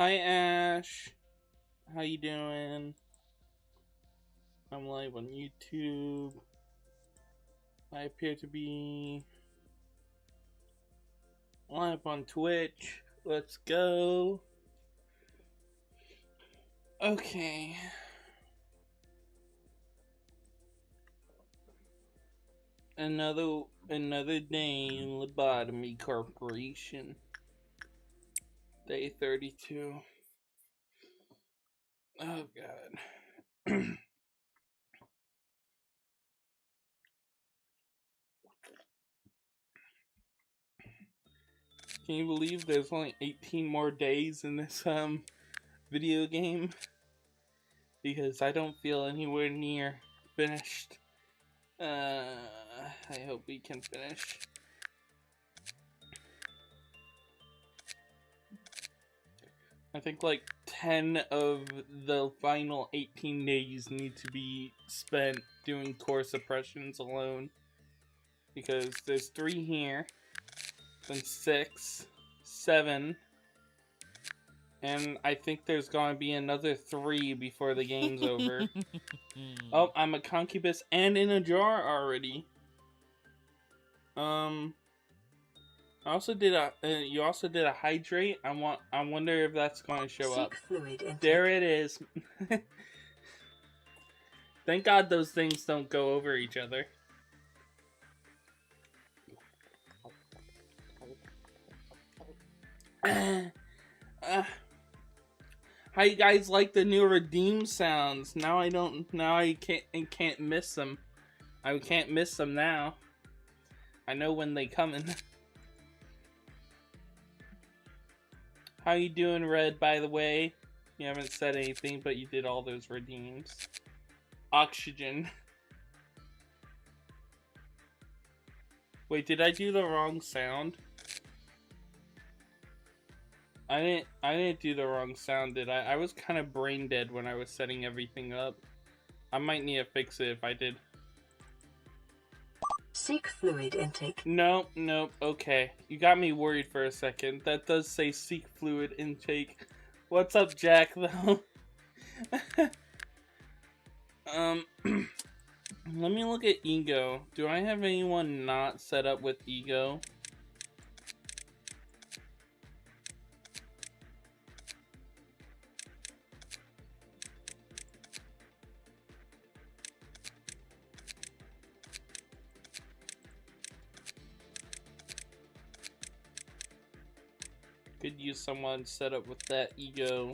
Hi Ash, how you doing? I'm live on YouTube. I appear to be live on Twitch. Let's go. Okay. Another day in Lobotomy Corporation. Day 32. Oh god. Can you believe there's only 18 more days in this video game? Because I don't feel anywhere near finished. I hope we can finish. I think like 10 of the final 18 days need to be spent doing core suppressions alone. Because there's 3 here, then 6, 7, and I think there's gonna be another 3 before the game's over. Oh, I'm a concubus and in a jar already. I also did a. You also did a hydrate. I wonder if that's going to show up. Fluid intake. There it is. Thank God those things don't go over each other. How you guys like the new redeem sounds? Now I can't miss them. I can't miss them now. I know when they coming. How you doing, Red, by the way? You haven't said anything, but you did all those redeems. Oxygen. Wait, did I do the wrong sound? I didn't do the wrong sound, did I? I was kind of brain dead when I was setting everything up. I might need to fix it if I did. Seek fluid intake. Nope, okay. You got me worried for a second. That does say seek fluid intake. What's up, Jack, though? Let me look at ego. Do I have anyone not set up with ego? Could use someone set up with that ego.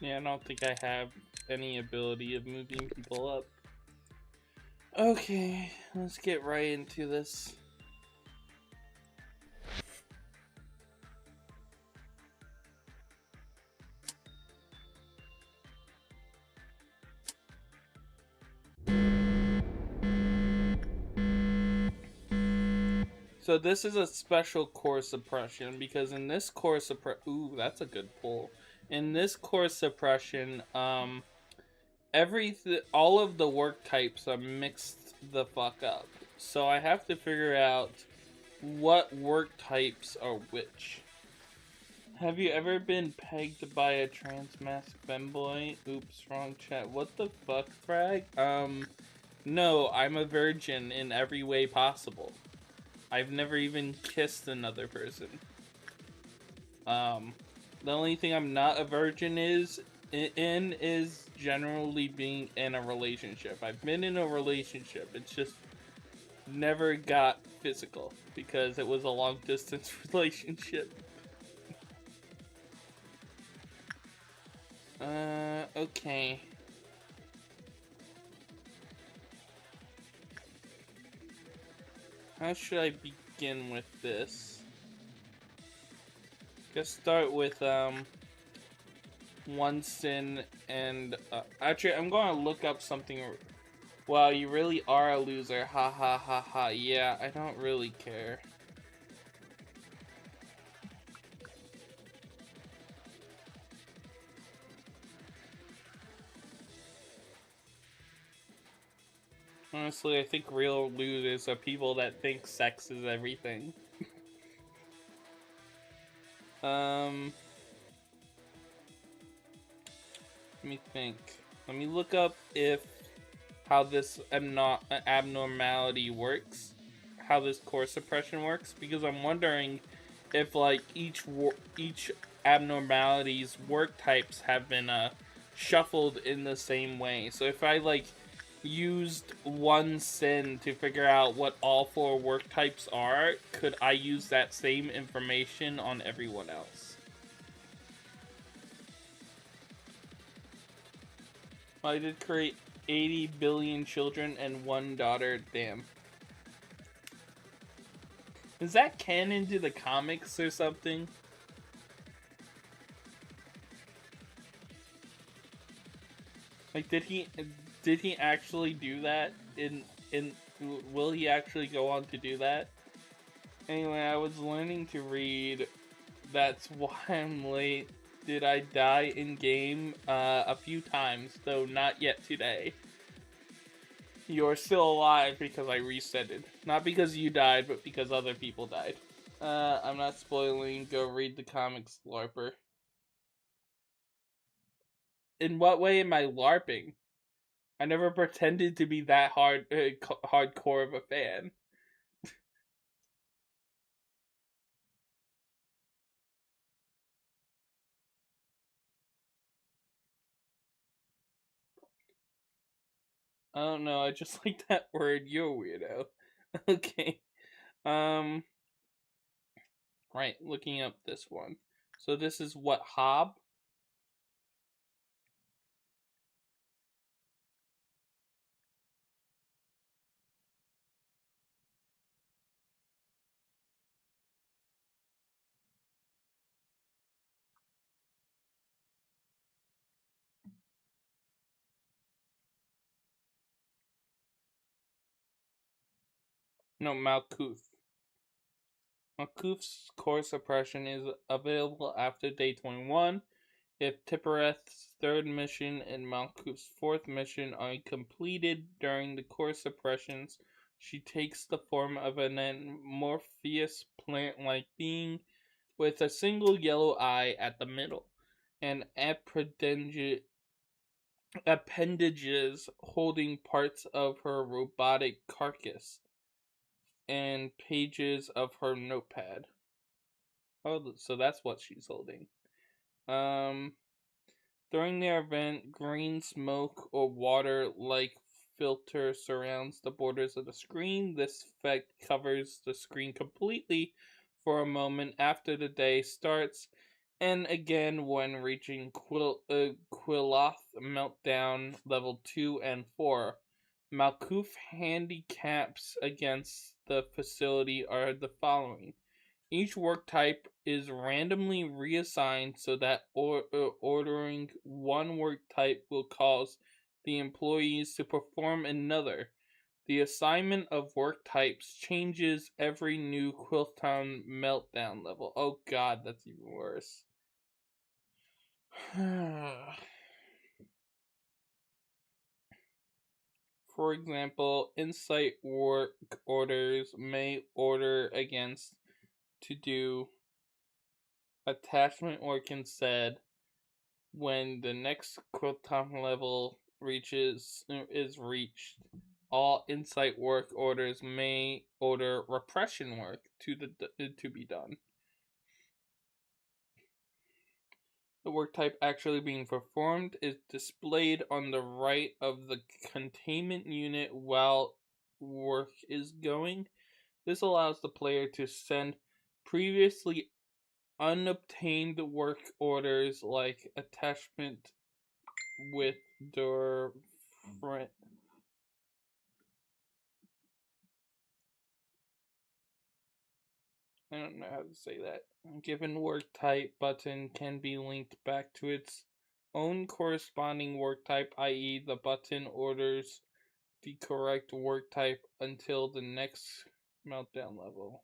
Yeah, I don't think I have any ability of moving people up. Okay, let's get right into this. So this is a special core suppression because in this core ooh, that's a good pull. In this core suppression, all of the work types are mixed the fuck up. So I have to figure out what work types are which. Have you ever been pegged by a trans mask femboy? Oops, wrong chat. What the fuck, Frag? No, I'm a virgin in every way possible. I've never even kissed another person. The only thing I'm not a virgin is generally being in a relationship. I've been in a relationship. It's just never got physical because it was a long distance relationship. Okay. How should I begin with this? Let's start with, one sin and, actually, I'm going to look up something. Wow, you really are a loser. Ha ha ha ha. Yeah, I don't really care. Honestly, I think real losers are people that think sex is everything. Let me think. Let me look up if how this abnormality works, how this core suppression works, because I'm wondering if like each abnormality's work types have been shuffled in the same way. So if I like used one sin to figure out what all 4 work types are, could I use that same information on everyone else? I did create 80 billion children and 1 daughter. Damn. Is that canon to the comics or something? Like, did he actually do that? In will he actually go on to do that? Anyway, I was learning to read. That's why I'm late. Did I die in game? A few times, though not yet today. You're still alive because I reset it. Not because you died, but because other people died. I'm not spoiling. Go read the comics, LARPer. In what way am I LARPing? I never pretended to be that hardcore of a fan. I don't know. I just like that word. You're a weirdo. Okay. Um. Right. Looking up this one. So this is what Hob. No, Malkuth. Malkuth's core suppression is available after day 21. If Tippereth's 3rd mission and Malkuth's 4th mission are completed during the core suppressions, she takes the form of an amorphous plant-like being with a single yellow eye at the middle, and appendages holding parts of her robotic carcass, and pages of her notepad. Oh, so that's what she's holding. Um, During the event, green smoke or water-like filter surrounds the borders of the screen. This effect covers the screen completely for a moment after the day starts, and again when reaching Quiloth Meltdown level 2 and 4. Malkuth handicaps against the facility are the following. Each work type is randomly reassigned so that ordering one work type will cause the employees to perform another. The assignment of work types changes every new Quiltown Meltdown level. Oh god, that's even worse. For example, Insight work orders may order against to do attachment work instead. When the next Quiltom level is reached, all Insight work orders may order repression work to be done. The work type actually being performed is displayed on the right of the containment unit while work is going. This allows the player to send previously unobtained work orders like attachment with their friend. I don't know how to say that. Given work type button can be linked back to its own corresponding work type, i.e. the button orders the correct work type until the next meltdown level.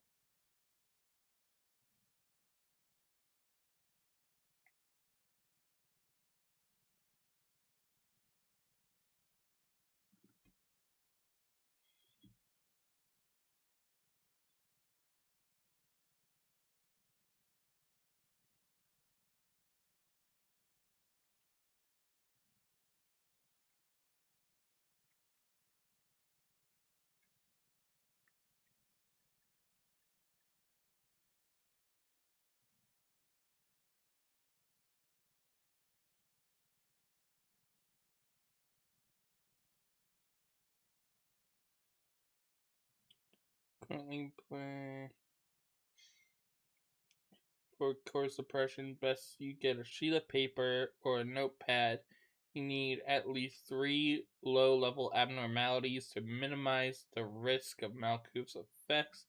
Currently play for core suppression, best you get a sheet of paper or a notepad. You need at least 3 low-level abnormalities to minimize the risk of Malkuth's effects.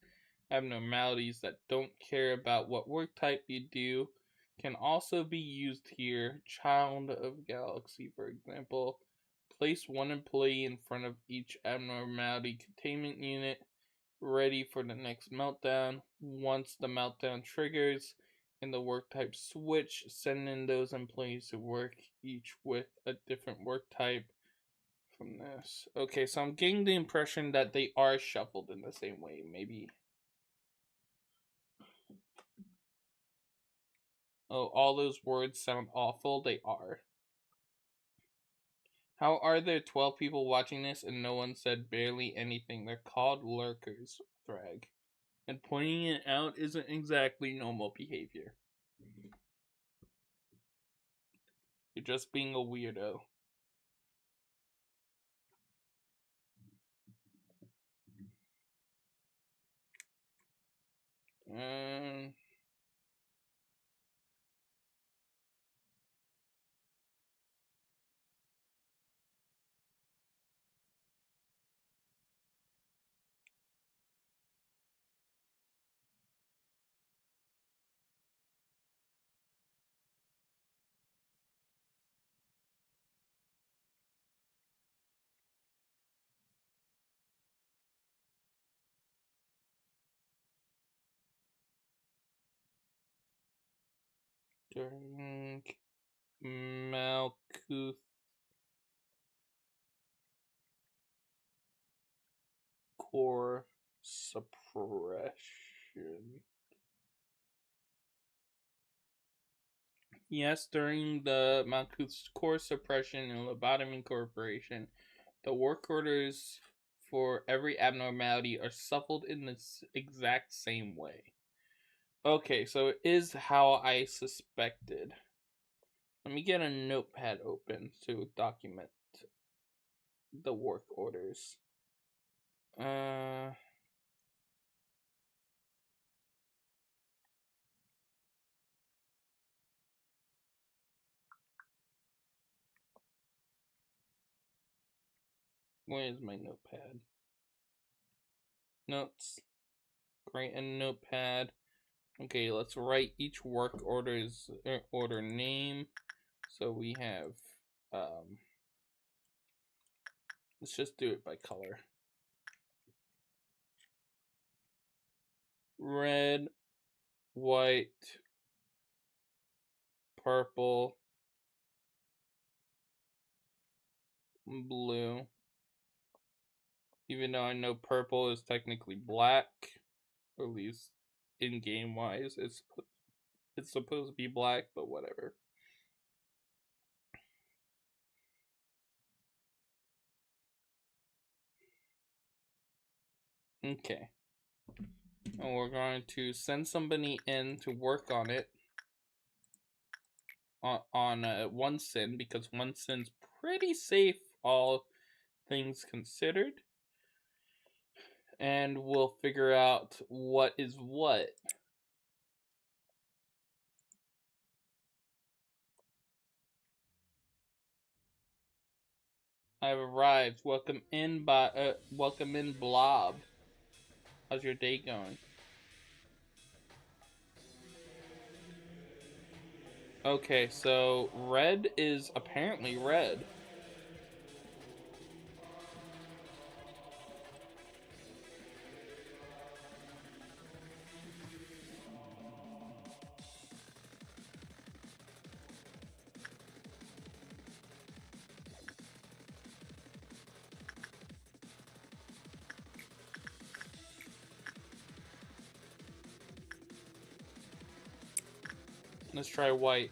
Abnormalities that don't care about what work type you do can also be used here. Child of Galaxy, for example. Place one employee in front of each abnormality containment unit, ready for the next meltdown. Once the meltdown triggers and the work type switch, send in those employees to work each with a different work type from this. Okay, so I'm getting the impression that they are shuffled in the same way, maybe. Oh, all those words sound awful. They are. How are there 12 people watching this and no one said barely anything? They're called lurkers, Thrag. And pointing it out isn't exactly normal behavior. You're just being a weirdo. During Malkuth core suppression. Yes, during the Malkuth's core suppression and Lobotomy Corporation, the work orders for every abnormality are shuffled in the exact same way. Okay, so it is how I suspected. Let me get a notepad open to document the work orders. Where is my notepad? Notes. Create a notepad. Okay, let's write each work order's order name. So we have, let's just do it by color. Red, white, purple, blue. Even though I know purple is technically black, or at least in game wise, it's supposed to be black, but whatever. Okay. And we're going to send somebody in to work on it on one sin, because one sin's pretty safe, all things considered. And we'll figure out what is what. I've arrived. Welcome in, Blob. How's your day going? Okay, so red is apparently red. Let's try white.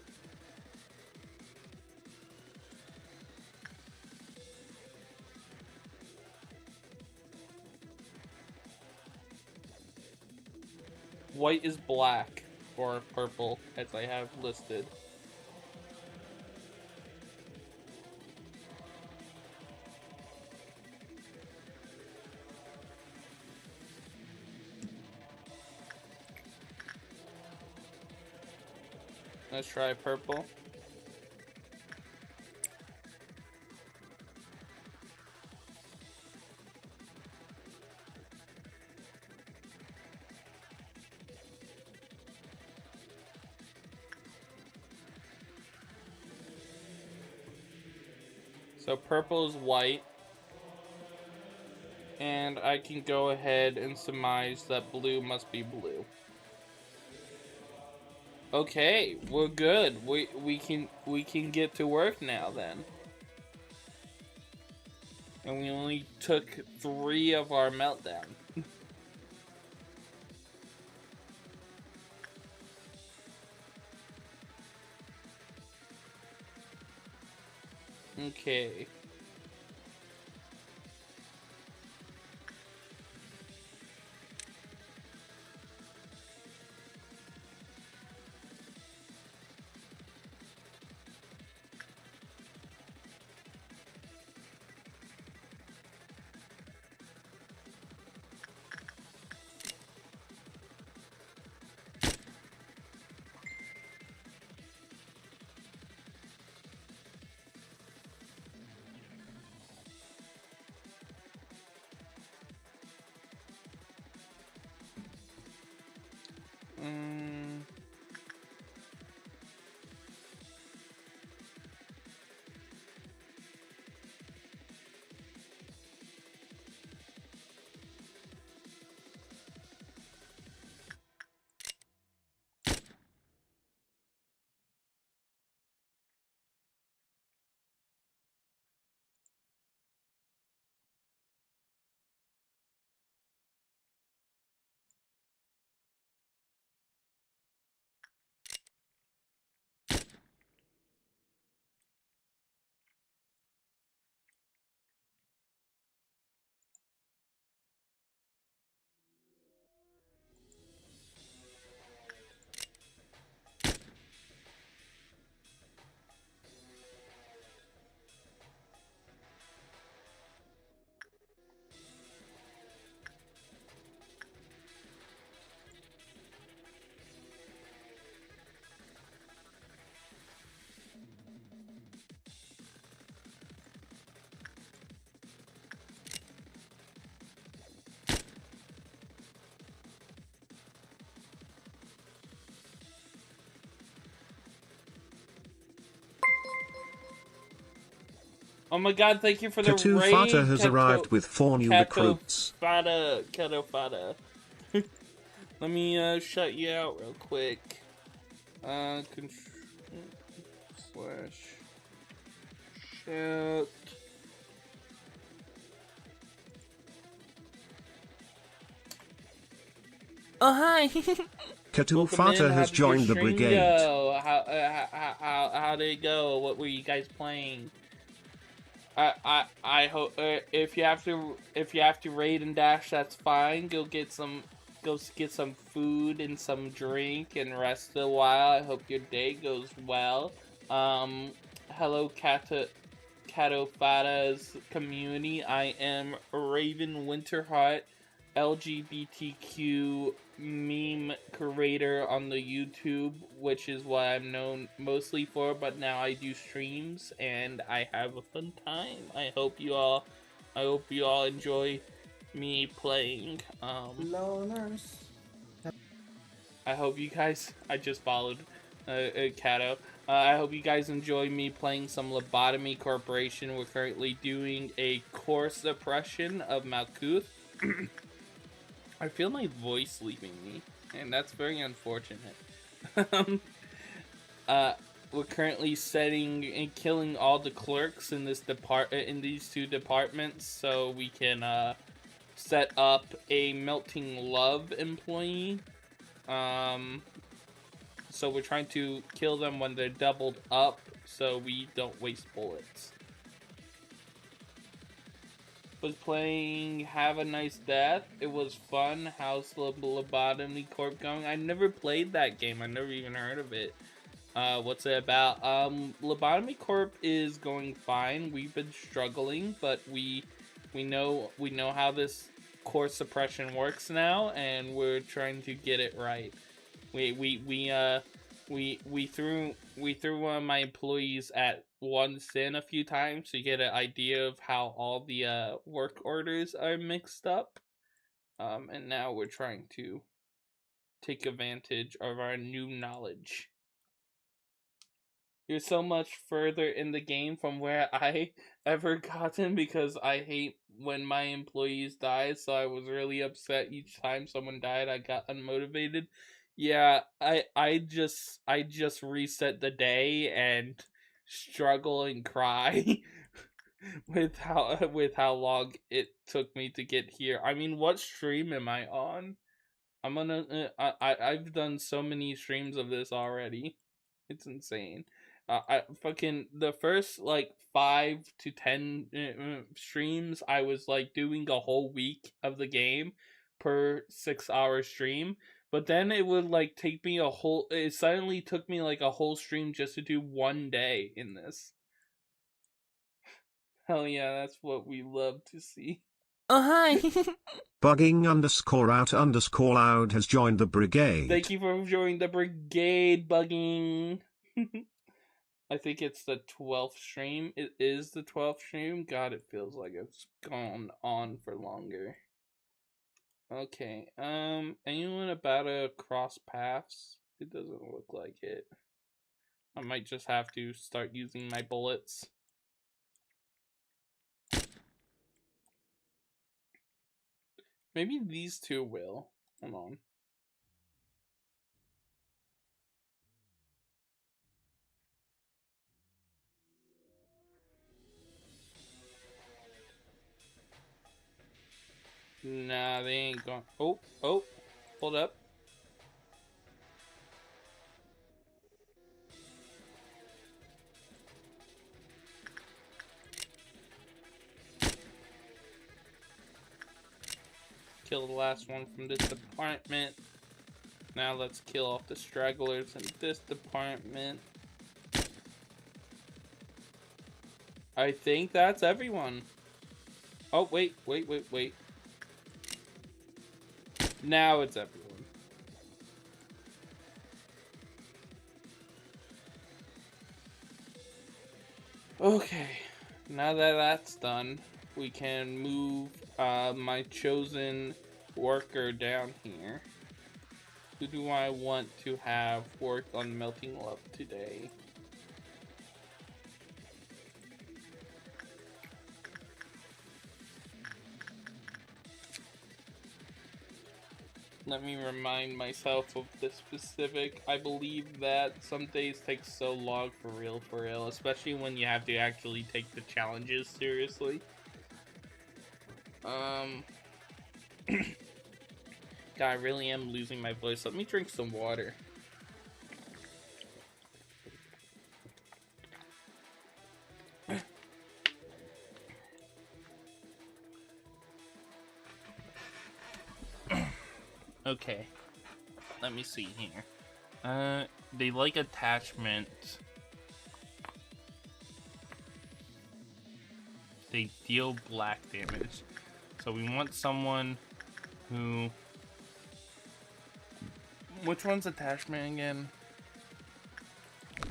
White is black, or purple, as I have listed. Let's try purple. So purple is white. And I can go ahead and surmise that blue must be blue. Okay, we're good. We can get to work now then. And we only took 3 of our meltdown. Okay. Oh my god, thank you for the raid. Fata has arrived with 4 new recruits. Fata. Let me shut you out real quick. /shout. Oh hi. Fata has joined the brigade. How did it go? What were you guys playing? I hope if you have to raid and dash, that's fine. Go get some food and some drink and rest a while. I hope your day goes well. Hello, Catofada's community. I am RavenWinterheart, LGBTQ meme creator on the YouTube, which is what I'm known mostly for, but now I do streams and I have a fun time. I hope you all enjoy me playing. Loners. I hope you guys, I just followed Cato. I hope you guys enjoy me playing some Lobotomy Corporation. We're currently doing a core suppression of Malkuth. I feel my voice leaving me, and that's very unfortunate. We're currently setting and killing all the clerks in this in these two departments, so we can set up a Melting Love employee. So we're trying to kill them when they're doubled up, so we don't waste bullets. Was playing Have a Nice Death. It was fun. How's the Lobotomy Corp going? I never played that game. I never even heard of it. What's it about? Lobotomy Corp is going fine. We've been struggling, but we know how this core suppression works now, and we're trying to get it right. We threw one of my employees at one sin a few times to get an idea of how all the work orders are mixed up, and now we're trying to take advantage of our new knowledge. You're so much further in the game from where I ever gotten, because I hate when my employees die, so I was really upset each time someone died. I got unmotivated. Yeah, I just reset the day and struggle and cry with how long it took me to get here. I mean, what stream am I on? I'm gonna I've done so many streams of this already. It's insane. I fucking the first like 5 to 10 streams, I was like doing a whole week of the game per 6-hour stream. But then it would like take me it suddenly took me like a whole stream just to do one day in this. Hell yeah, that's what we love to see. Oh, hi! Bugging_out_loud has joined the brigade. Thank you for joining the brigade, Bugging. I think it's the 12th stream. It is the 12th stream. God, it feels like it's gone on for longer. Okay, anyone about to cross paths? It doesn't look like it. I might just have to start using my bullets. Maybe these two will. Hold on. Nah, they ain't going. Oh, hold up. Kill the last one from this department. Now let's kill off the stragglers in this department. I think that's everyone. Oh, wait. Now it's everyone. Okay, now that that's done, we can move my chosen worker down here. Who do I want to have work on Melting Love today? Let me remind myself of the specific. I believe that some days take so long for real, especially when you have to actually take the challenges seriously. God, I really am losing my voice. Let me drink some water. Okay, let me see here. They like attachment. they deal black damage. So we want someone who... Which one's attachment again?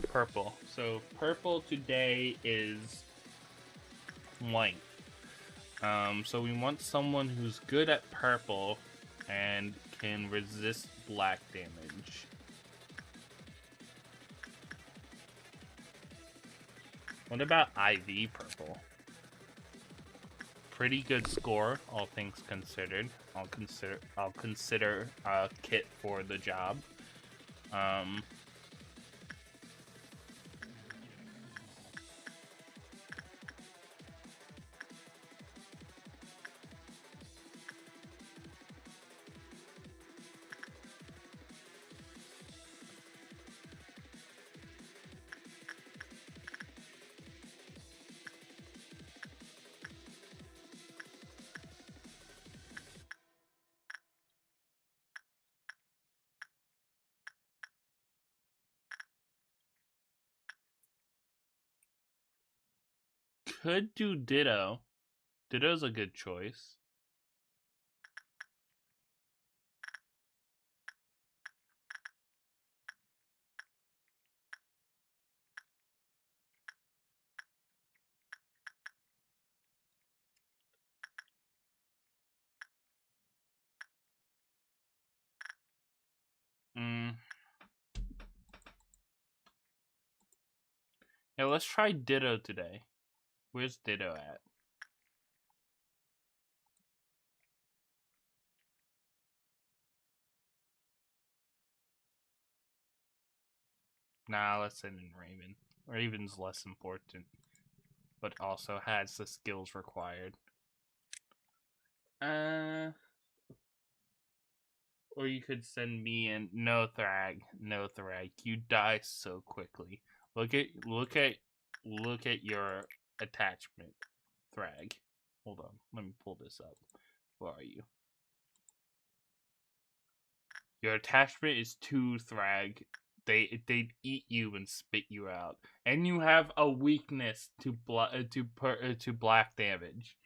Purple. So purple today is white. So we want someone who's good at purple and can resist black damage. What about IV purple? Pretty good score, all things considered. I'll consider a kit for the job. Could do Ditto. Ditto's a good choice. Yeah, let's try Ditto today. Where's Ditto at? Nah, let's send in Raven. Raven's less important, but also has the skills required. Or you could send me in. No Thrag. No Thrag. You die so quickly. Look at your attachment, Thrag. Hold on. Let me pull this up. Where are you? Your attachment is 2 Thrag. They'd eat you and spit you out, and you have a weakness to black damage.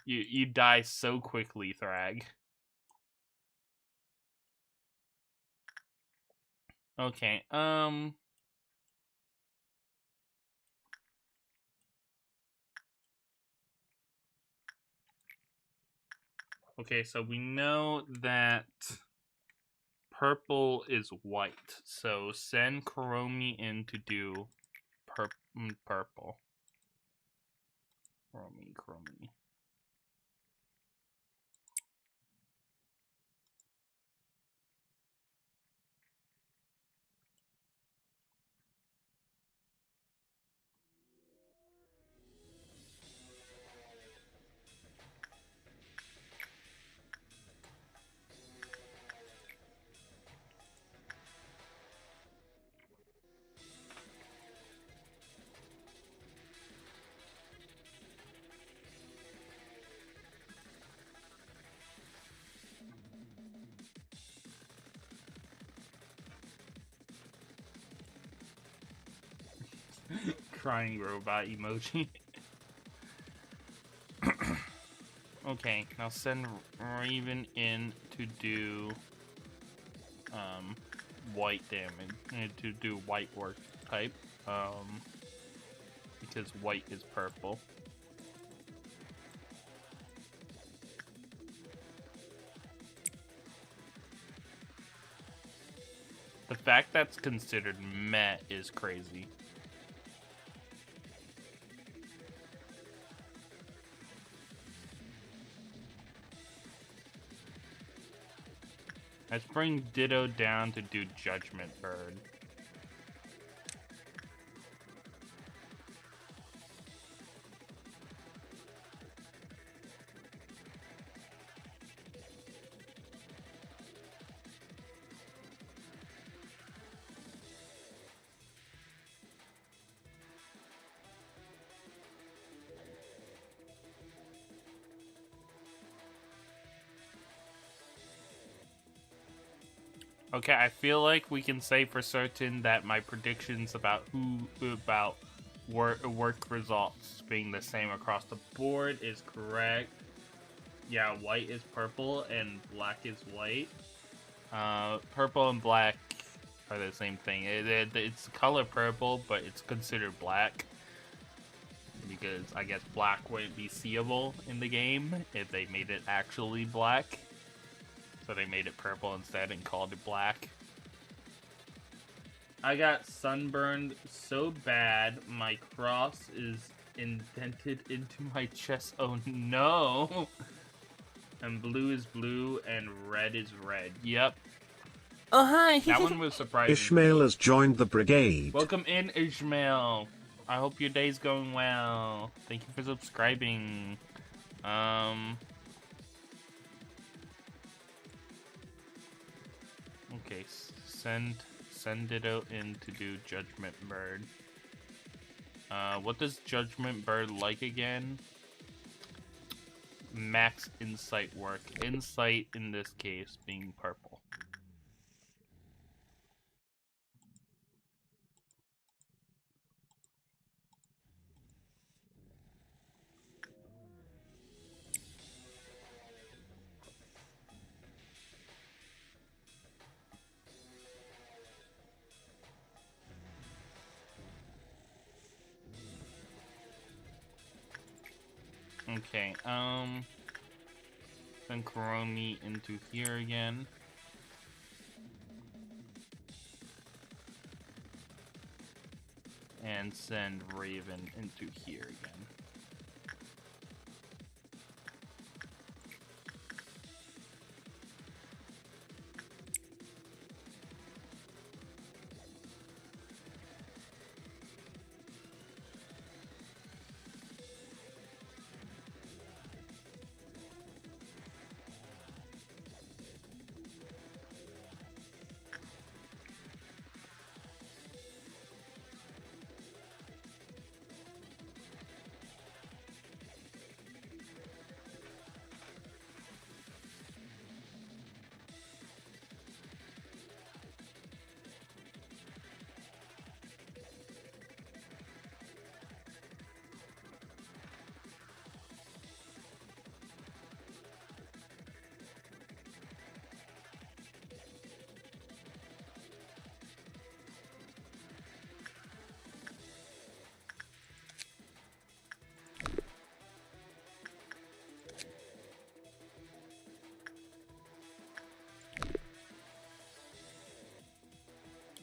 you die so quickly, Thrag. Okay. Okay, so we know that purple is white. So send Kuromi in to do purple. Kuromi. Crying robot emoji. Okay, now send Raven in to do white damage, to do white work type, because white is purple. The fact that's considered meh is crazy. Let's bring Ditto down to do Judgment Bird. Okay, I feel like we can say for certain that my predictions about work results being the same across the board is correct. Yeah, white is purple and black is white. Purple and black are the same thing. It's color purple, but it's considered black because I guess black wouldn't be seeable in the game if they made it actually black. So they made it purple instead and called it black. I got sunburned so bad my cross is indented into my chest. Oh no! And blue is blue and red is red. Yep. Oh hi! That one was surprising. Ishmael has joined the brigade. Welcome in, Ishmael. I hope your day's going well. Thank you for subscribing. Okay, send it out in to do Judgment Bird. What does Judgment Bird like again? Max insight work. Insight in this case being purple. Okay, send Kuromi into here again. And send Raven into here again.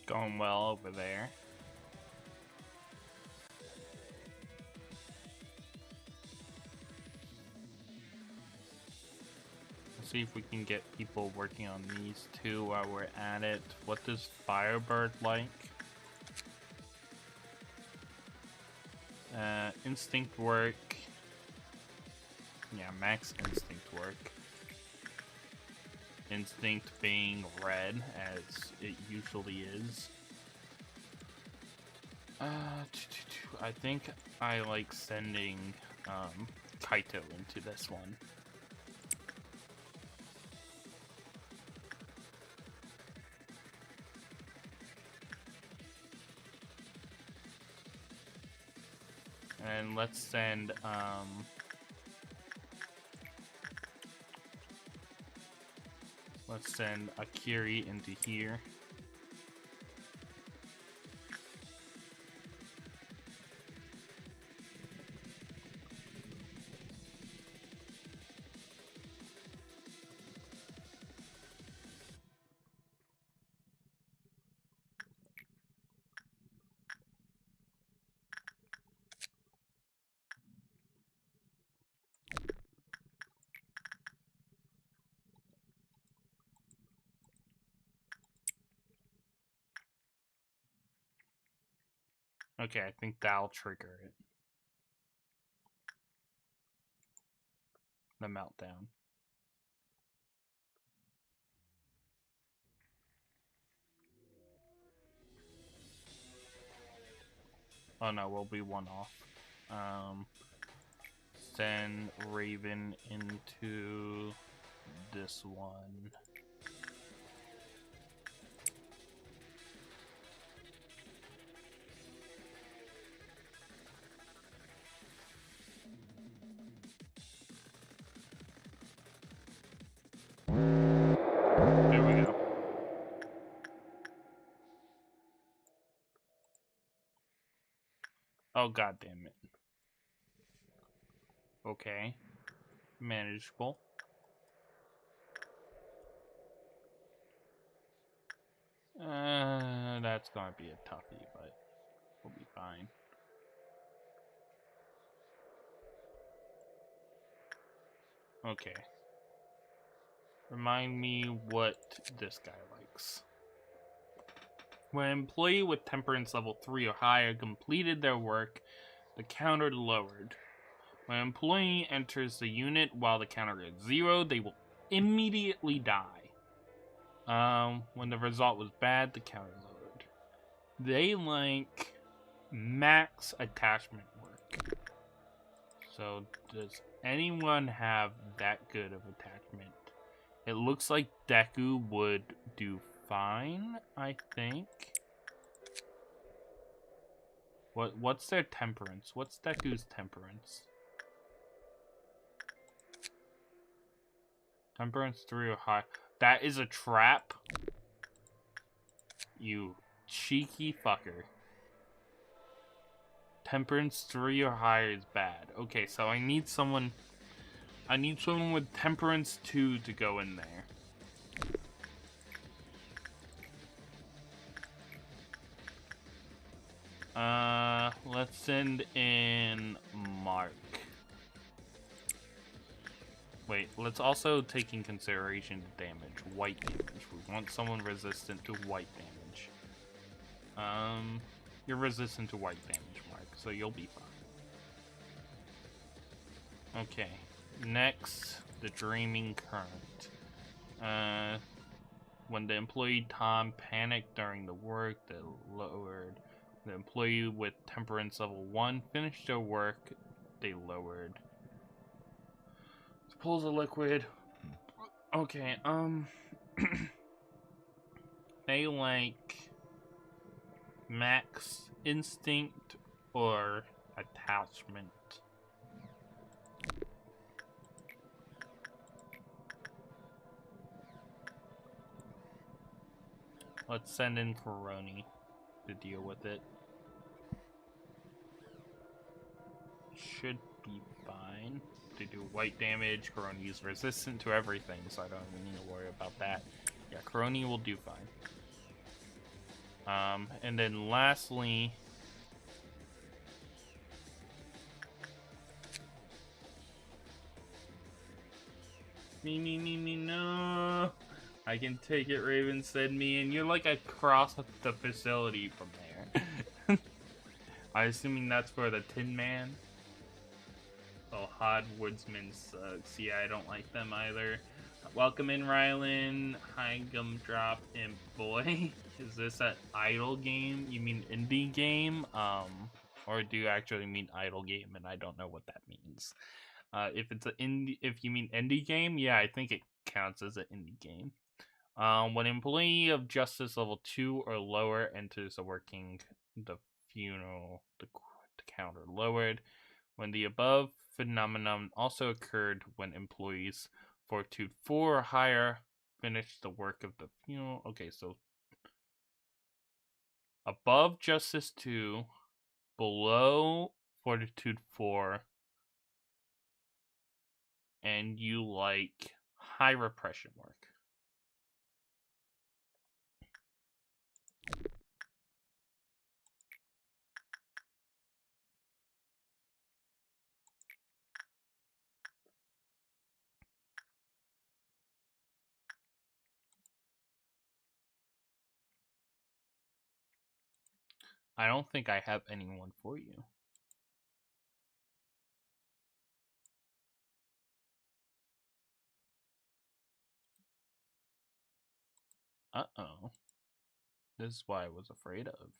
Going well over there. Let's see if we can get people working on these two while we're at it. What does Firebird like? Instinct work. Yeah, max instinct work. Instinct being red, as it usually is. I think I like sending Kaito into this one. And let's send Akiri into here. Okay, I think that'll trigger it. The meltdown. Oh no, we'll be one off. Send Raven into this one. Oh, god damn it. Okay. Manageable. That's gonna be a toughie, but we'll be fine. Okay. Remind me what this guy likes. When an employee with temperance level 3 or higher completed their work, the counter lowered. When an employee enters the unit while the counter is 0, they will immediately die. When the result was bad, the counter lowered. They like max attachment work. So, does anyone have that good of attachment? It looks like Deku would do fine, I think. What's their temperance? What's Deku's temperance? Temperance 3 or high. That is a trap. You cheeky fucker. Temperance 3 or higher is bad. Okay, so I need someone with temperance 2 to go in there. Let's send in Mark. Wait, let's also take in consideration damage, white damage. We want someone resistant to white damage. You're resistant to white damage, Mark, so you'll be fine. Okay, next, the Dreaming Current. When the employee Tom panicked during the work, they lowered. The employee with temperance level 1 finished their work, they lowered. Pulls a liquid. Okay, they like max instinct or attachment. Let's send in Coroni to deal with it. Should be fine. To do white damage, Coroni is resistant to everything, so I don't even need to worry about that. Yeah, Coroni will do fine. And then lastly, me, no. I can take it, Raven said me, and you're like across the facility from there. I'm assuming that's for the Tin Man. Oh, Hod Woodsman sucks. Yeah, I don't like them either. Welcome in, Rylan. Hi, Gumdrop, and boy. Is this an idle game? You mean indie game? Or do you actually mean idle game? And I don't know what that means. If you mean indie game, yeah, I think it counts as an indie game. When an employee of justice level 2 or lower enters the working, the funeral, the counter lowered. When the above phenomenon also occurred when employees Fortitude 4 or higher finished the work of the funeral. Okay, so above Justice 2, below Fortitude 4, and you like high repression work. I don't think I have anyone for you. Uh-oh. This is what I was afraid of.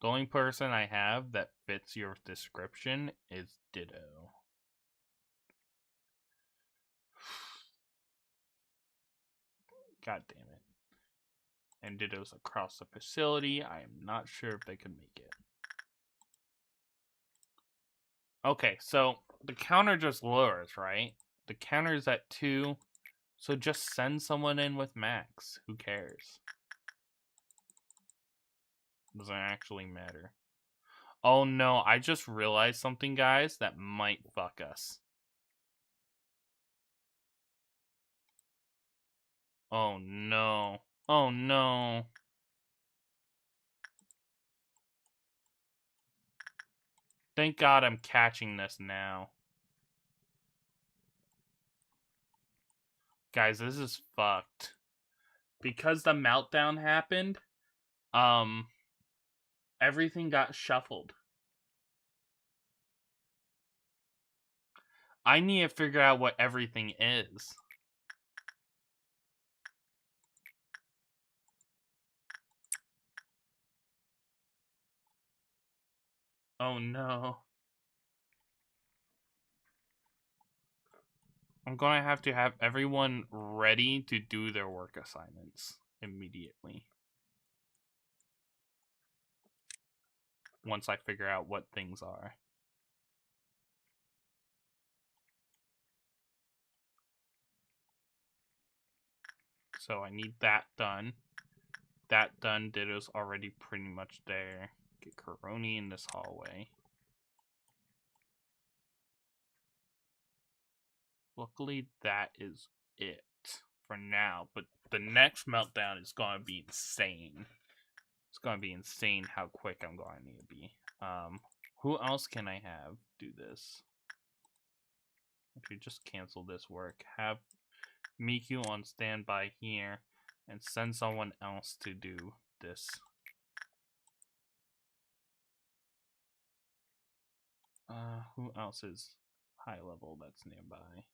The only person I have that fits your description is Ditto. God damn it. And Ditto's across the facility. I am not sure if they could make it. Okay, so the counter just lowers, right? The counter is at 2. So just send someone in with Max. Who cares? Doesn't actually matter. Oh no, I just realized something, guys, that might fuck us. Oh no. Oh no. Thank God I'm catching this now. Guys, this is fucked. Because the meltdown happened, everything got shuffled. I need to figure out what everything is. Oh no. I'm going to have everyone ready to do their work assignments immediately. Once I figure out what things are. So I need that done. That done. Ditto's already pretty much there. Get Coroni in this hallway. Luckily, that is it for now. But the next meltdown is going to be insane. It's going to be insane how quick I'm going to need to be. Who else can I have do this? Actually, just cancel this work. Have Miku on standby here. And send someone else to do this. Who else is high level that's nearby?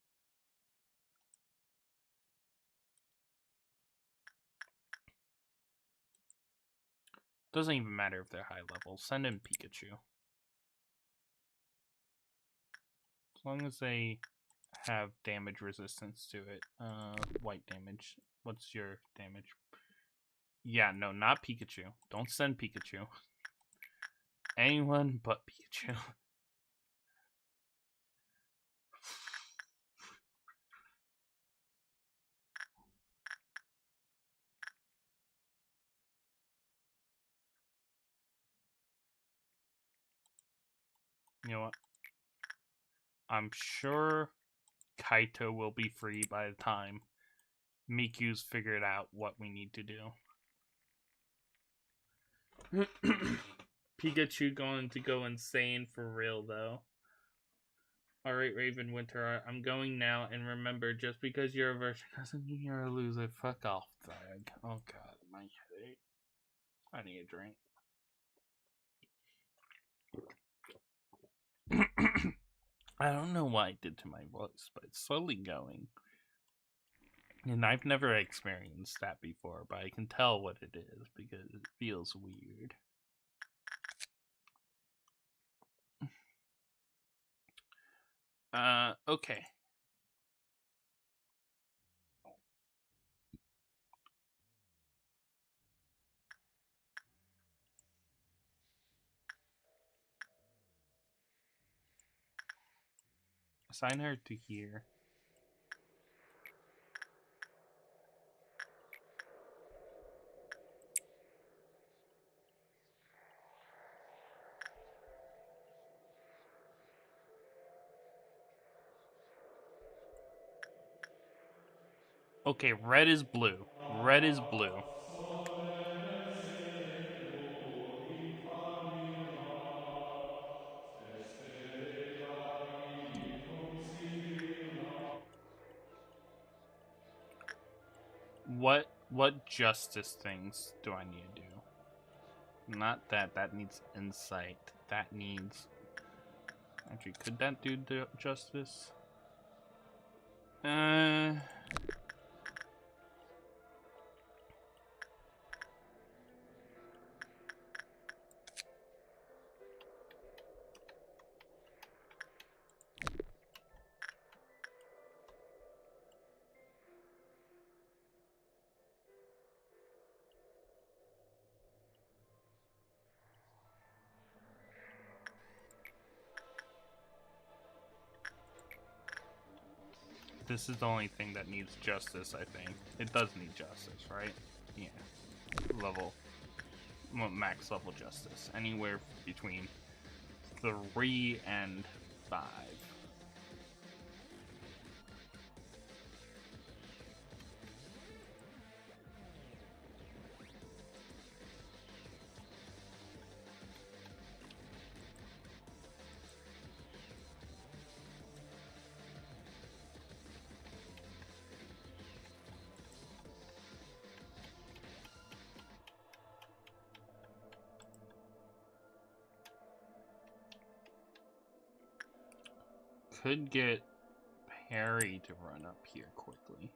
Doesn't even matter if they're high level. Send in Pikachu. As long as they have damage resistance to it. White damage. What's your damage? Yeah, no, not Pikachu. Don't send Pikachu. Anyone but Pikachu. You know what? I'm sure Kaito will be free by the time Miku's figured out what we need to do. Pikachu going to go insane for real, though. Alright, RavenWinterheart, I'm going now, and remember, just because you're a virgin doesn't mean you're a loser. Fuck off, Thag. Oh god, my headache. I need a drink. I don't know what I did to my voice, but it's slowly going. And I've never experienced that before, but I can tell what it is because it feels weird. Okay. Assign her to here. Okay, red is blue. Red is blue. What justice things do I need to do? Not that. That needs insight. That needs... Actually, could that do justice? This is the only thing that needs justice, I think. It does need justice, right? Yeah. Max level justice. Anywhere between 3 and 5. Could get Perry to run up here quickly.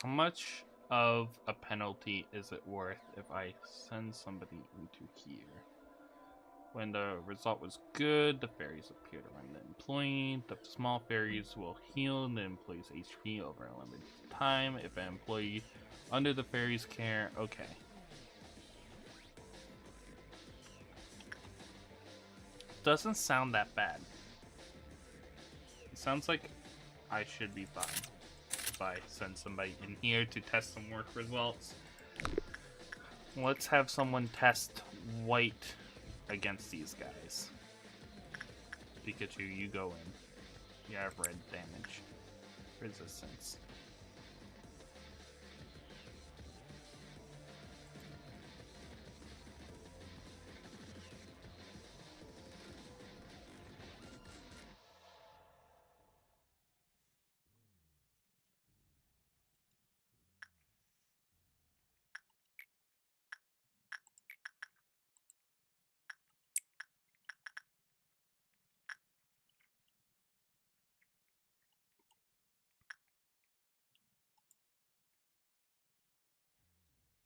How much of a penalty is it worth if I send somebody into here? When the result was good, the fairies appear to run the employee. The small fairies will heal the employee's HP over a limited time. If an employee under the fairies' care, okay. Doesn't sound that bad. It sounds like I should be fine if I send somebody in here to test some work results. Let's have someone test white against these guys. Pikachu, you go in. You have red damage. Resistance.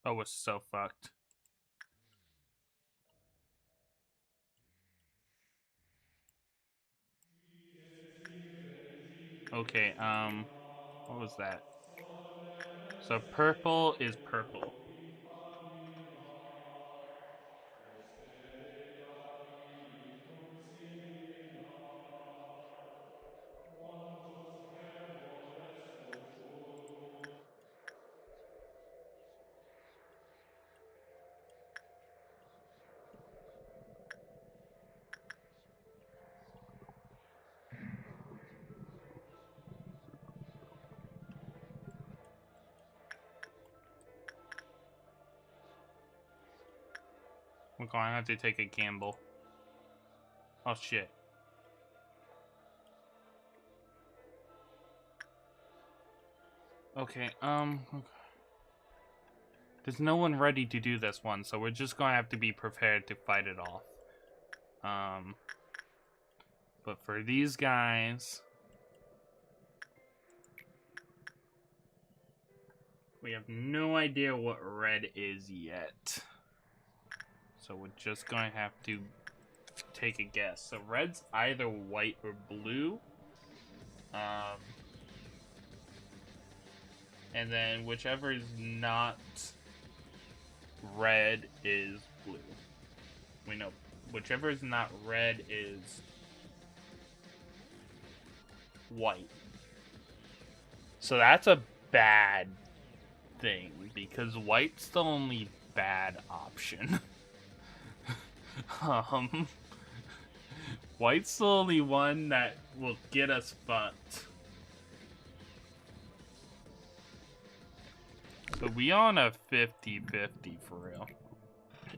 Oh, we're so fucked. Okay, what was that? So purple is purple. We're going to have to take a gamble. Oh shit. Okay, there's no one ready to do this one, so we're just gonna have to be prepared to fight it off. But for these guys, we have no idea what red is yet. So we're just gonna have to take a guess. So red's either white or blue. And then whichever is not red is blue. We know whichever is not red is white. So that's a bad thing because white's the only bad option. White's the only one that will get us fucked. So we on a 50-50 for real.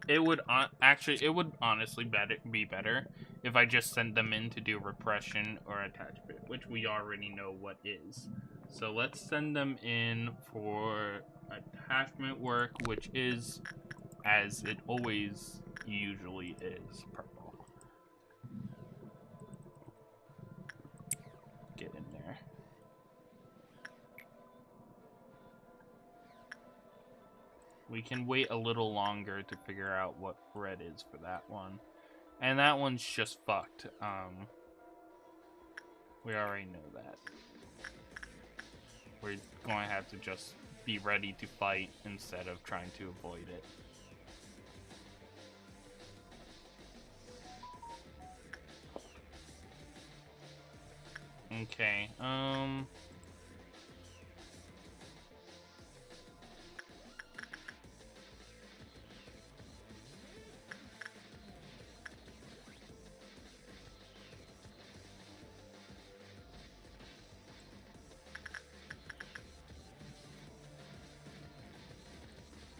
It would honestly be better if I just sent them in to do repression or attachment, which we already know what is. So let's send them in for attachment work, which is, as it always usually is, purple. Get in there. We can wait a little longer to figure out what red is for that one. And that one's just fucked. We already know that. we're going to have to just be ready to fight instead of trying to avoid it. Okay,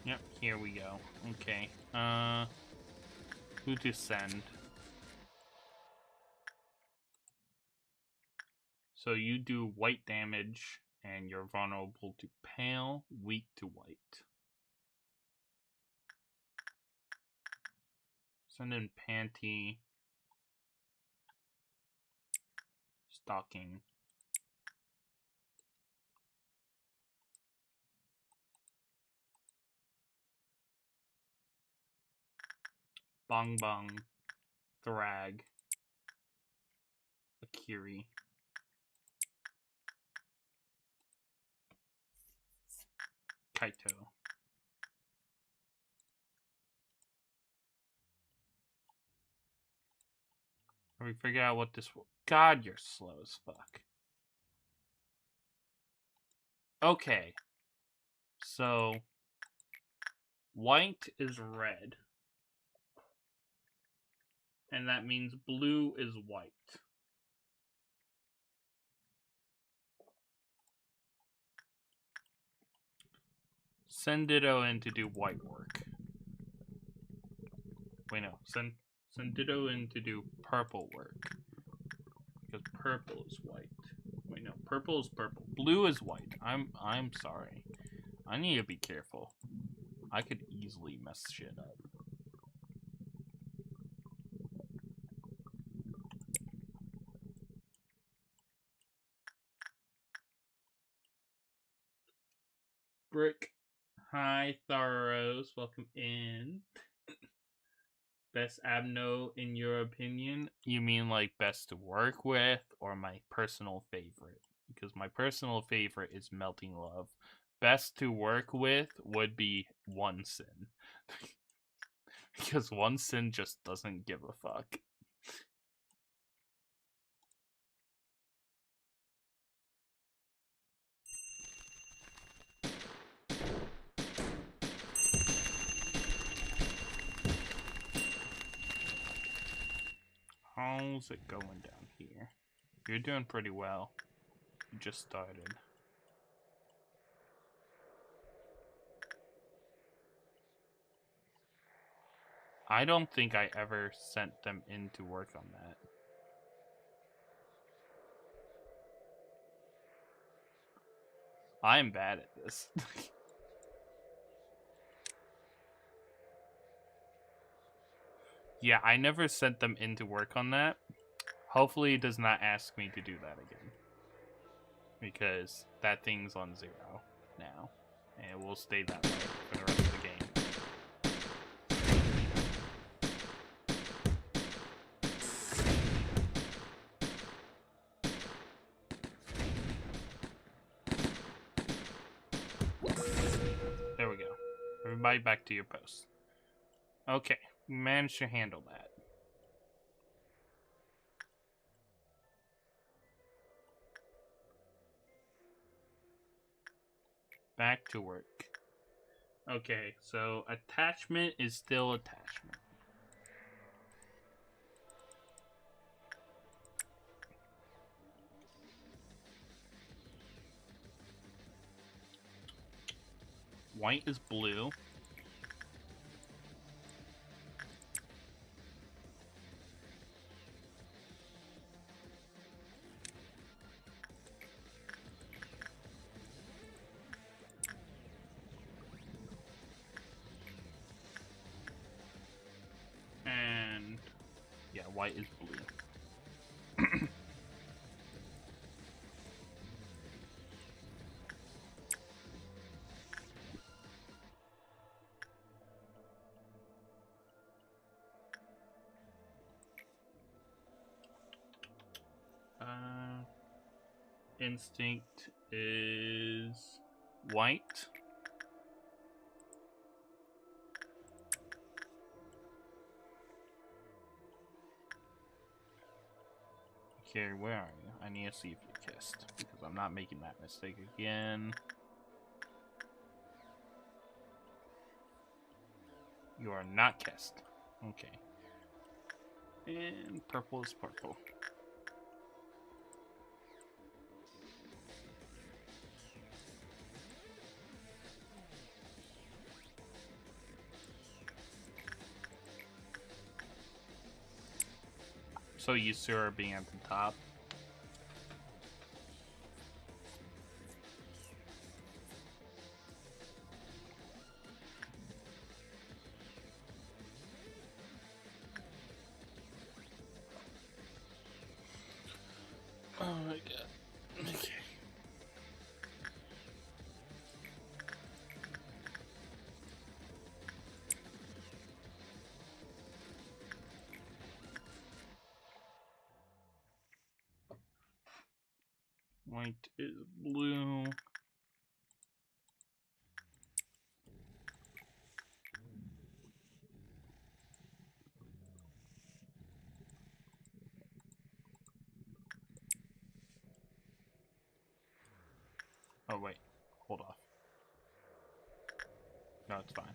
yep, here we go. Okay, who to send? So you do white damage, and you're vulnerable to pale, weak to white. Send in Panty, Stocking, Bong Bong, Thrag, Akiri, Kaito. We figure out what this. God, you're slow as fuck. Okay. So, white is red. And that means blue is white. Send Ditto in to do white work. Wait, no. Send Ditto in to do purple work. Because purple is white. Wait, no. Purple is purple. Blue is white. I'm sorry. I need to be careful. I could easily mess shit up. Brick. Hi, Tharos. Welcome in. Best Abno in your opinion? You mean like best to work with or my personal favorite? Because my personal favorite is Melting Love. Best to work with would be One Sin. Because One Sin just doesn't give a fuck. How's it going down here? You're doing pretty well. You just started. I don't think I ever sent them in to work on that. I'm bad at this. Yeah, I never sent them in to work on that. Hopefully it does not ask me to do that again. Because that thing's on 0 now. And it will stay that way for the rest of the game. There we go. Everybody back to your post. Okay, we managed to handle that. Back to work. Okay, so attachment is still attachment. White is blue. And yeah, white is blue. Instinct is white. Carrie, where are you? I need to see if you kissed, because I'm not making that mistake again. You are not kissed. Okay. And purple is purple. So used to her being at the top. Oh my god. Okay. White is blue. Oh wait, hold off. No, it's fine.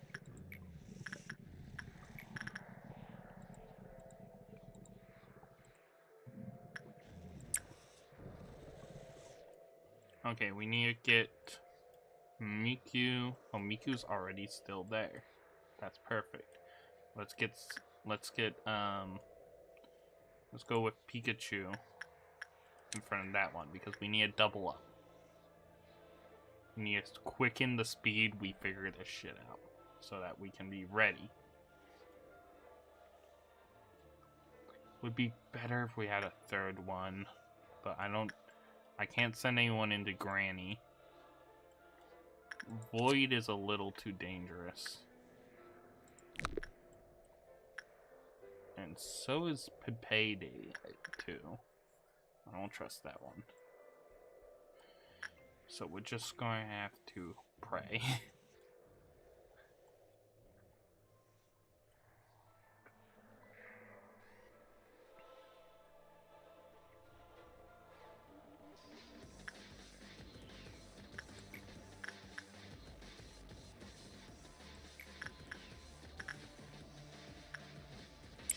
Okay, we need to get Miku. Oh, Miku's already still there. That's perfect. Let's go with Pikachu in front of that one because we need to double up. We need to quicken the speed we figure this shit out so that we can be ready. Would be better if we had a third one, but I can't send anyone into Granny. Void is a little too dangerous. And so is Pipede too. I don't trust that one. So we're just going to have to pray.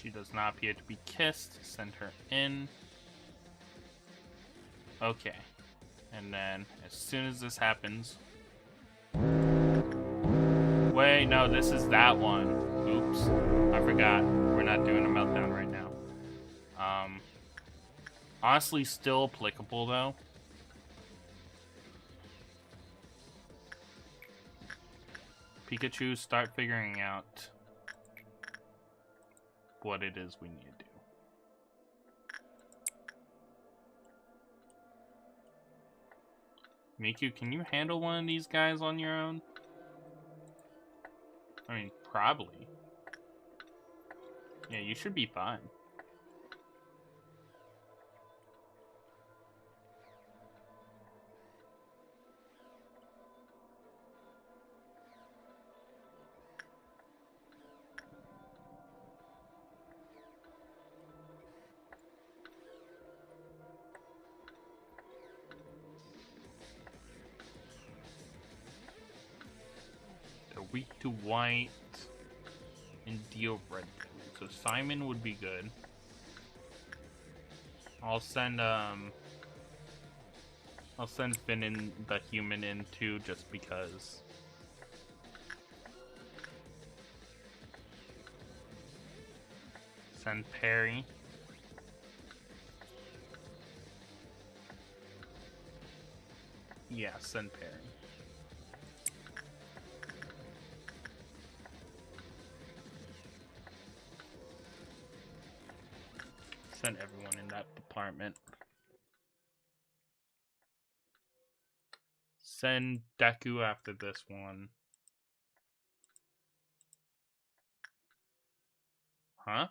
She does not appear to be kissed. Send her in. Okay. And then, as soon as this happens... Wait, no, this is that one. Oops. I forgot. We're not doing a meltdown right now. Honestly, still applicable, though. Pikachu, start figuring out what it is we need to do. Miku, can you handle one of these guys on your own? I mean, probably. Yeah, you should be fine. They're weak to white and deal red. So Simon would be good. I'll send Finn in the human in too, just because. Send Perry. Yeah, send Perry. Send everyone in that department. Send Deku after this one. Huh?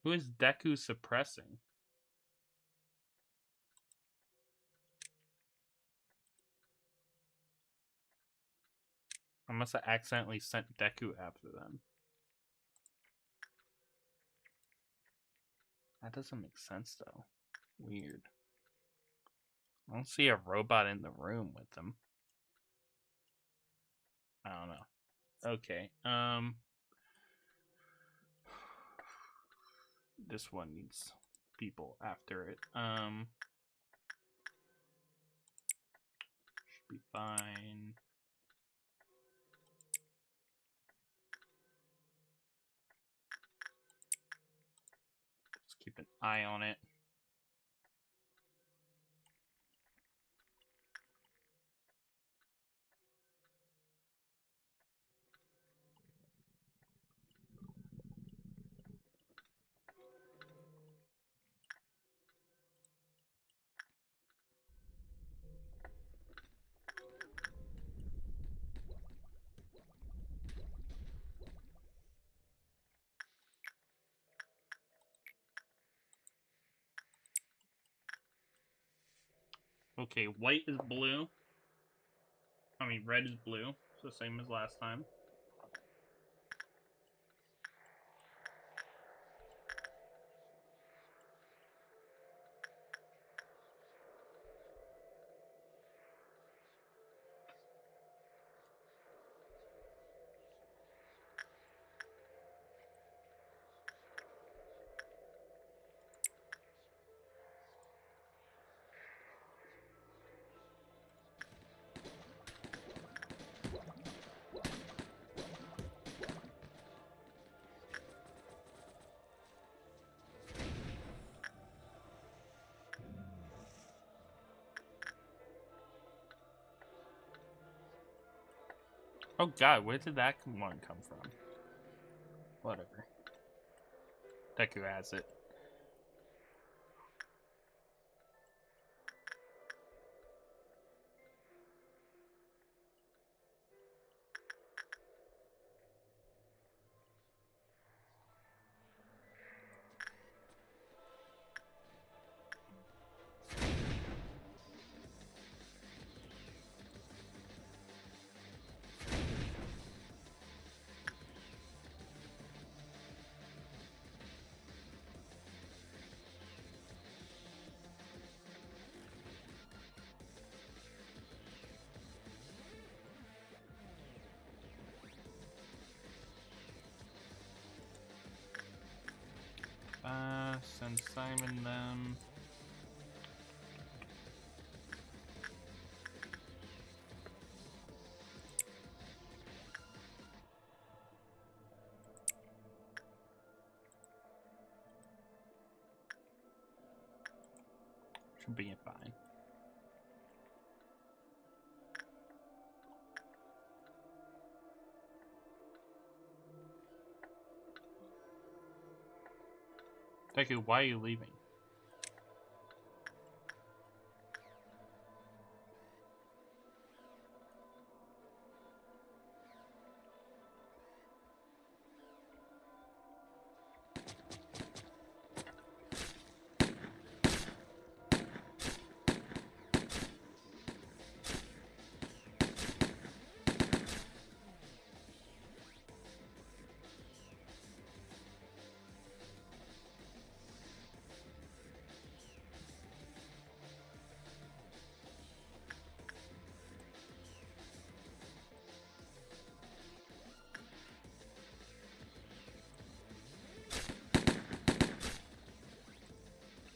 Who is Deku suppressing? I must have accidentally sent Deku after them. That doesn't make sense, though. Weird. I don't see a robot in the room with them. I don't know. Okay. This one needs people after it. Should be fine. Just keep an eye on it. Okay, white is blue. I mean, red is blue. It's the same as last time. Oh god, where did that one come from? Whatever. Deku has it. Send Simon them. Should be fine. Deku, why are you leaving?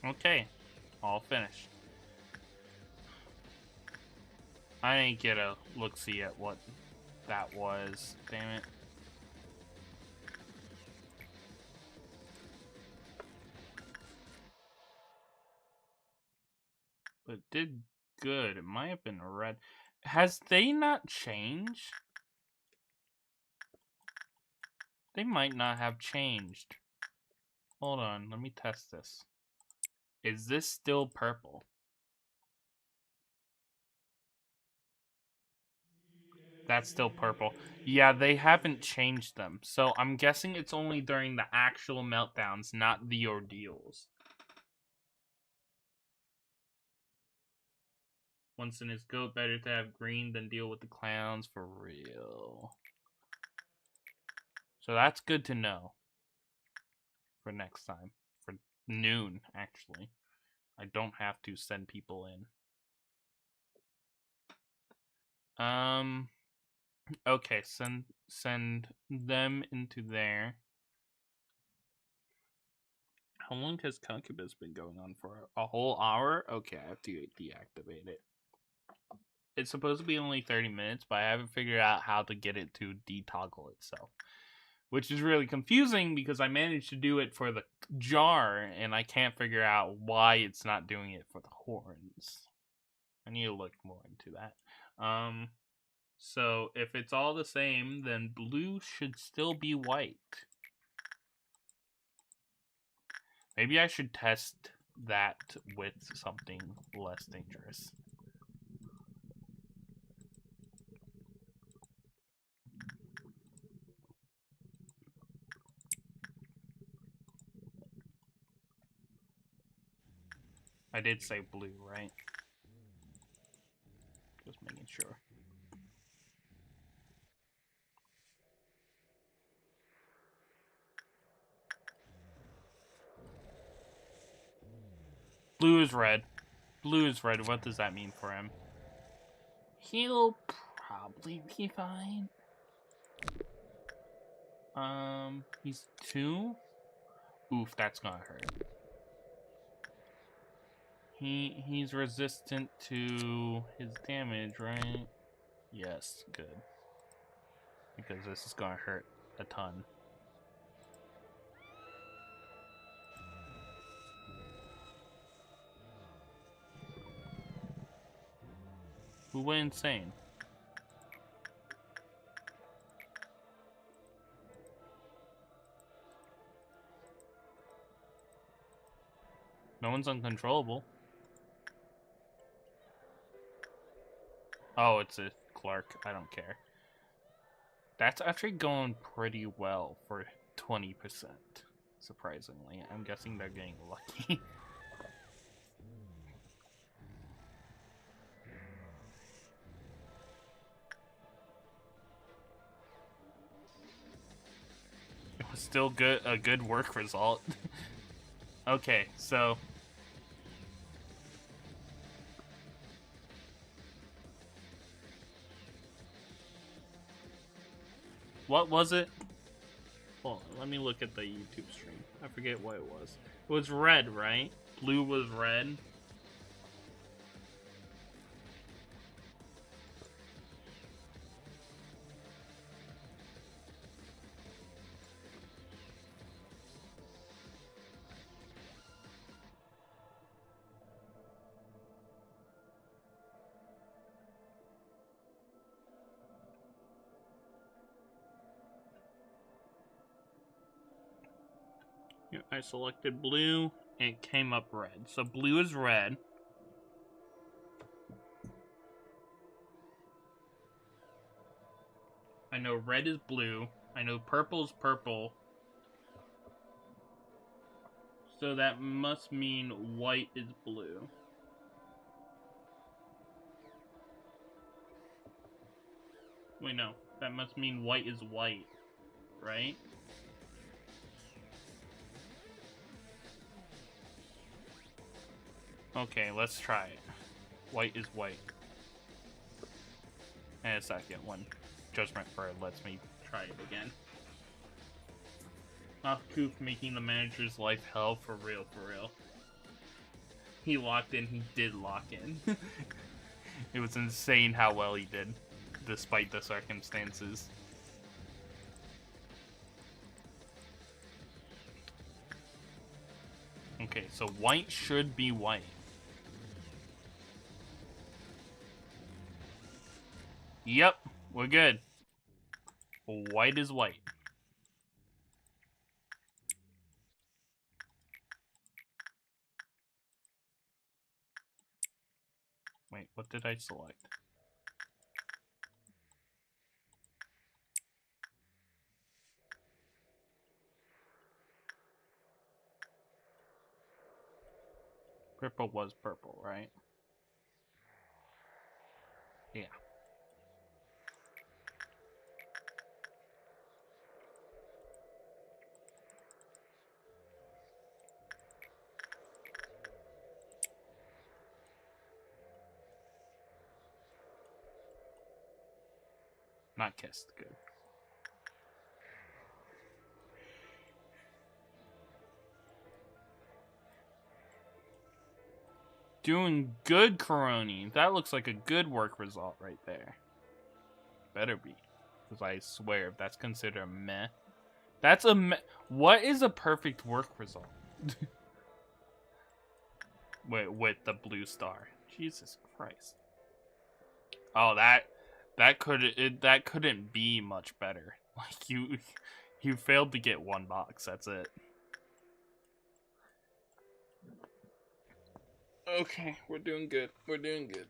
Okay, all finished. I didn't get a look-see at what that was. Damn it. But it did good. It might have been red. Has they not changed? They might not have changed. Hold on, let me test this. Is this still purple? That's still purple. Yeah, they haven't changed them. So I'm guessing it's only during the actual meltdowns, not the ordeals. Once in his goat, better to have green than deal with the clowns for real. So that's good to know. For next time. For noon, actually. I don't have to send people in. Okay, send them into there. How long has Concubus been going on for? A whole hour? Okay, I have to deactivate it. It's supposed to be only 30 minutes, but I haven't figured out how to get it to detoggle itself. Which is really confusing because I managed to do it for the jar, and I can't figure out why it's not doing it for the horns. I need to look more into that. So if it's all the same, then blue should still be white. Maybe I should test that with something less dangerous. I did say blue, right? Just making sure. Blue is red. Blue is red. What does that mean for him? He'll probably be fine. He's 2? Oof, that's gonna hurt. He's resistant to his damage, right? Yes, good. Because this is gonna hurt a ton. Who went insane? No one's uncontrollable. Oh, it's a Clark. I don't care. That's actually going pretty well for 20%. Surprisingly. I'm guessing they're getting lucky. It was still good, a good work result. Okay, so what was it? Well, let me look at the YouTube stream. I forget what it was. It was red, right? Blue was red. Yeah, I selected blue, and it came up red. So blue is red. I know red is blue. I know purple is purple. So that must mean white is blue. Wait, no. That must mean white is white, right? Okay, let's try it. White is white. And a second one. Judgment Bird lets me try it again. Off Coop making the manager's life hell for real, for real. He locked in, he did lock in. It was insane how well he did, despite the circumstances. Okay, so white should be white. Yep, we're good. White is white. Wait, what did I select? Purple was purple, right? Yeah. Not kissed. Good. Doing good, Coroni. That looks like a good work result right there. Better be. Because I swear, if that's considered a meh. That's a meh. What is a perfect work result? with the blue star. Jesus Christ. Oh, that couldn't be much better. Like you failed to get one box. That's it. Okay, we're doing good. We're doing good.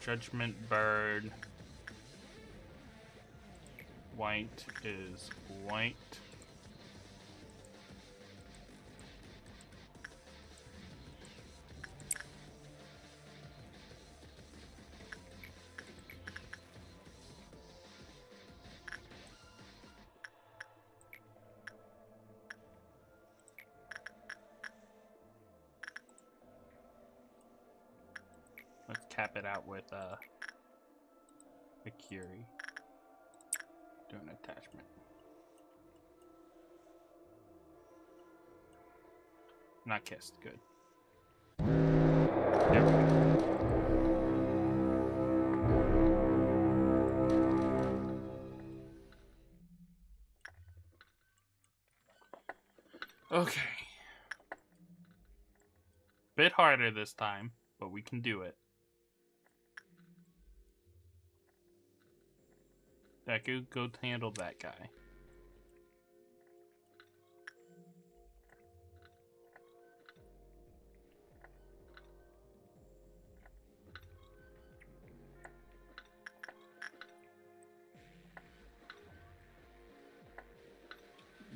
Judgment Bird. White is white. Let's cap it out with a Curie. Do an attachment. Not kissed. Good. There we go. Okay. Bit harder this time, but we can do it. Deku, go handle that guy.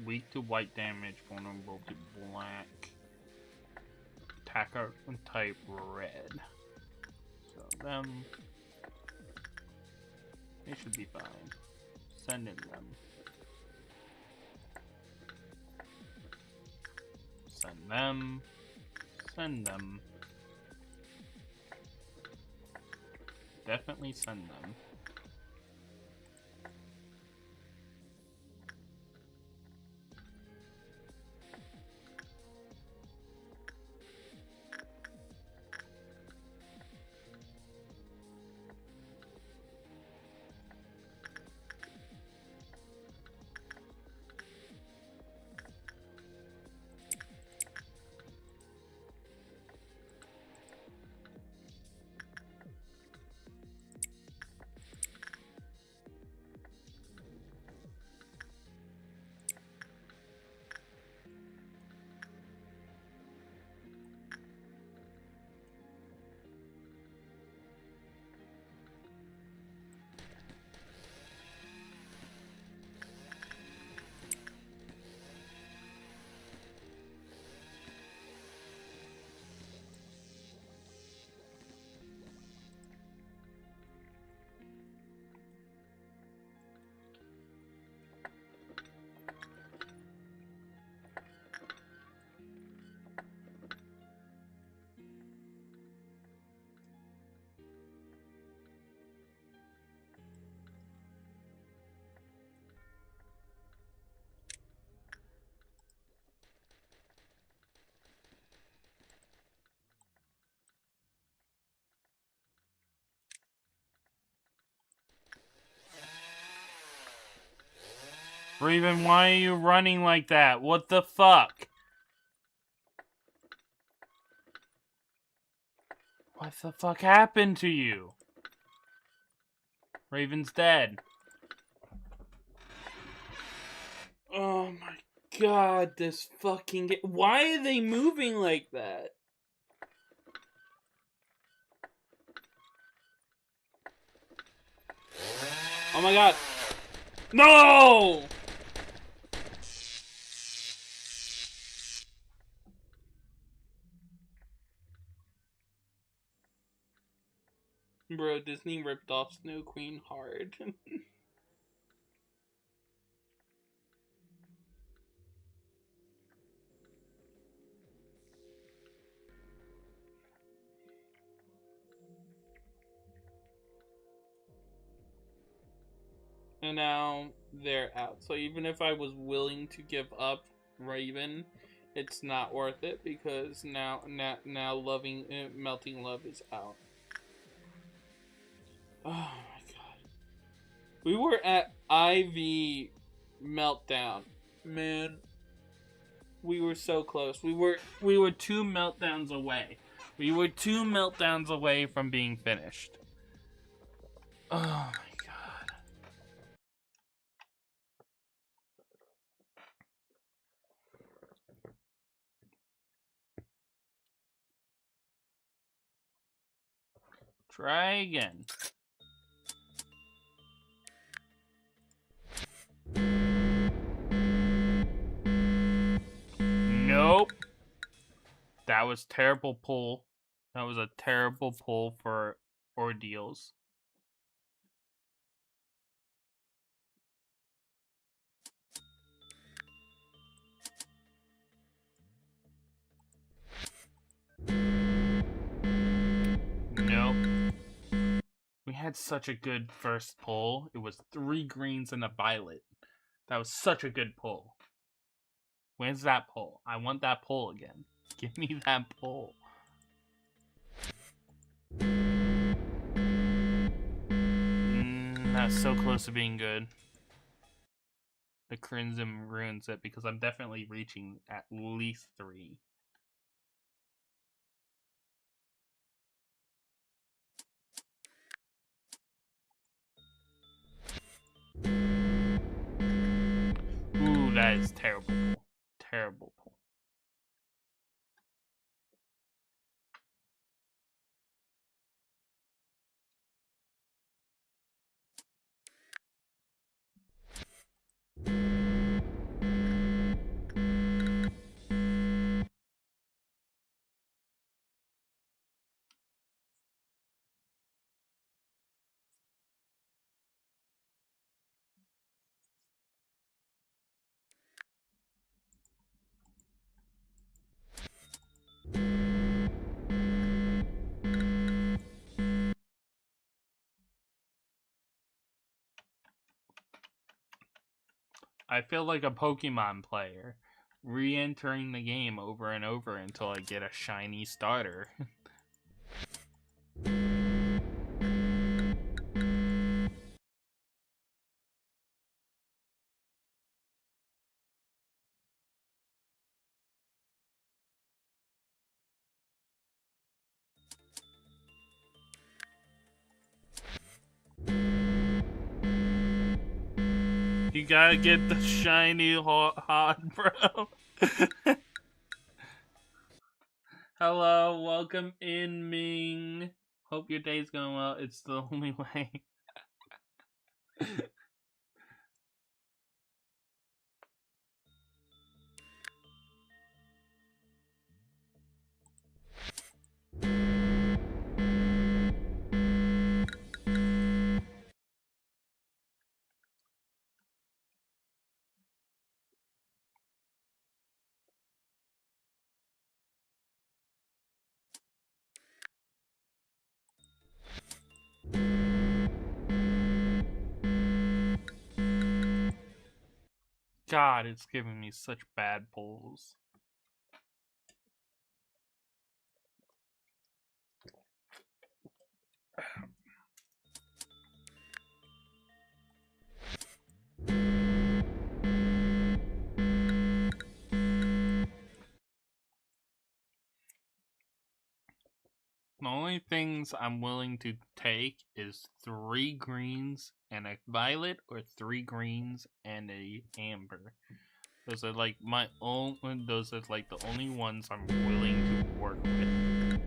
Weak to white damage, vulnerable to black. Attacker type red. So them. They should be fine. Send in them. Send them. Send them. Definitely send them. Raven, why are you running like that? What the fuck? What the fuck happened to you? Raven's dead. Oh my God, this fucking game. Why are they moving like that? Oh my god. No! Bro, Disney ripped off Snow Queen hard. And now they're out. So even if I was willing to give up Raven, it's not worth it because now Melting Love is out. Oh my god. We were at IV Meltdown. Man, we were so close. We were 2 meltdowns away. We were 2 meltdowns away from being finished. Oh my god. Try again. Nope. That was terrible pull. That was a terrible pull for ordeals. Nope. We had such a good first pull. It was 3 greens and a violet. That was such a good pull. Where's that pull? I want that pull again. Give me that pull. That's so close to being good. The Crimson ruins it because I'm definitely reaching at least 3. Ooh, that is terrible pull. Terrible pull. I feel like a Pokemon player, re-entering the game over and over until I get a shiny starter. You gotta get the shiny hot, bro. Hello, welcome in, Ming. Hope your day's going well. It's the only way. God, it's giving me such bad pulls. The only things I'm willing to take is 3 greens and a violet or 3 greens and a amber. Those are like my own. Those are like the only ones I'm willing to work with.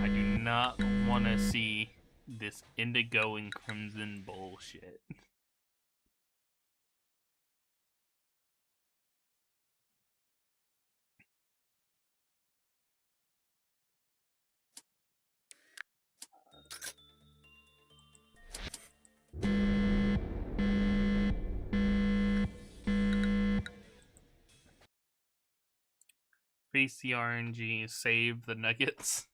I do not want to see this indigo and crimson bullshit. Face the RNG, save the nuggets.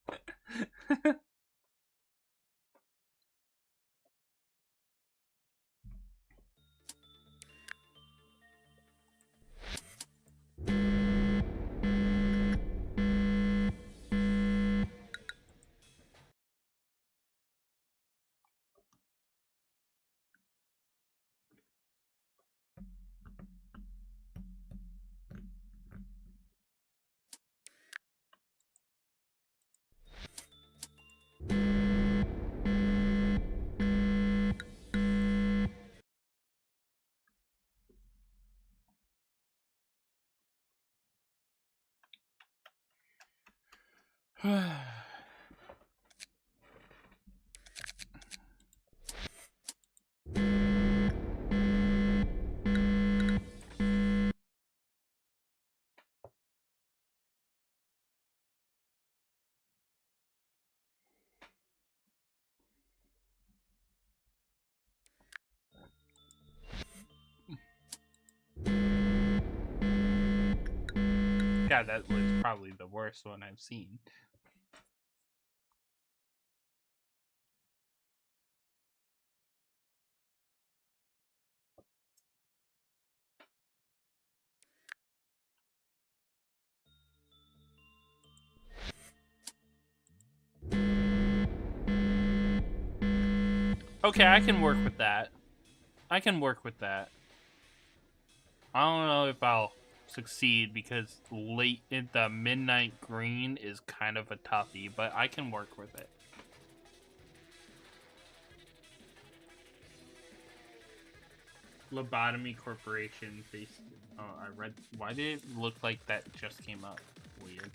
Yeah, that was probably the worst one I've seen. Okay, I can work with that. I can work with that. I don't know if I'll succeed because late in the midnight green is kind of a toughie, but I can work with it. Lobotomy Corporation based. Oh, I read. Why did it look like that just came up? Weird.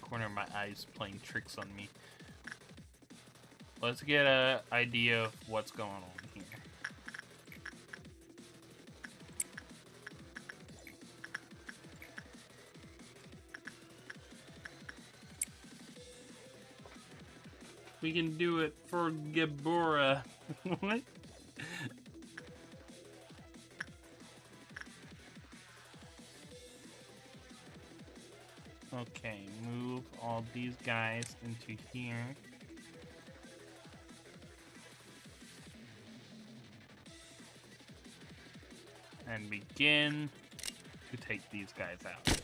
Corner of my eyes playing tricks on me. Let's get an idea of what's going on here. We can do it for Gabora. What? Okay, move all these guys into here. And begin to take these guys out.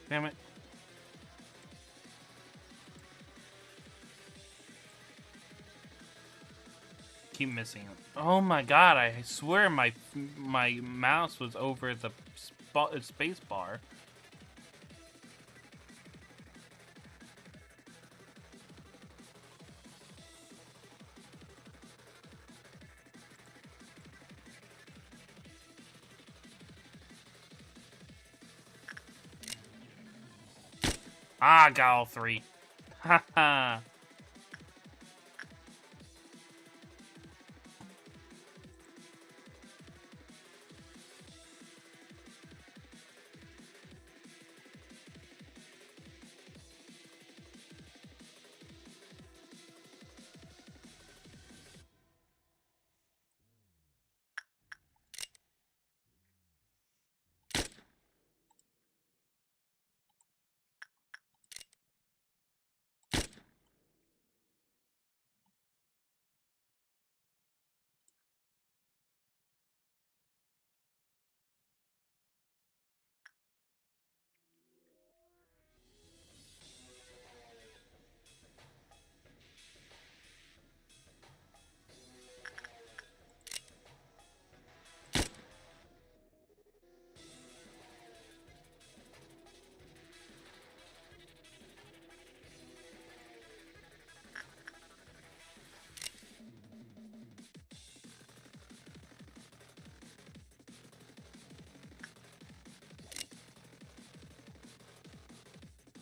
Damn it. Keep missing it. Oh my god, I swear my mouse was over the space bar. Ah, got all three. Haha.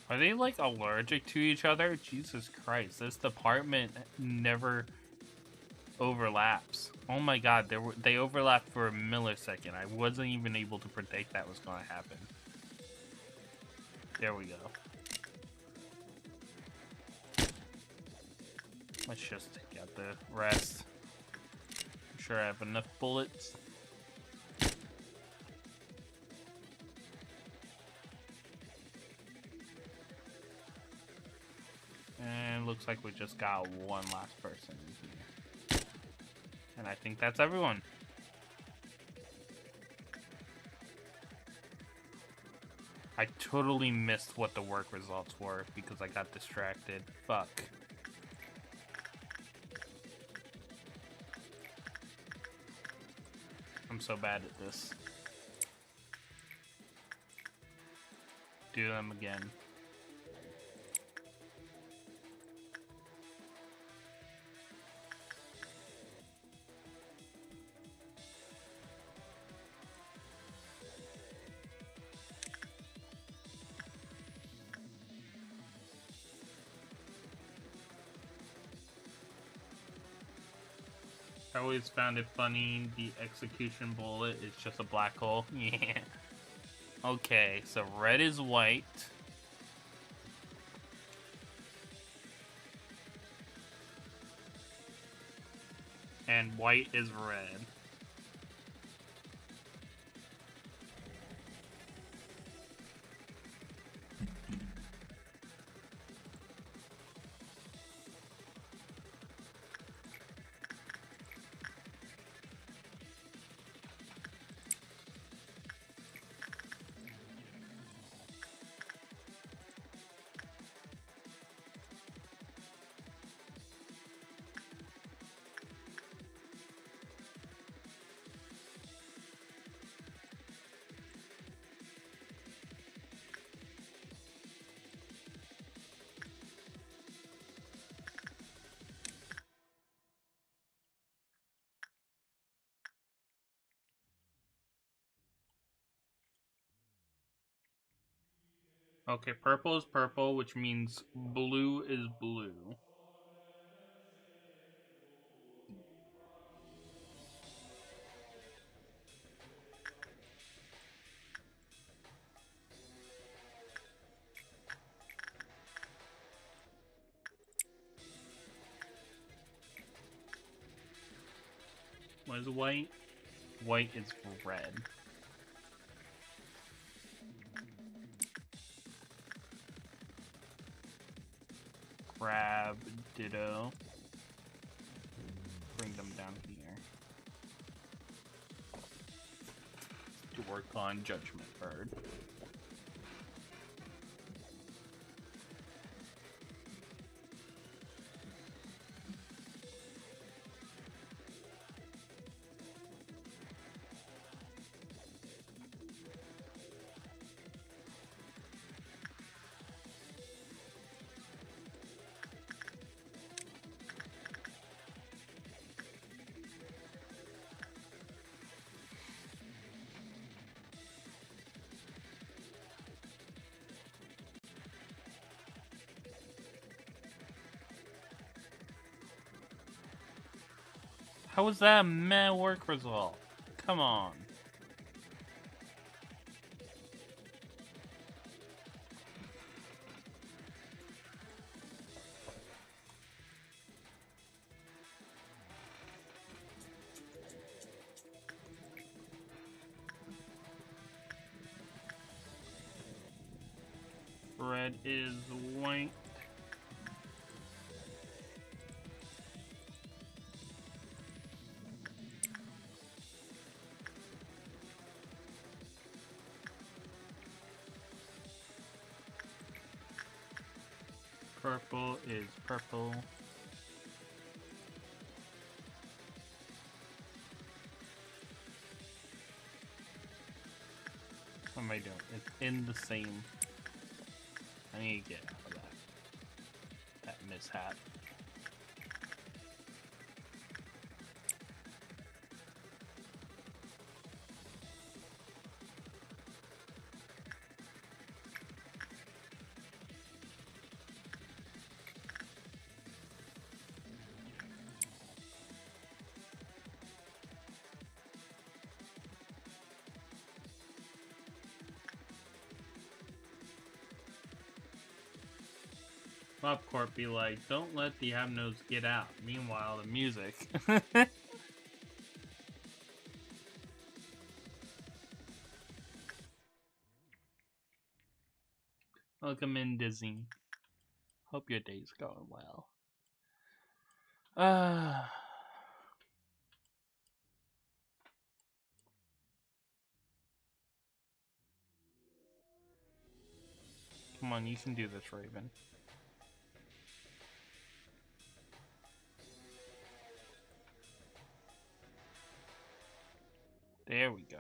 Are they like allergic to each other? Jesus Christ, this department never overlaps. Oh my god, they overlapped for a millisecond. I wasn't even able to predict that was going to happen. There we go. Let's just take out the rest. I'm sure I have enough bullets. And looks like we just got one last person in here. And I think that's everyone. I totally missed what the work results were because I got distracted. Fuck. I'm so bad at this. Do them again. I always found it funny, the execution bullet is just a black hole. Yeah. Okay, so red is white. And white is red. Okay, purple is purple, which means blue is blue. What is white? White is red. Grab, ditto. Bring them down here. To work on Judgment Bird. How was that a meh work result? Come on. Red is white. Purple is purple. What am I doing? It's in the same. I need to get out of that mishap. Popcorn be like, don't let the Abnos get out. Meanwhile, the music. Welcome in, Disney. Hope your day's going well. Come on, you can do this, Raven. There we go.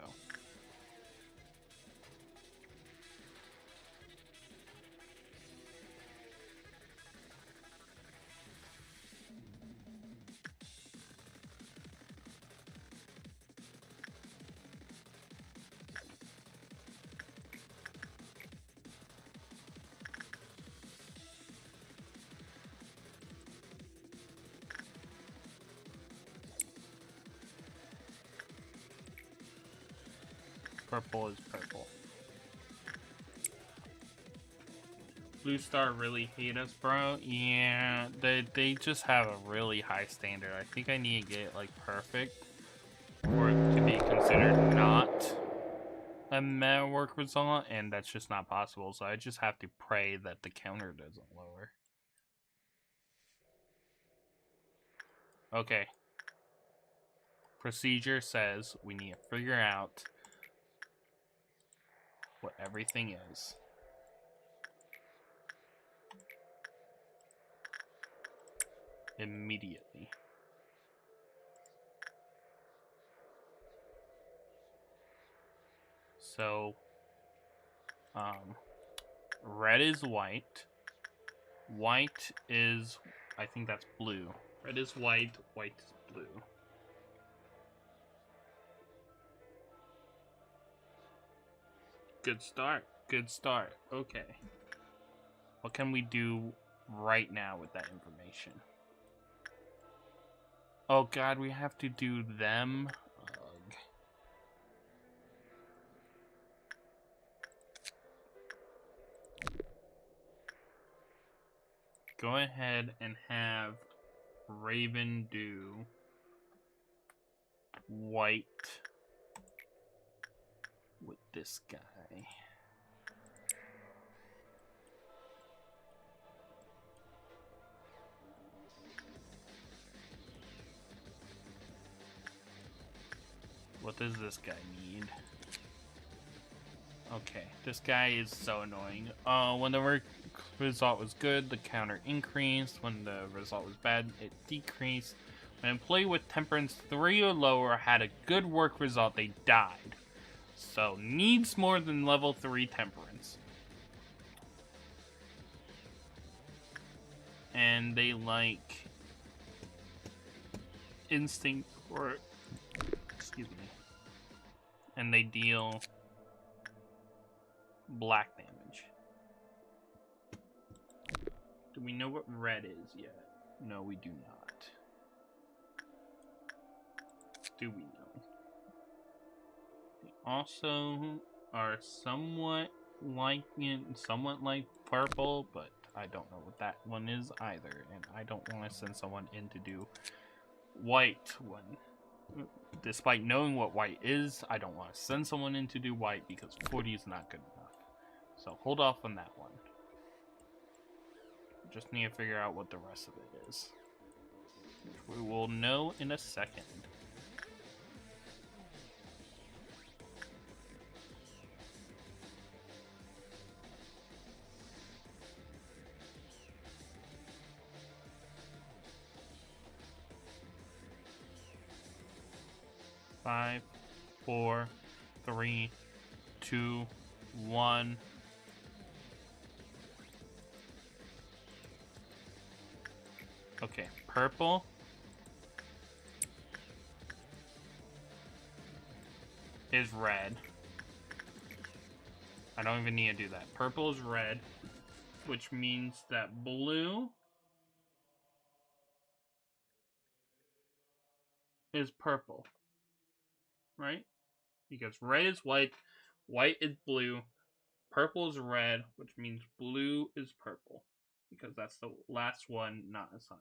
Purple is purple. Blue Star really hate us, bro. Yeah, they just have a really high standard. I think I need to get it like perfect for it to be considered not a meta work result, and that's just not possible. So I just have to pray that the counter doesn't lower. Okay. Procedure says we need to figure out what everything is. Immediately. So, red is white. White is, I think that's blue. Red is white, white is blue. Good start. Good start. Okay. What can we do right now with that information? Oh god, we have to do them? Ugh. Go ahead and have Raven do white with this guy. What does this guy need? Okay, this guy is so annoying. When the result was good, the counter increased. When the result was bad, it decreased. When an employee with temperance 3 or lower had a good work result, they died. So, needs more than level 3 temperance. And they like instinct or, excuse me. And they deal black damage. Do we know what red is yet? No, we do not. Do we know? They also are somewhat like purple, but I don't know what that one is either, and I don't want to send someone in to do white one. Despite knowing what white is, I don't want to send someone in to do white because 40 is not good enough. So hold off on that one. Just need to figure out what the rest of it is, which we will know in a second. Five, 4, 3, 2, 1. Okay, purple is red. I don't even need to do that. Purple is red, which means that blue is purple, right? Because red is white, white is blue, purple is red, which means blue is purple. because that's the last one not assigned.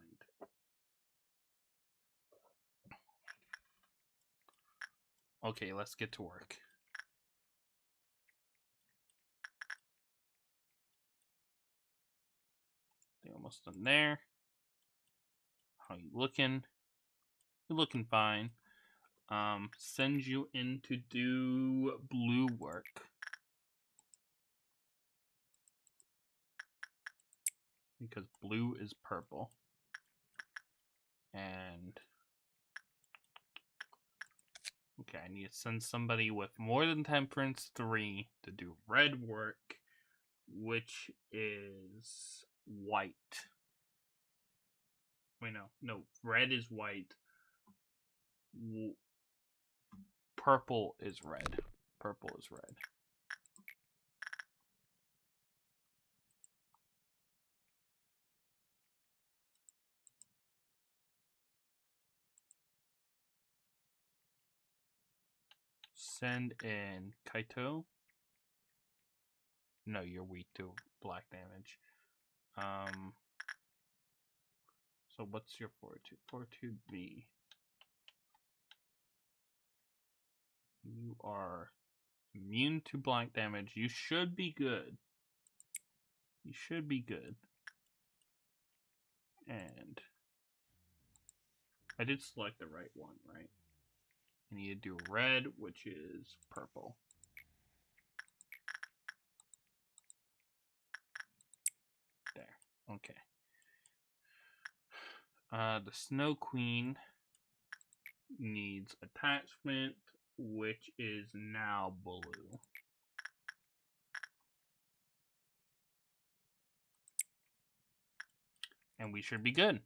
Okay, let's get to work. They're almost done there. How you looking? You're looking fine. Send you in to do blue work. Because blue is purple. And okay, I need to send somebody with more than temperance 3 to do red work, which is white. Wait, no, red is white. Purple is red. Purple is red. Send in Kaito. No, you're weak to black damage. So what's your fortitude? Fortitude B. You are immune to black damage. You should be good. You should be good. And I did select the right one, right? I need to do red, which is purple. There. Okay. The Snow Queen needs attachment, which is now blue. And we should be good.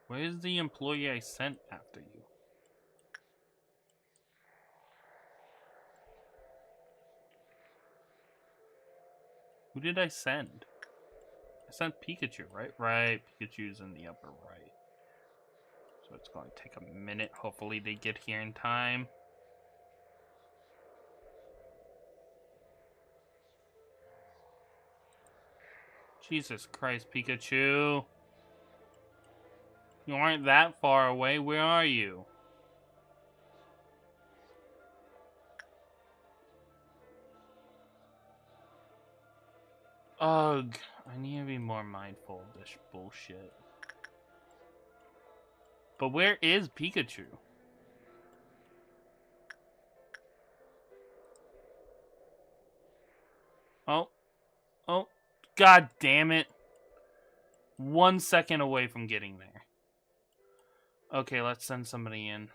Where's the employee I sent after you? Who did I send? I sent Pikachu, right? Right, Pikachu's in the upper right. So it's going to take a minute. Hopefully they get here in time. Jesus Christ, Pikachu. You aren't that far away. Where are you? Ugh. I need to be more mindful of this bullshit. But where is Pikachu? Oh. Oh. God damn it. 1 second away from getting there. Okay, let's send somebody in.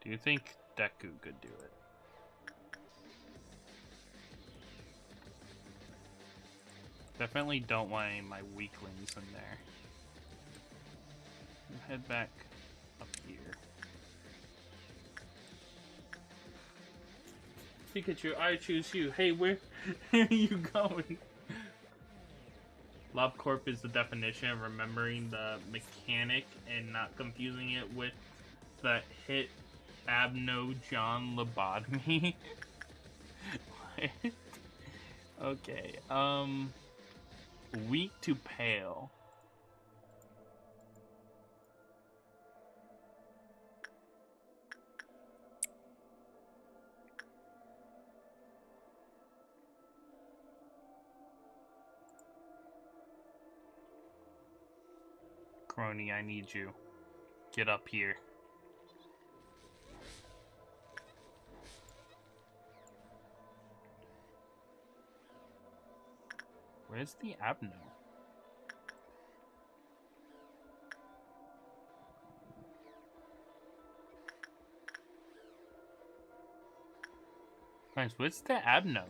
Do you think Deku could do it? Definitely don't want any of my weaklings in there. Head back up here. Pikachu, I choose you. Hey, where are you going? LobCorp is the definition of remembering the mechanic and not confusing it with the hit Abno John Lobotomy. Okay, weak to pale. Crony, I need you. Get up here. Where's the Abno? Guys, where's the Abno?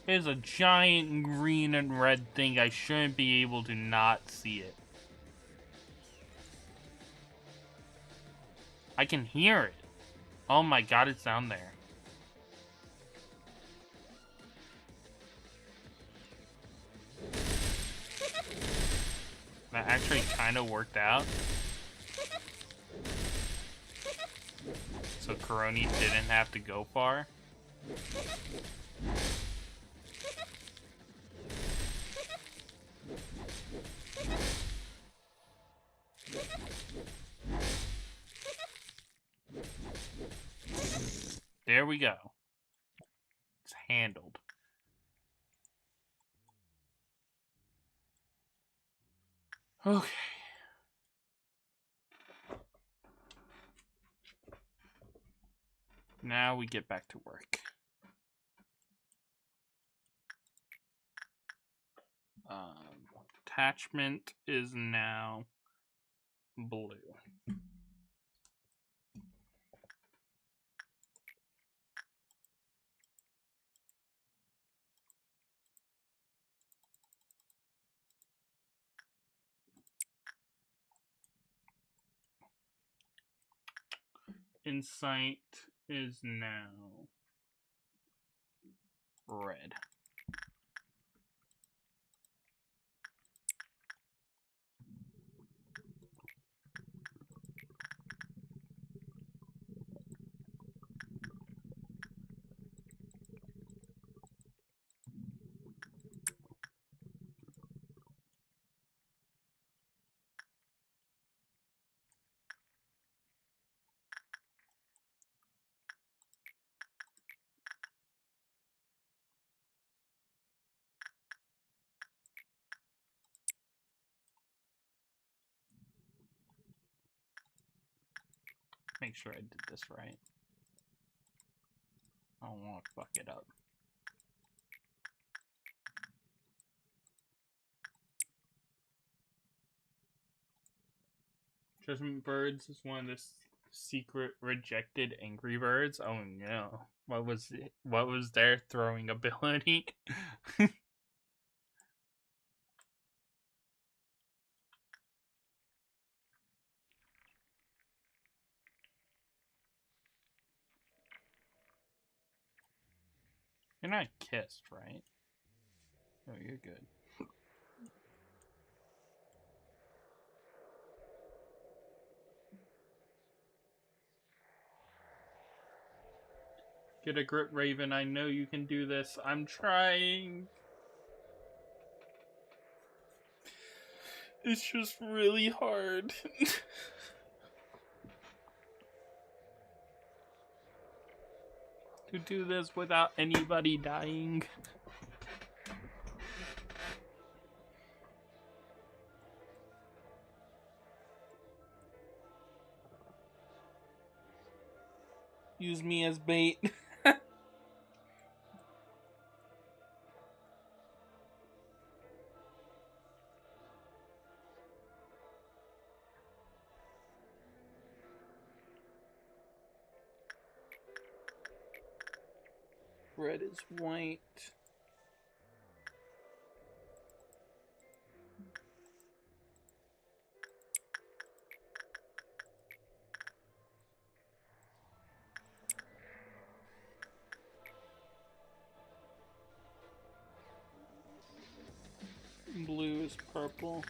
There's a giant green and red thing. I shouldn't be able to not see it. I can hear it. Oh my god, it's down there. That actually kind of worked out. So Coroni didn't have to go far. There we go. It's handled. Okay. Now we get back to work. Attachment is now blue. Insight is now red. Make sure I did this right. I don't want to fuck it up. Judgment Birds is one of the secret rejected Angry Birds. Oh no. What was it? What was their throwing ability? You're not kissed, right? Oh, you're good. Get a grip, Raven. I know you can do this. I'm trying. It's just really hard. To do this without anybody dying. Use me as bait. Red is white. Blue is purple.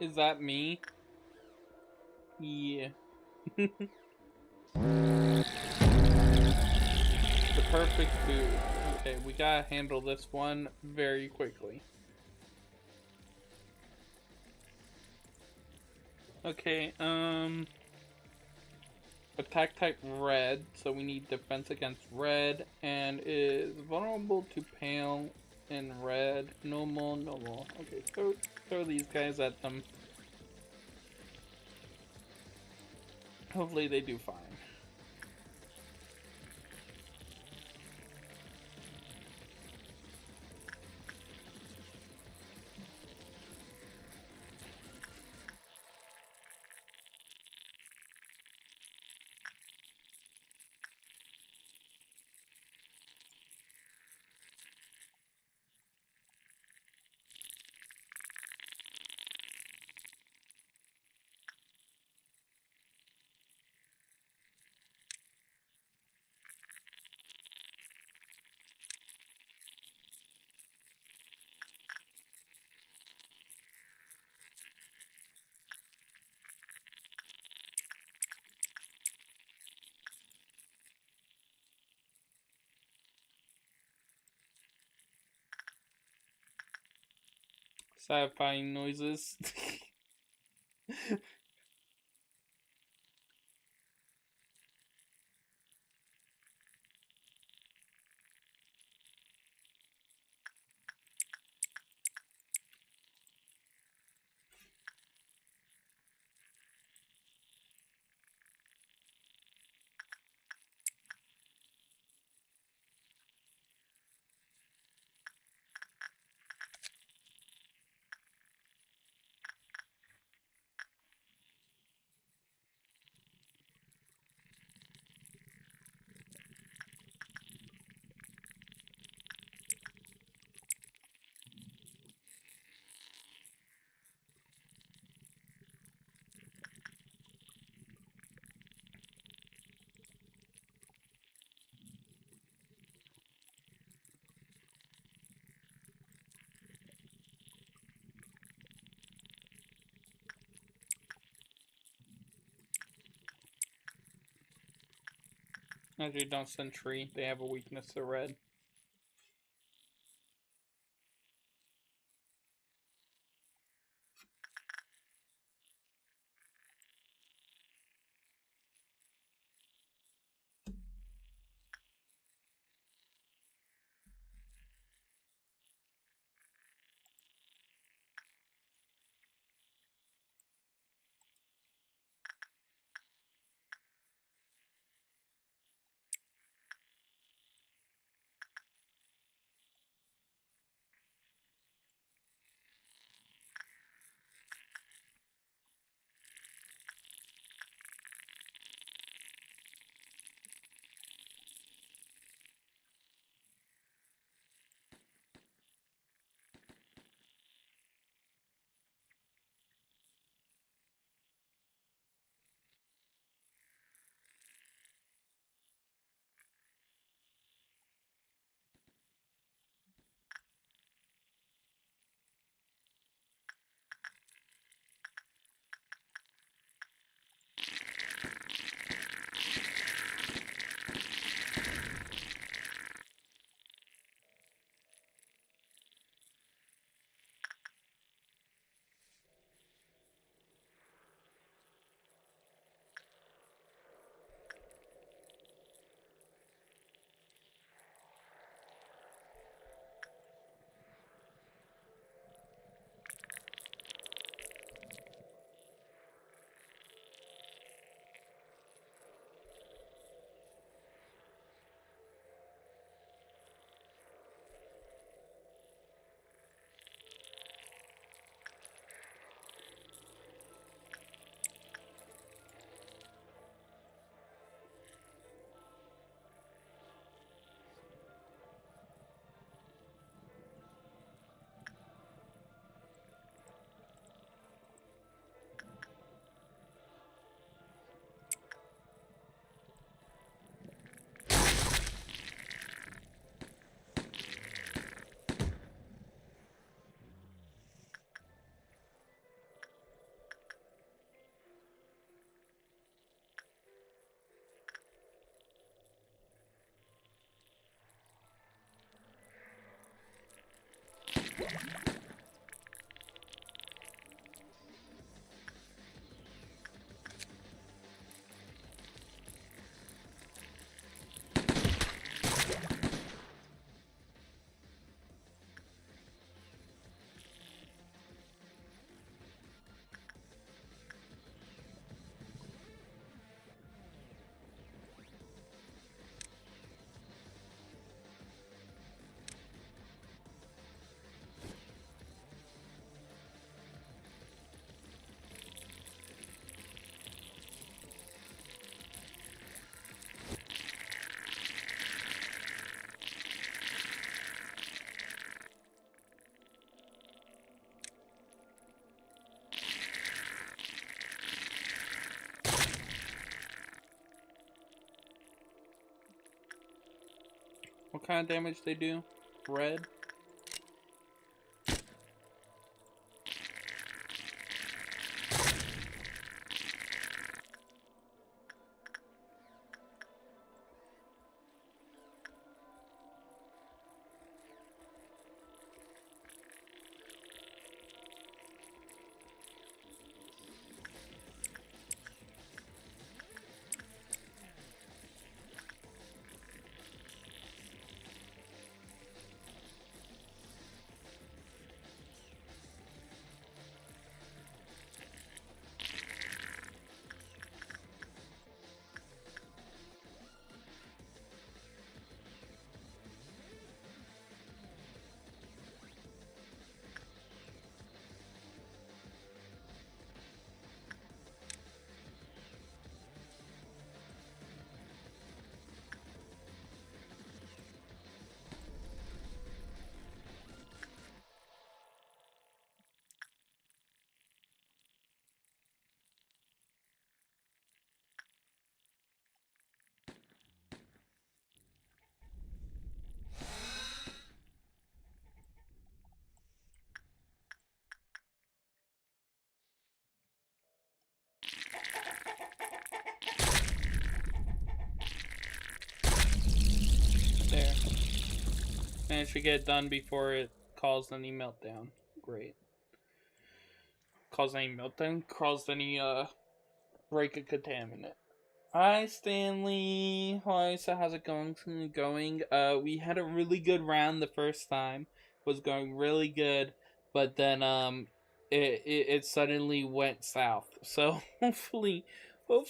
Is that me? Yeah. The perfect food. Okay, we gotta handle this one very quickly. Okay, attack type red, so we need defense against red, and is vulnerable to pale and red. Normal. Okay, throw these guys at them. Hopefully they do fine. Satisfying noises. Actually, don't send tree. They have a weakness to red. What kind of damage they do? Red? There. Managed to get it done before it caused any meltdown. Great. Caused any meltdown? Caused any, break a contaminant. Hi, Stanley. Hi, so how's it going? We had a really good round the first time. Was going really good, but then, it suddenly went south. So, hopefully, we'll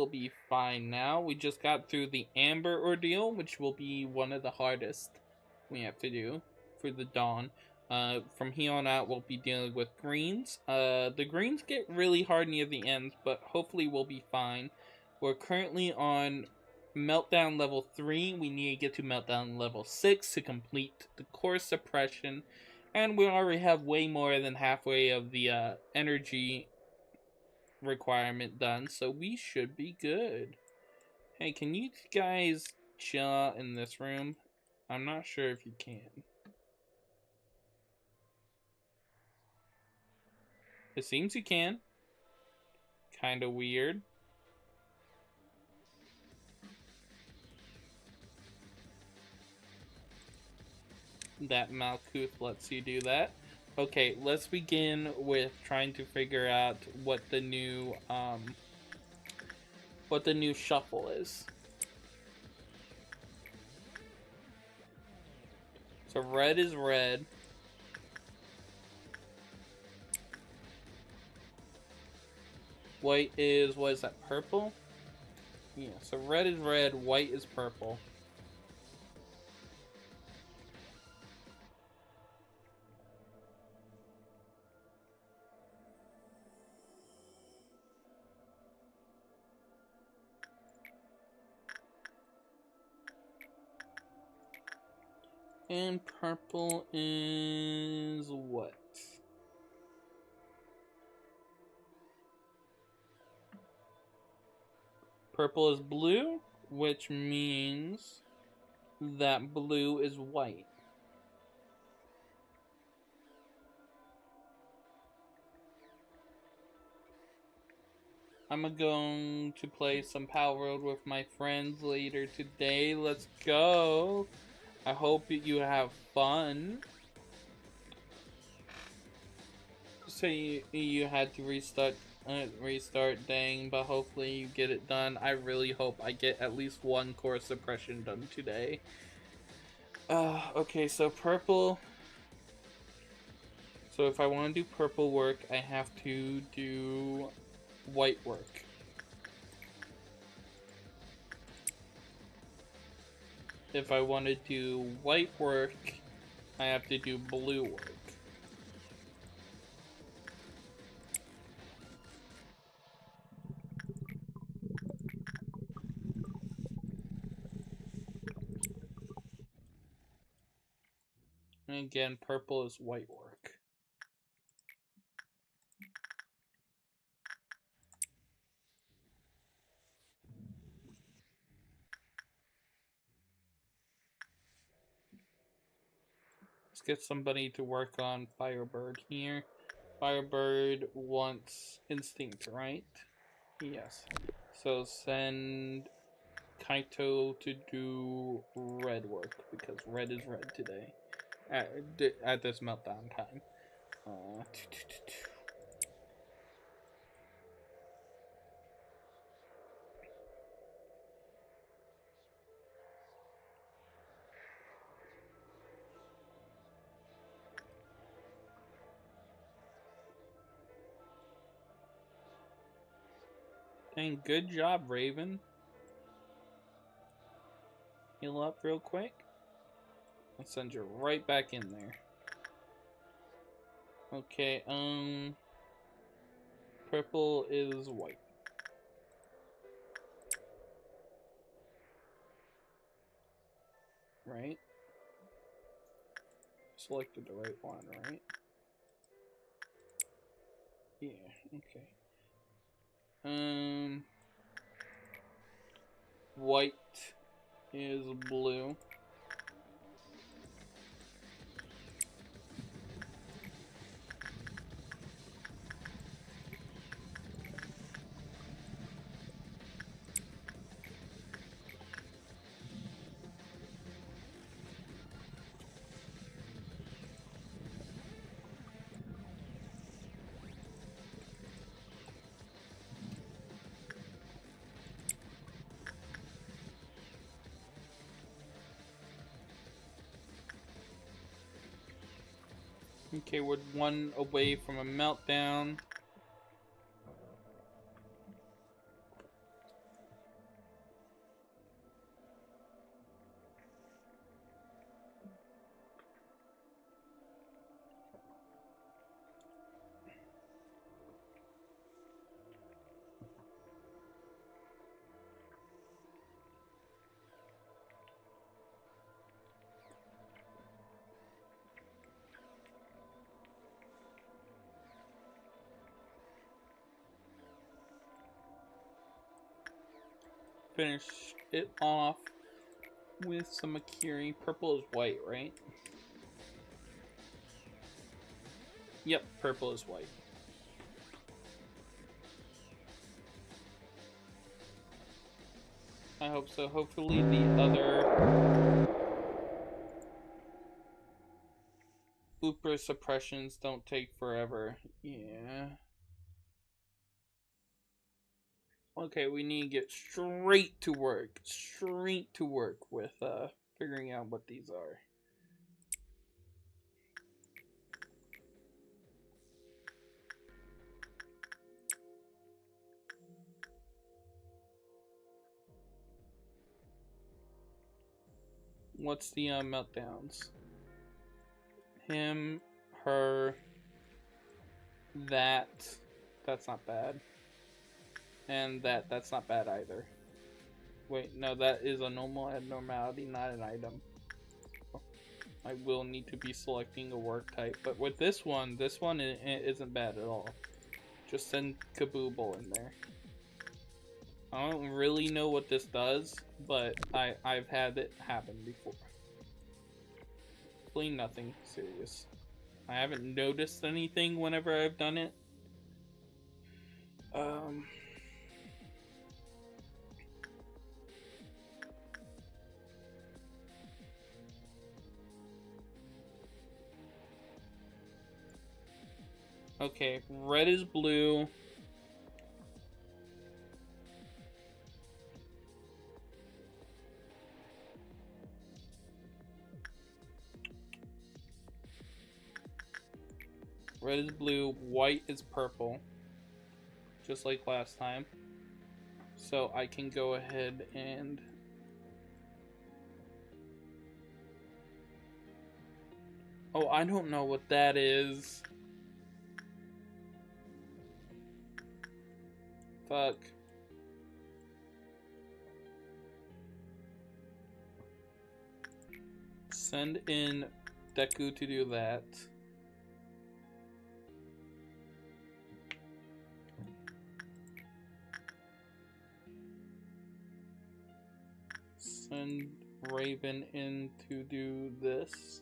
be fine now. We just got through the Amber ordeal, which will be one of the hardest we have to do for the Dawn. From here on out, we'll be dealing with greens. The greens get really hard near the end, but hopefully we'll be fine. We're currently on Meltdown level 3. We need to get to Meltdown level 6 to complete the core suppression. And we already have way more than halfway of the energy requirement done, so we should be good. Hey, can you guys chill out in this room? I'm not sure if you can. It seems you can. Kinda weird. That Malkuth lets you do that. Okay, let's begin with trying to figure out what the new shuffle is. So red is red. White is, what is that, purple? Yeah, so red is red, white is purple. And purple is what? Purple is blue, which means that blue is white. I'm going to play some Power Road with my friends later today. Let's go. I hope you have fun. So you had to restart, dang, but hopefully you get it done. I really hope I get at least one core suppression done today. Okay, so purple. So if I want to do purple work, I have to do white work. If I want to do white work, I have to do blue work. And again, purple is white work. Let's get somebody to work on Firebird here. Firebird wants Instinct, right? Yes. So send Kaito to do red work, because red is red today. At this meltdown time. And good job, Raven. Heal up real quick. I'll send you right back in there. Okay, purple is white. Right? Selected the right one, right? Yeah, okay. White is blue. Okay, we're one away from a meltdown. Finish it off with some Akiri. Purple is white, right? Yep, purple is white. I hope so. Hopefully the other Booper suppressions don't take forever. Yeah. Okay, we need to get straight to work. Straight to work with figuring out what these are. What's the meltdowns? Him, her, that. That's not bad. And that's not bad either. Wait, no, that is a normal abnormality, not an item. I will need to be selecting a work type. But with this one isn't bad at all. Just send Kabooble in there. I don't really know what this does, but I've had it happen before. Hopefully nothing serious. I haven't noticed anything whenever I've done it. Okay, red is blue. Red is blue, white is purple. Just like last time. So I can go ahead and... Oh, I don't know what that is. Fuck. Send in Deku to do that. Send Raven in to do this.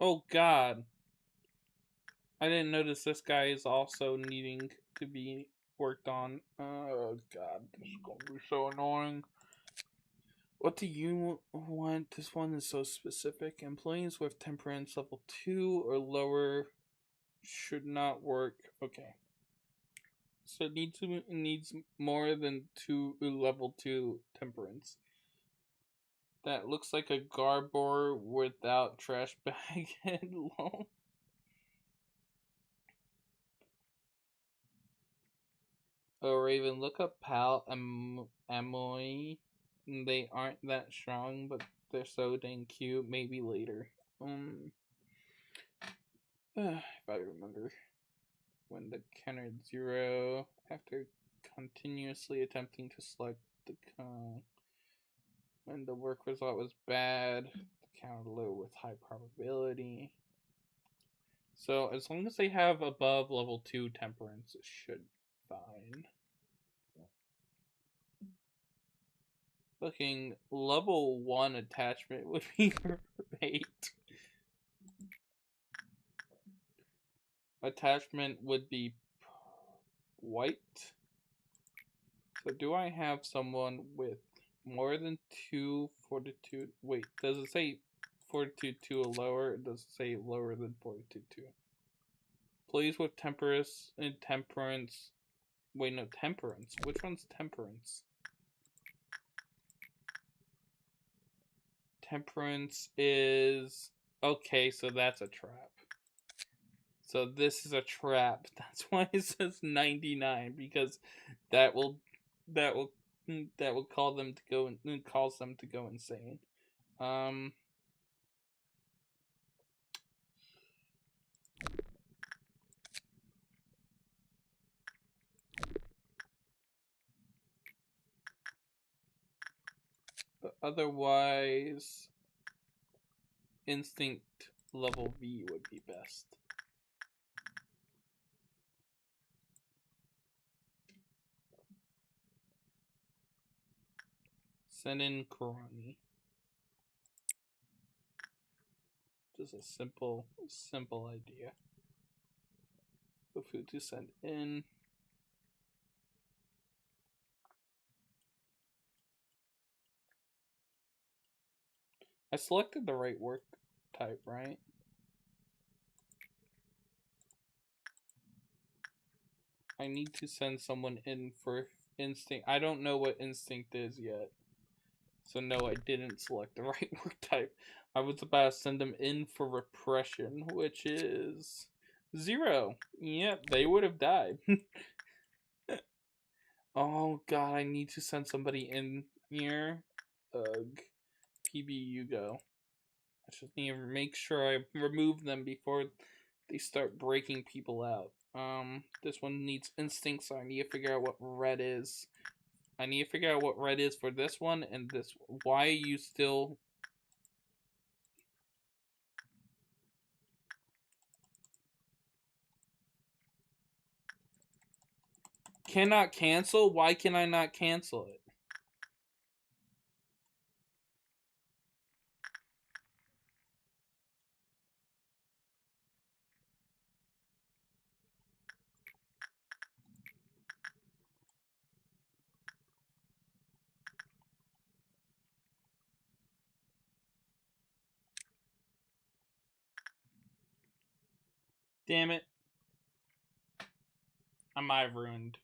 Oh god. I didn't notice this guy is also needing to be worked on. Oh god, this is gonna be so annoying. What do you want? This one is so specific. Employees with temperance level 2 or lower should not work. Okay. So it needs more than level 2 temperance. That looks like a Garbor without trash bag and lol. Oh, Raven, look up Pal Amoy. They aren't that strong, but they're so dang cute. Maybe later. If I remember. When the counter 0 after continuously attempting to select the when the work result was bad, the counter low with high probability. So as long as they have above level 2 temperance, it should be fine. Looking level 1 attachment would be great. Attachment would be white. So do I have someone with more than 2 fortitude? Wait, does it say fortitude 2 or lower? It does say lower than fortitude 2. Please with temperance and temperance. Wait, no, temperance. Which one's temperance? Temperance is okay, so that's a trap. So this is a trap. That's why it says 99, because that will call them to go and cause them to go insane. But otherwise, instinct level V would be best. Send in Karani. Just a simple idea. The food to send in. I selected the right work type, right? I need to send someone in for instinct. I don't know what instinct is yet. So no, I didn't select the right work type. I was about to send them in for repression, which is 0. Yep, they would have died. Oh god, I need to send somebody in here. Ugh. PB, you go. I just need to make sure I remove them before they start breaking people out. This one needs instinct, so I need to figure out what red is. I need to figure out what red is for this one and this one. Why are you still... Cannot cancel? Why can I not cancel it? Damn it. I might have ruined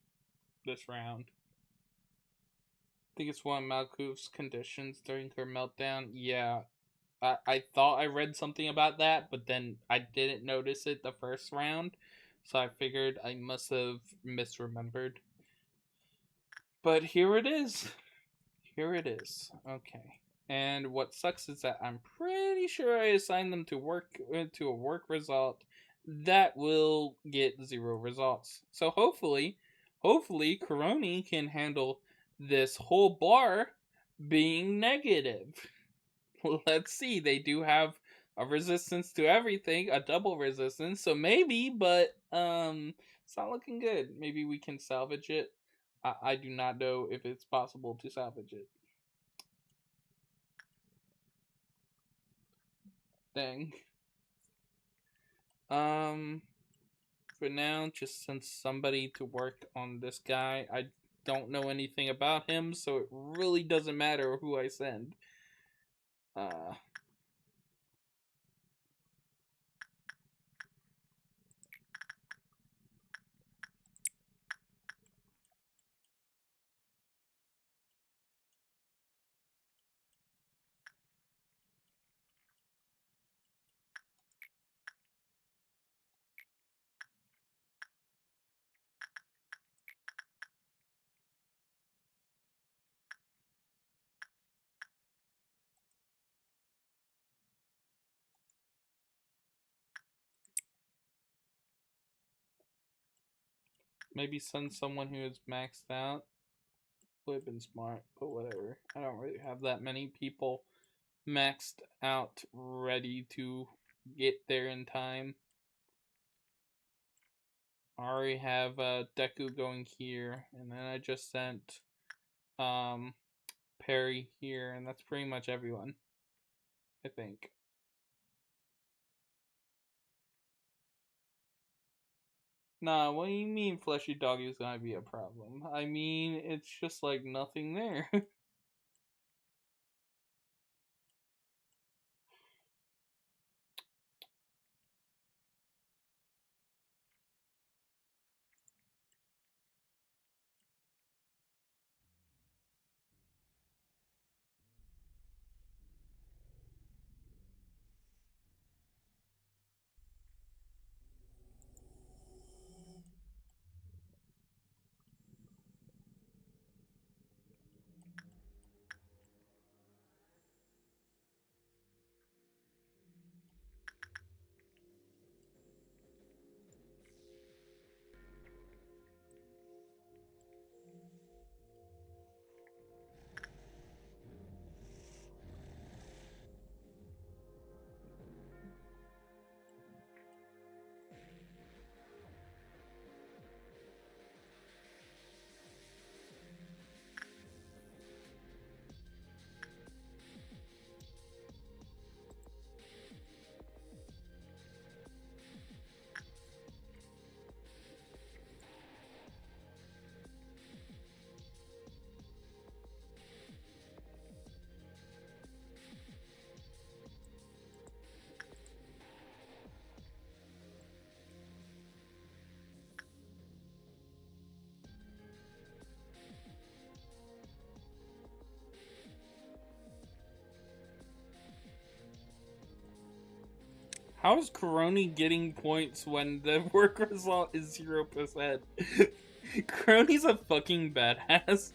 this round. I think it's one of Malkuth's conditions during her meltdown. Yeah. I thought I read something about that, but then I didn't notice it the first round. So I figured I must have misremembered. But here it is. Here it is. Okay. And what sucks is that I'm pretty sure I assigned them to a work result that will get 0 results. So hopefully Coroni can handle this whole bar being negative. Let's see. They do have a resistance to everything, a double resistance. So maybe, but it's not looking good. Maybe we can salvage it. I do not know if it's possible to salvage it. Dang. For now, just send somebody to work on this guy. I don't know anything about him, so it really doesn't matter who I send. Maybe send someone who is maxed out. Would have been smart, but whatever. I don't really have that many people maxed out ready to get there in time. I already have Deku going here, and then I just sent Perry here, and that's pretty much everyone, I think. Nah, what do you mean Fleshy Doggy is gonna be a problem? I mean, it's just like nothing there. How is Crony getting points when the work result is 0%? Crony's a fucking badass.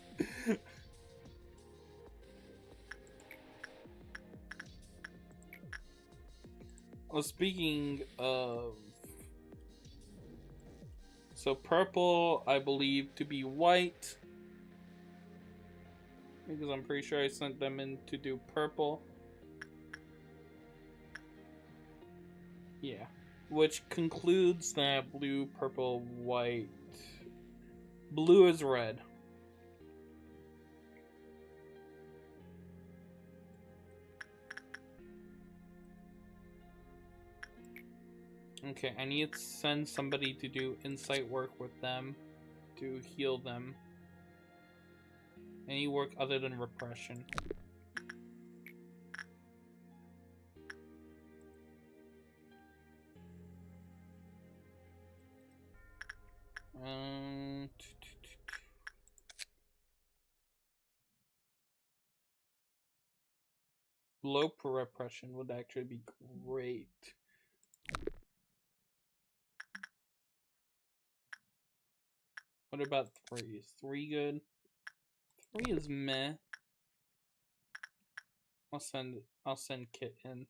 Well, speaking of... So purple, I believe to be white. Because I'm pretty sure I sent them in to do purple. Yeah. Which concludes that blue, purple, white. Blue is red. Okay, I need to send somebody to do insight work with them to heal them. Any work other than repression. Low repression would actually be great. What about 3? Is 3 good? 3 is meh. I'll send Kit in.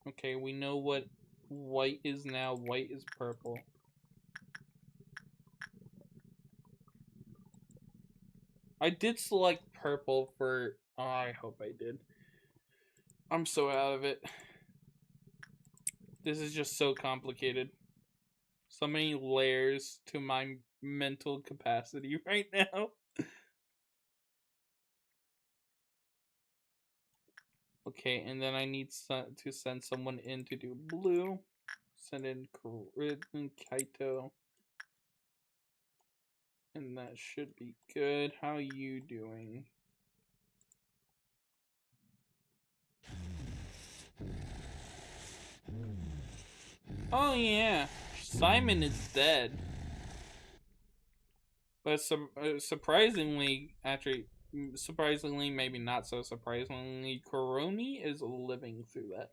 Okay, we know what white is now. White is purple. I did select purple for... Oh, I hope I did. I'm so out of it. This is just so complicated. So many layers to my mental capacity right now. Okay, and then I need to send someone in to do blue. Send in Kaito. And that should be good. How are you doing? Oh yeah, Simon is dead. But surprisingly, actually, surprisingly, maybe not so surprisingly, Koroni is living through that.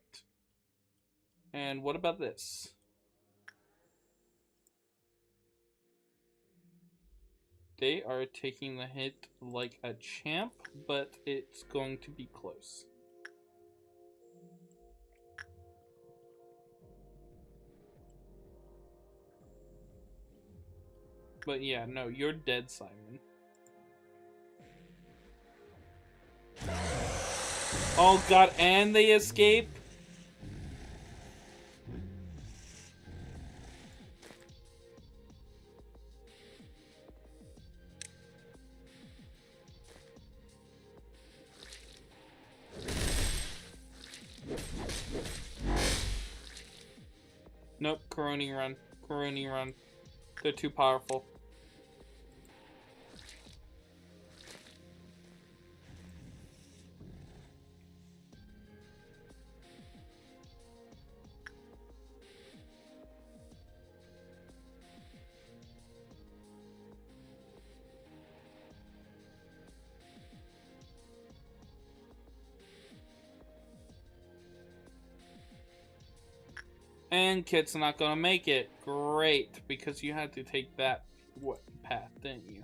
And what about this? They are taking the hit like a champ, but it's going to be close. But yeah, no, you're dead, Simon. Oh god, and they escape? Nope, Koroni run. Koroni run. They're too powerful. And Kit's not gonna make it. Great, because you had to take that path, didn't you?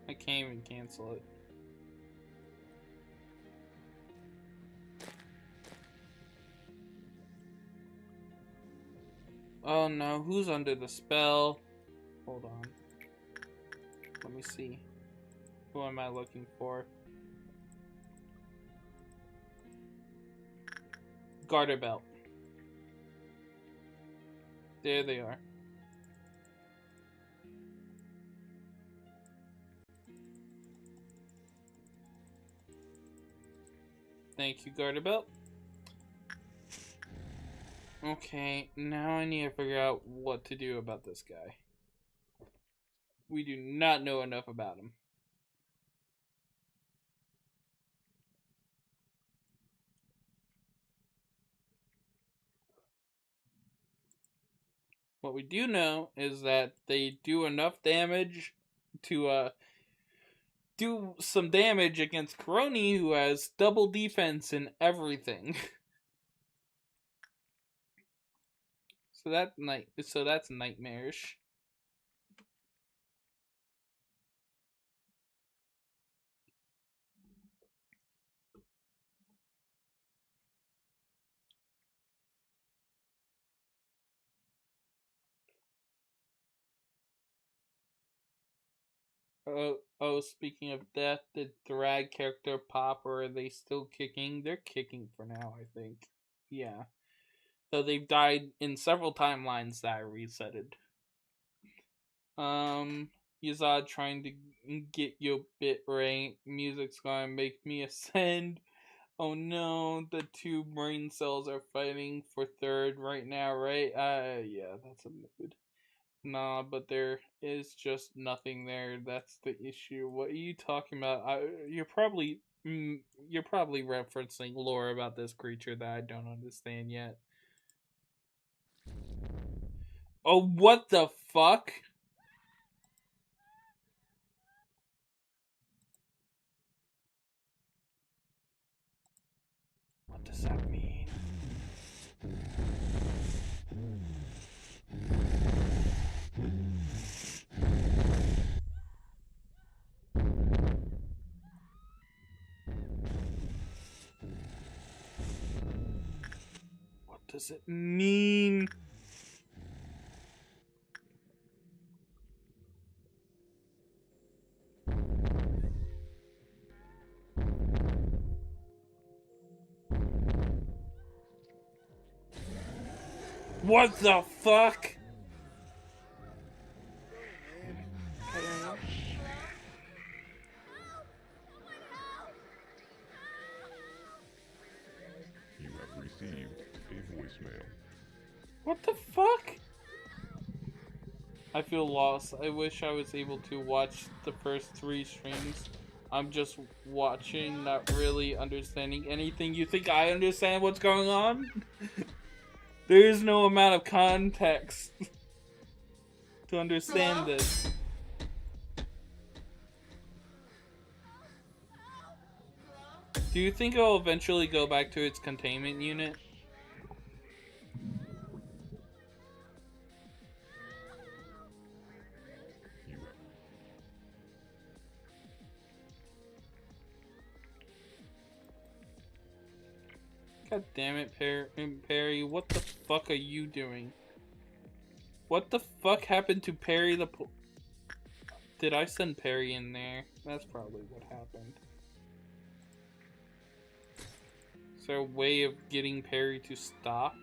I can't even cancel it. Oh no, who's under the spell? Hold on. Let me see. Who am I looking for? Garter belt. There they are. Thank you, Garter belt. Okay, now I need to figure out what to do about this guy. We do not know enough about him. What we do know is that they do enough damage to do some damage against Koroni, who has double defense and everything. So that's nightmarish. Speaking of death, did Thrag character pop, or are they still kicking? They're kicking for now, I think. Yeah. So they've died in several timelines that I resetted. Yazad trying to get your bit rate. Music's gonna make me ascend. Oh no, the two brain cells are fighting for third right now, right? Yeah, that's a mood. Nah, but there is just nothing there. That's the issue. What are you talking about? You're probably referencing lore about this creature that I don't understand yet. Oh, what the fuck? What does that mean? What does it mean? What the fuck? You have received a voicemail. What the fuck? I feel lost. I wish I was able to watch the first 3 streams. I'm just watching, not really understanding anything. You think I understand what's going on? There is no amount of context to understand this. Do you think it'll eventually go back to its containment unit? You have God damn it, Perry. What the fuck are you doing? What the fuck happened to Perry the Did I send Perry in there? That's probably what happened. Is there a way of getting Perry to stop?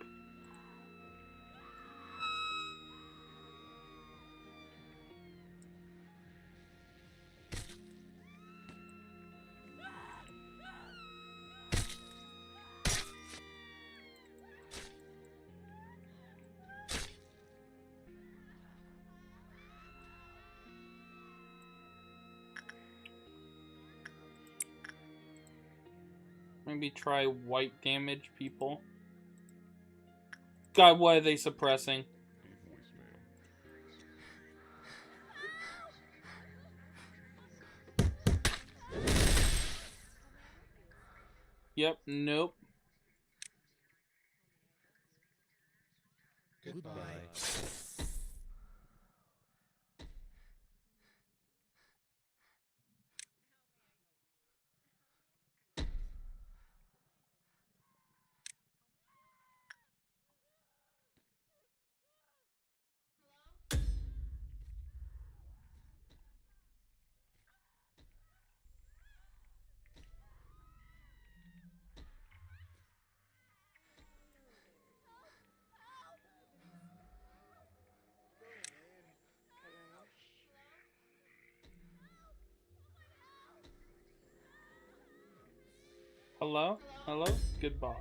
Maybe try white damage people. God, what are they suppressing? a voicemail. Yep, nope. Goodbye. Hello? Hello? Goodbye.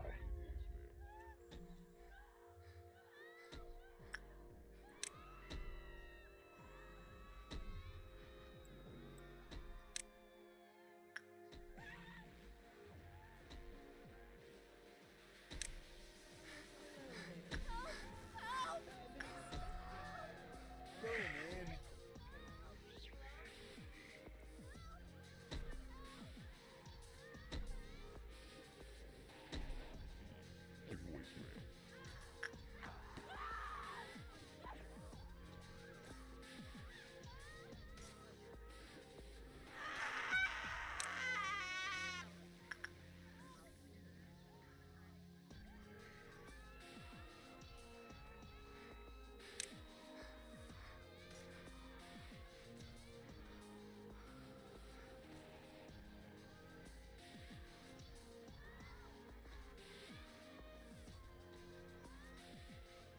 A voicemail.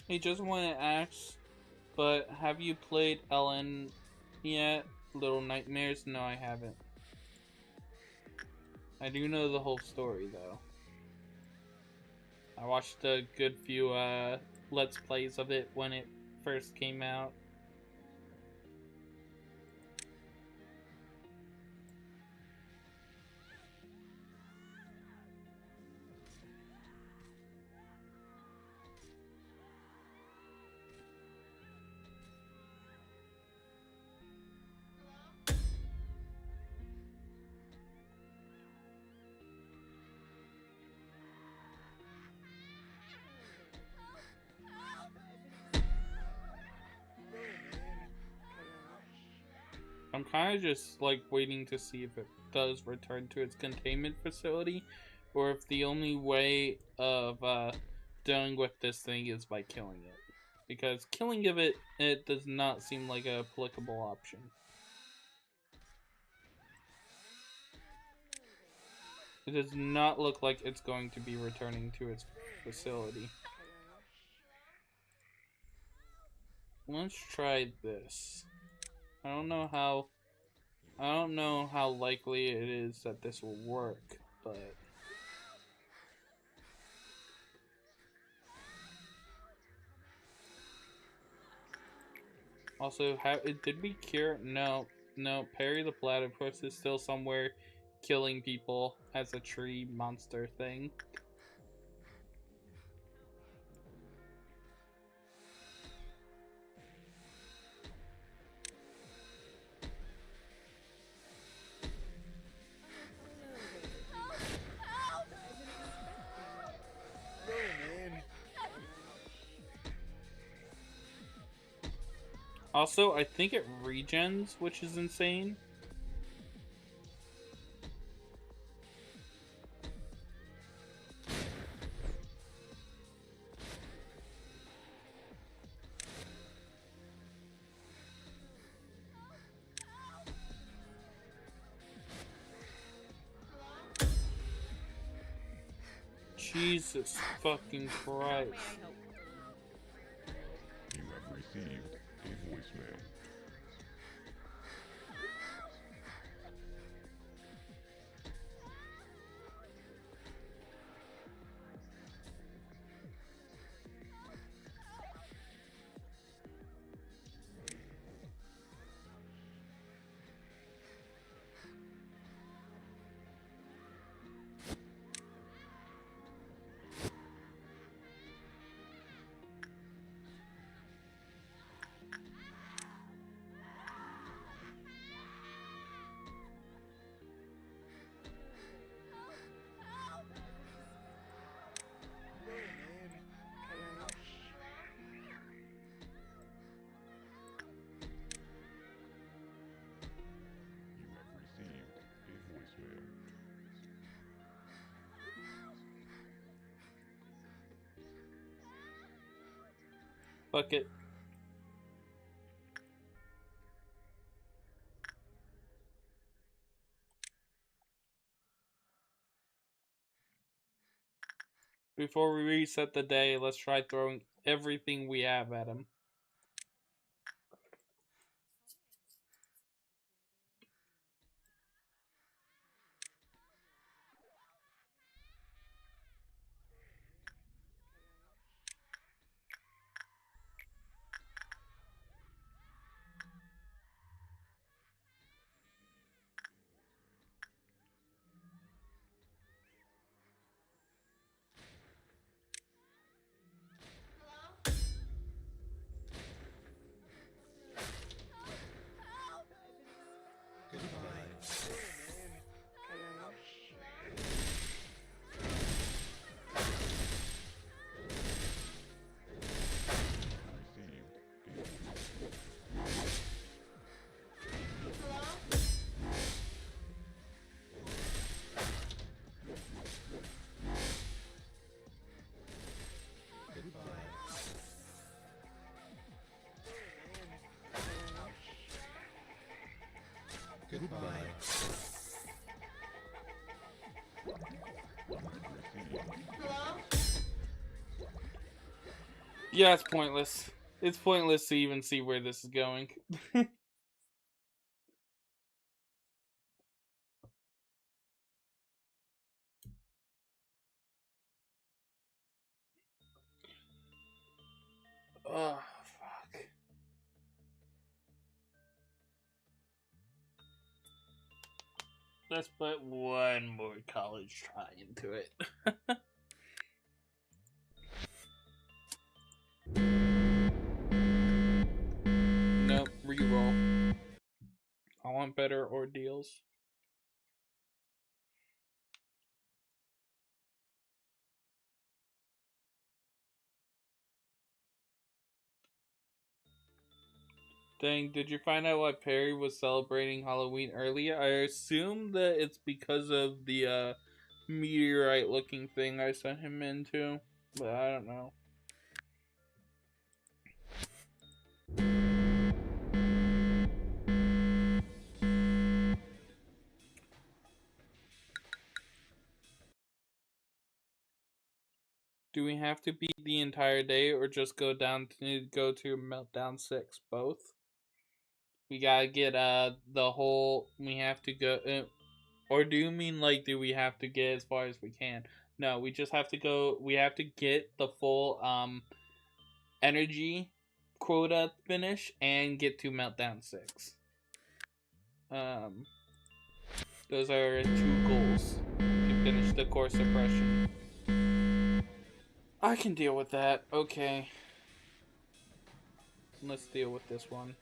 Hey, just want to ask, but have you played Ellen yet? Little Nightmares? No, I haven't. I do know the whole story, though. I watched a good few Let's Plays of it when it first came out. I'm kind of just like waiting to see if it does return to its containment facility, or if the only way of dealing with this thing is by killing it. Because killing of it does not seem like a applicable option. It does not look like it's going to be returning to its facility. let's try this. I don't know how likely it is that this will work, but also, did we cure? No, Perry the Platypus is still somewhere killing people as a tree monster thing. Also, I think it regens, which is insane. Jesus fucking Christ. You have received a voicemail. You have received a voicemail. Fuck it. Before we reset the day, let's try throwing everything we have at him. Yeah, it's pointless. It's pointless to even see where this is going. Oh, fuck. Let's put one more college try into it. Nope, reroll. I want better ordeals. Dang, did you find out why Perry was celebrating Halloween early? I assume that it's because of the meteorite looking thing I sent him into, but I don't know. Do we have to beat the entire day, or just go to Meltdown 6? Both? We gotta get the whole. We have to go. Or do you mean like do we have to get as far as we can? No, we just have to go. We have to get the full energy quota finish and get to Meltdown 6. Those are 2 goals to finish the core suppression. I can deal with that. Okay. Let's deal with this one.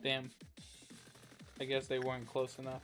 Damn. I guess they weren't close enough.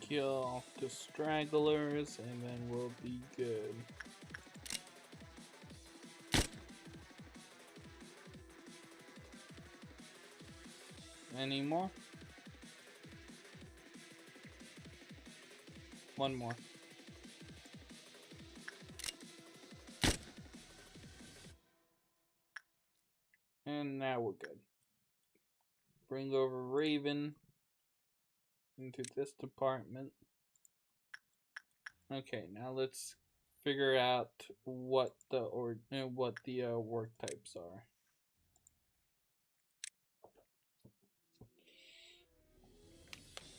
Kill the stragglers, and then we'll be good. Any more? One more. And now we're good. Bring over Raven into this department. Okay, now let's figure out what the work types are.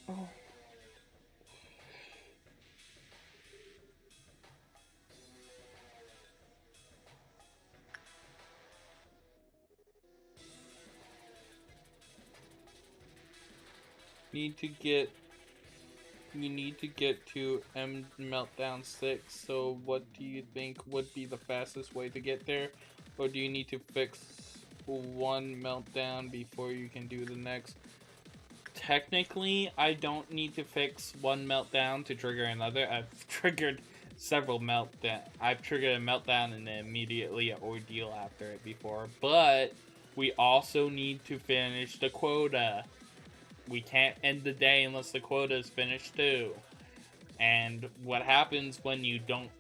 Oh. You need to get to Meltdown 6, so what do you think would be the fastest way to get there? Or do you need to fix one meltdown before you can do the next? Technically, I don't need to fix one meltdown to trigger another. I've triggered several meltdown. I've triggered a meltdown and then immediately an ordeal after it before, but we also need to finish the quota. We can't end the day unless the quota is finished too. And what happens when you don't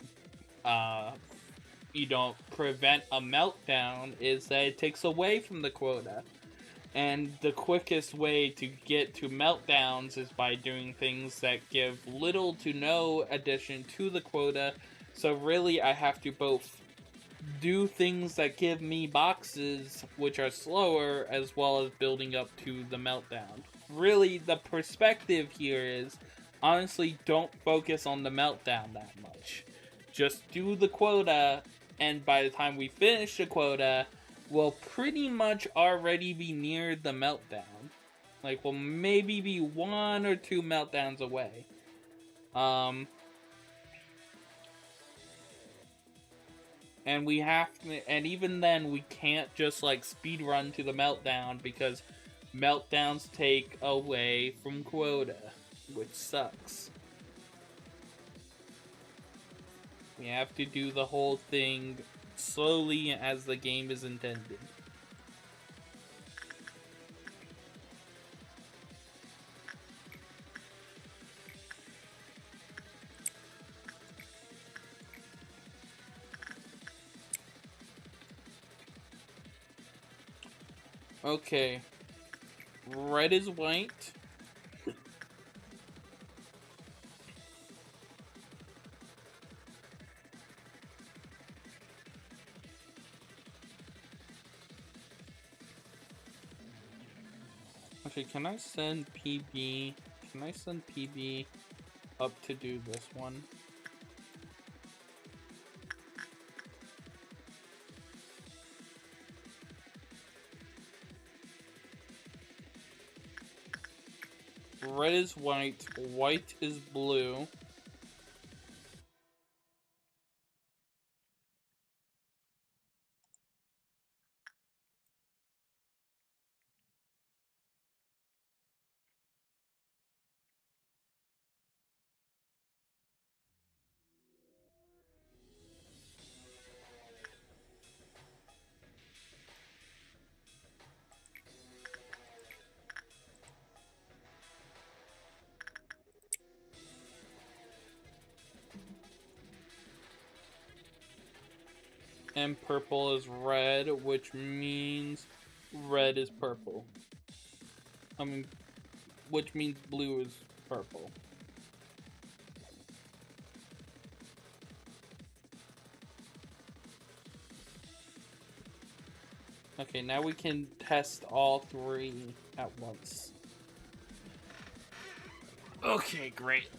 prevent a meltdown is that it takes away from the quota. And the quickest way to get to meltdowns is by doing things that give little to no addition to the quota. So really I have to both do things that give me boxes which are slower, as well as building up to the meltdown. Really, the perspective here is, honestly, don't focus on the meltdown that much. just do the quota, and by the time we finish the quota, we'll pretty much already be near the meltdown. Like, we'll maybe be 1 or 2 meltdowns away. And we have to, and even then, we can't just like speed run to the meltdown because meltdowns take away from quota, which sucks. We have to do the whole thing slowly as the game is intended. Okay. Red is white. Okay, can I send PB? Can I send PB up to do this one? Red is white, white is blue. And purple is red, which means red is purple. I mean, which means blue is purple. Okay, now we can test all 3 at once. Okay, great.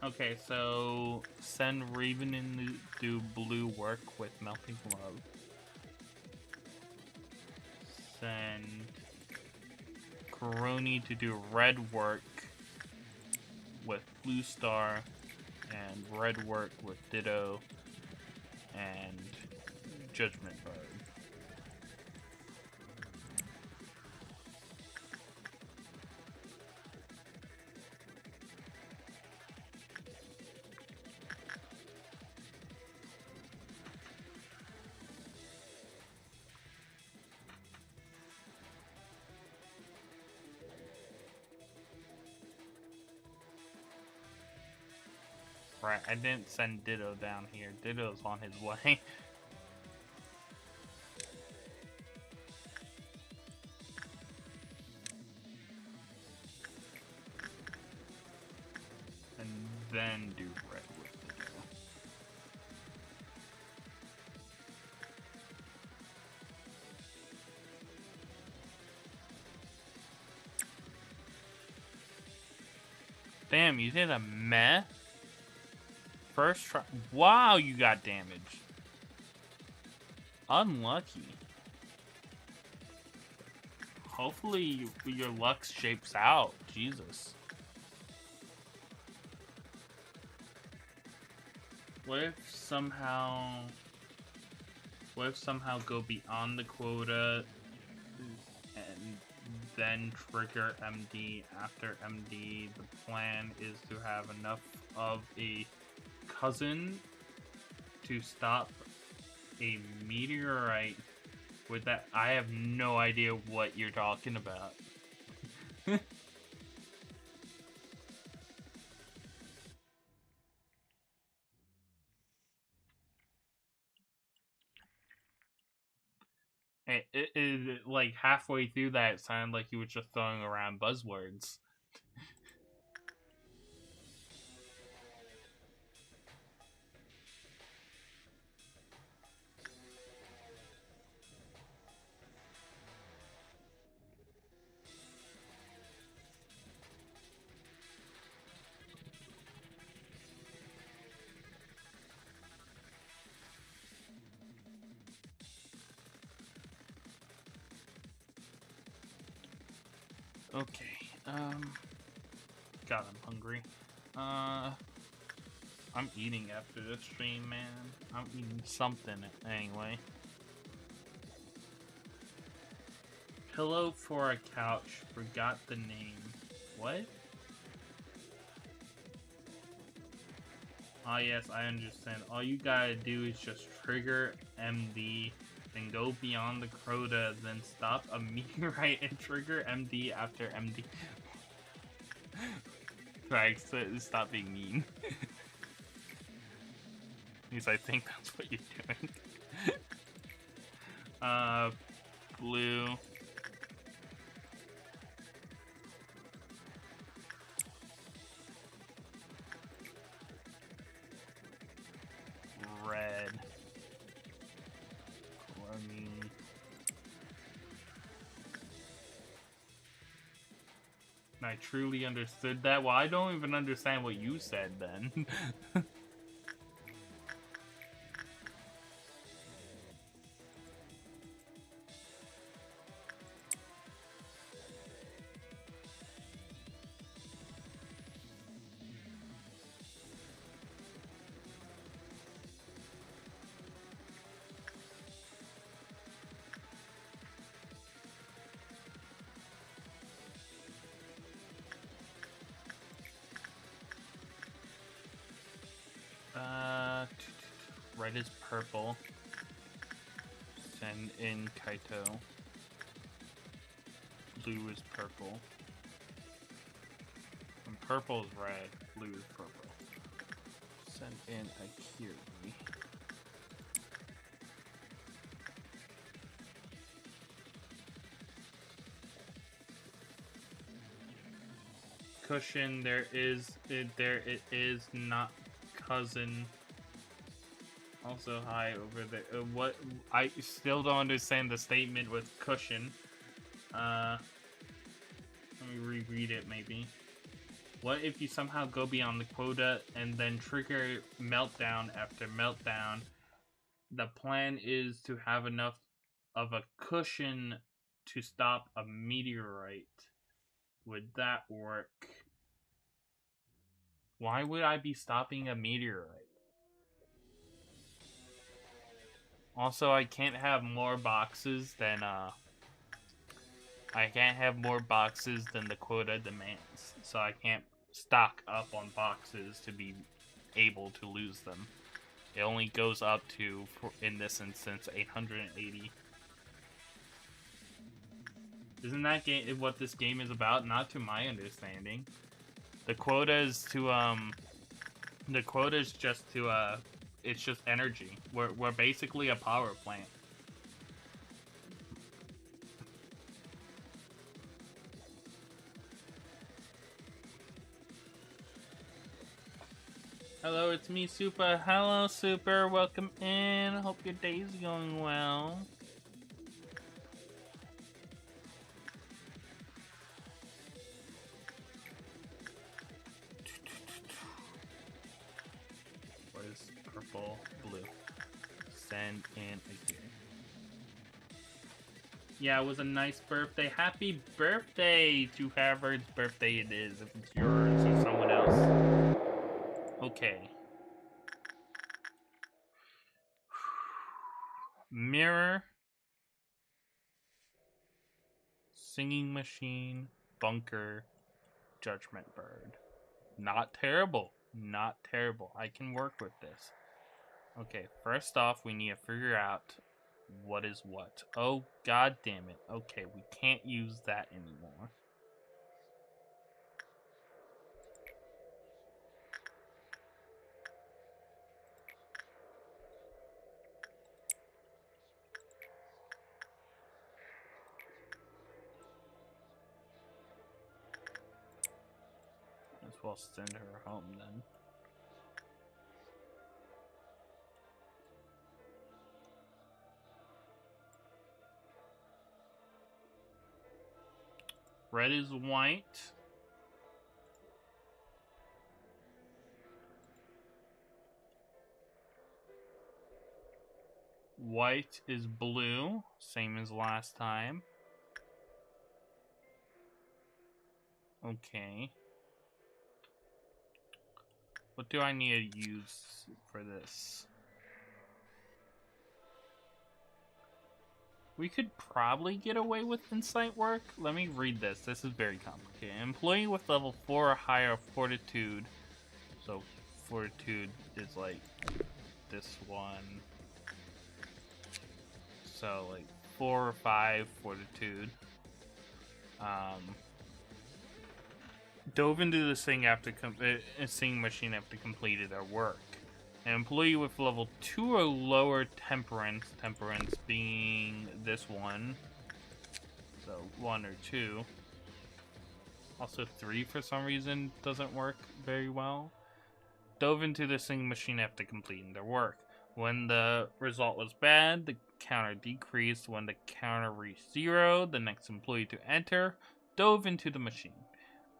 Okay, so send Raven in to do blue work with Melting Love. Send Coroni to do red work with Blue Star, and red work with Ditto and Judgment Bird. Right, I didn't send Ditto down here. Ditto's on his way. And then do red with Ditto. Damn, you did a meh? First try. Wow, you got damaged. Unlucky. Hopefully your luck shapes out. Jesus. What if somehow go beyond the quota and then trigger MD? After MD, the plan is to have enough of a cousin to stop a meteorite with that. I have no idea what you're talking about. It, like halfway through that, it sounded like you were just throwing around buzzwords. Okay. God, I'm hungry. I'm eating after this stream, man. I'm eating something anyway. Pillow for a couch. Forgot the name. What? Ah, yes, I understand. All you gotta do is just trigger MD, then go beyond the quota, then stop a meteorite and trigger MD after MD. Right, so stop being mean. Because I think that's what you're doing. Blue. Red. Chloramine. I truly understood that. Well, I don't even understand what you said then. Red is purple. Send in Kaito. Blue is purple. And purple is red. Blue is purple. Send in Akiri. Cushion, it is not cousin. Also hi over there. What? I still don't understand the statement with cushion. Let me reread it maybe. What if you somehow go beyond the quota and then trigger meltdown after meltdown? The plan is to have enough of a cushion to stop a meteorite. Would that work? Why would I be stopping a meteorite? Also, I can't have more boxes than the quota demands. So I can't stock up on boxes to be able to lose them. It only goes up to, in this instance, 880. Isn't that what this game is about? Not to my understanding. The quota is just to it's just energy. We're basically a power plant. Hello, it's me, Super. Hello, Super. Welcome in. Hope your day's going well. What is purple, blue? Send in again. Yeah, it was a nice birthday. Happy birthday to whoever's birthday it is. If it's yours or someone else. Okay. Mirror. Singing machine. Bunker. Judgment bird. Not terrible. Not terrible. I can work with this. Okay, first off, we need to figure out what is what. Oh, god damn it. Okay, we can't use that anymore. As well send her home then. Red is white. White is blue, same as last time. Okay. What do I need to use for this? We could probably get away with insight work. Let me read this. This is very complicated. Employee with level 4 or higher fortitude. So fortitude is like this one. So like 4 or 5 fortitude. Dove into the singing machine after completed their work. An employee with level 2 or lower temperance being this one. So 1 or 2. Also 3 for some reason doesn't work very well. Dove into the singing machine after completing their work. When the result was bad, the counter decreased. When the counter reached 0, the next employee to enter dove into the machine.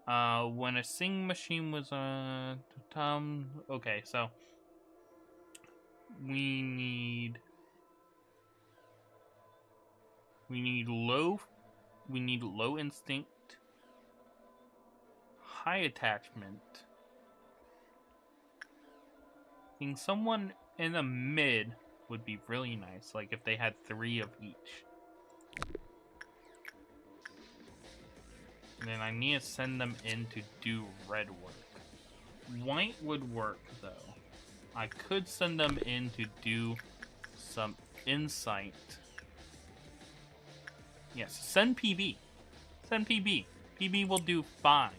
When a singing machine was okay, so we need low instinct, high attachment. I think someone in the mid would be really nice, like if they had 3 of each. And then I need to send them in to do red work. White would work though. I could send them in to do some insight. Yes, send PB. Send PB. PB will do fine.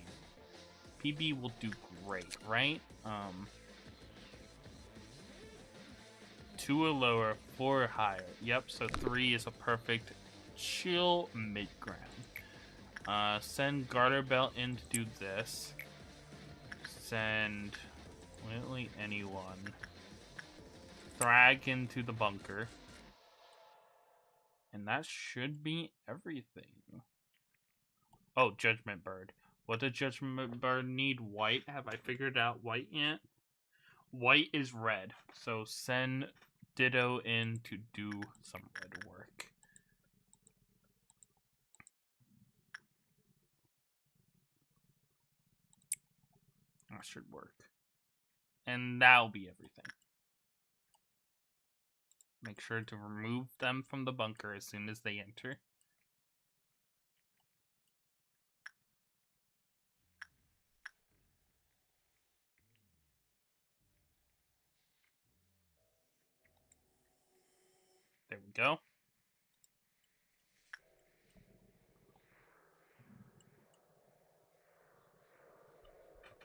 PB will do great, right? 2 or lower, 4 or higher. Yep, so 3 is a perfect chill mid-ground. Send Garter Belt in to do this. Send literally anyone. Thrag into the bunker. And that should be everything. Oh, Judgment Bird. What does Judgment Bird need? White? Have I figured out white yet? White is red. So send Ditto in to do some red work. That should work. And that'll be everything. Make sure to remove them from the bunker as soon as they enter. There we go.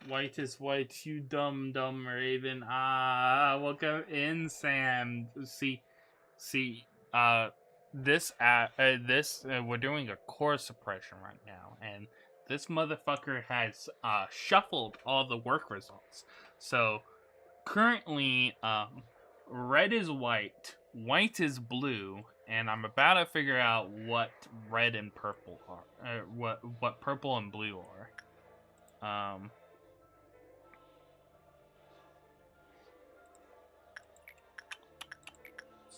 White is white, you dumb raven. Welcome in, Sam. See, we're doing a core suppression right now, and this motherfucker has shuffled all the work results. So currently, red is white, white is blue, and I'm about to figure out what red and purple are. What purple and blue are.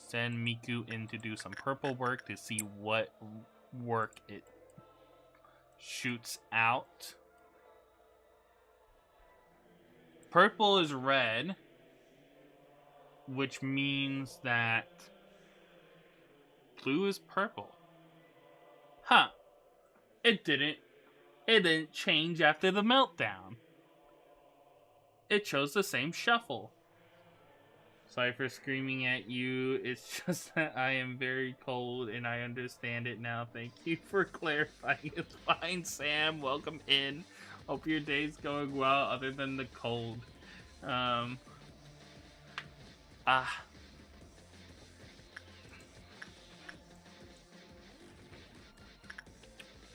Send Miku in to do some purple work to see what work it shoots out. Purple is red, which means that blue is purple. Huh. It didn't change after the meltdown. It chose the same shuffle. Sorry for screaming at you. It's just that I am very cold and I understand it now. Thank you for clarifying. It's fine, Sam. Welcome in. Hope your day's going well other than the cold.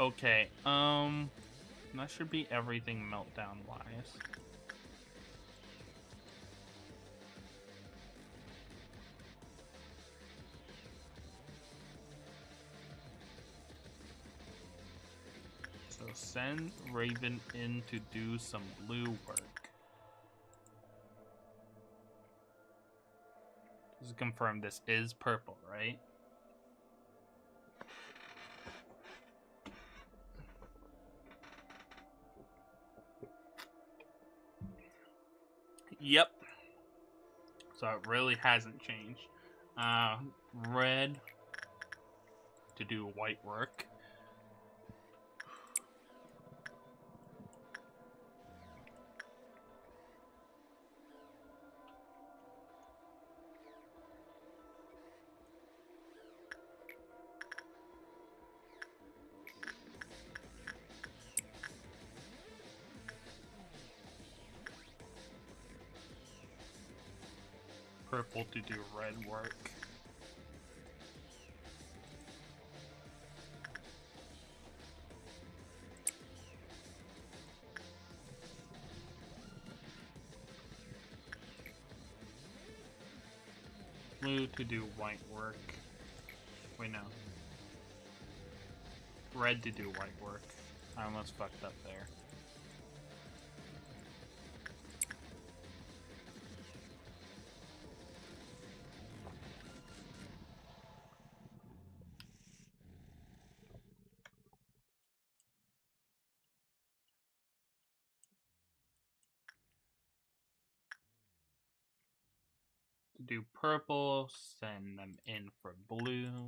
Okay, that should be everything meltdown-wise. So send Raven in to do some blue work. Just confirm this is purple, right? Yep. So it really hasn't changed. Red to do white work. Purple to do red work. Blue to do white work. Wait, no. Red to do white work. I almost fucked up there. To do purple, send them in for blue.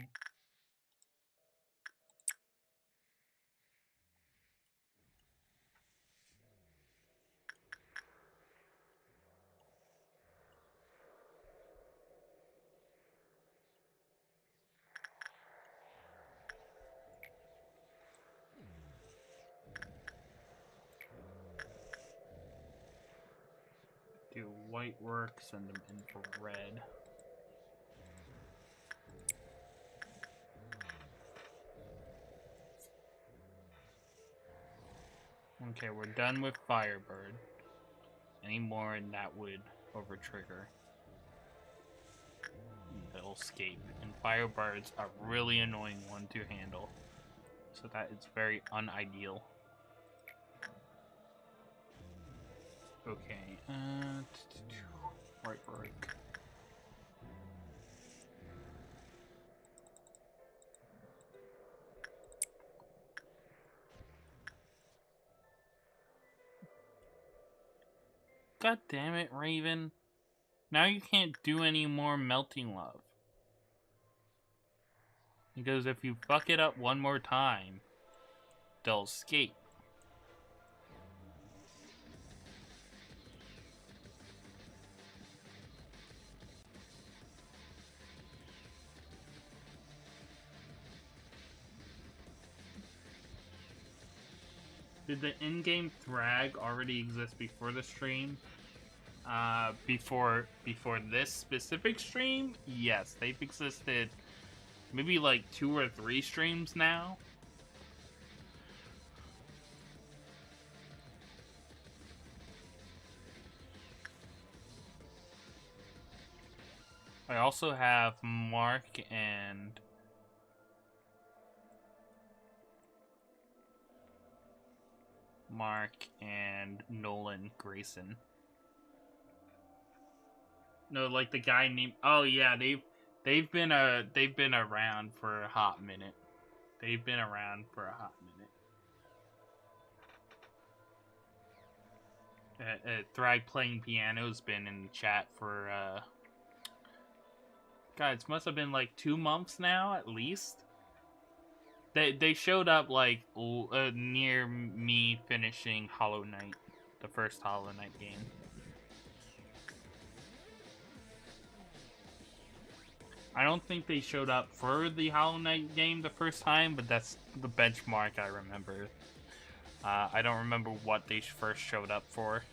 Do white work, send them in for red. Okay, we're done with Firebird. Any more and that would over trigger. They'll escape. And Firebird's a really annoying one to handle. So that is very unideal. Okay, right work. God damn it, Raven. Now you can't do any more Melting Love. Because if you fuck it up one more time, they'll escape. Did the in-game Thrag already exist before the stream? Before this specific stream? Yes, they've existed maybe like 2 or 3 streams now. I also have Mark and Nolan Grayson. No, like the guy named. Oh yeah, they've been around for a hot minute. They've been around for a hot minute. Thrag playing piano's been in the chat for God, it must have been like 2 months now at least. They showed up like near me finishing Hollow Knight, the first Hollow Knight game. I don't think they showed up for the Hollow Knight game the first time, but that's the benchmark I remember. I don't remember what they first showed up for.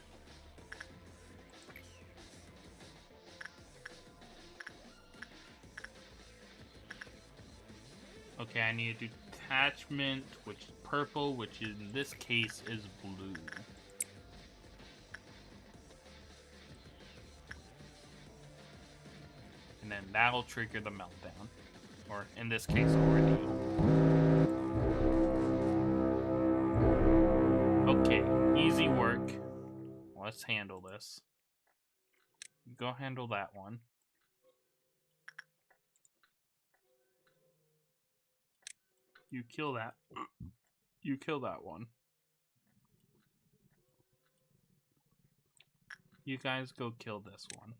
Okay, I need to do detachment, which is purple, which in this case is blue. And then that'll trigger the meltdown. Or in this case, ordeal. Okay, easy work. Let's handle this. Go handle that one. You kill that. You kill that one. You guys go kill this one.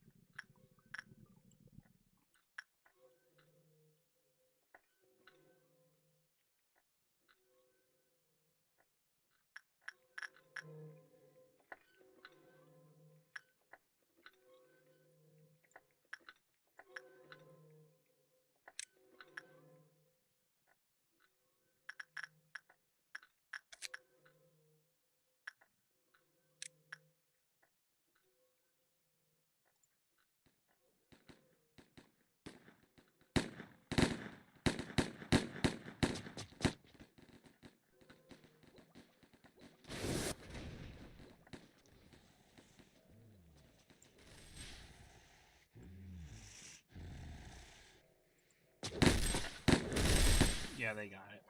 Yeah, they got it.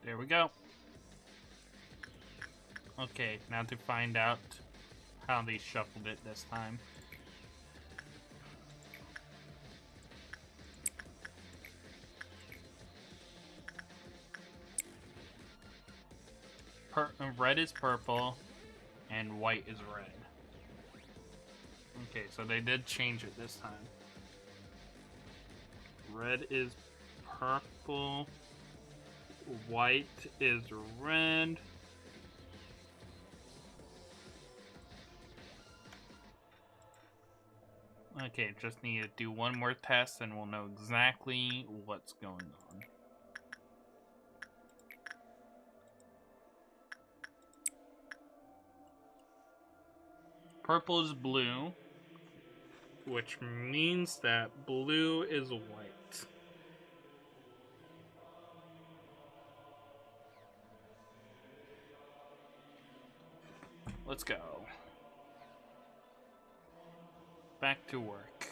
There we go. Okay, now to find out how they shuffled it this time. Red is purple, and white is red. Okay, so they did change it this time. Red is purple, white is red. Okay, just need to do one more test and we'll know exactly what's going on. Purple is blue, which means that blue is white. Let's go. Back to work.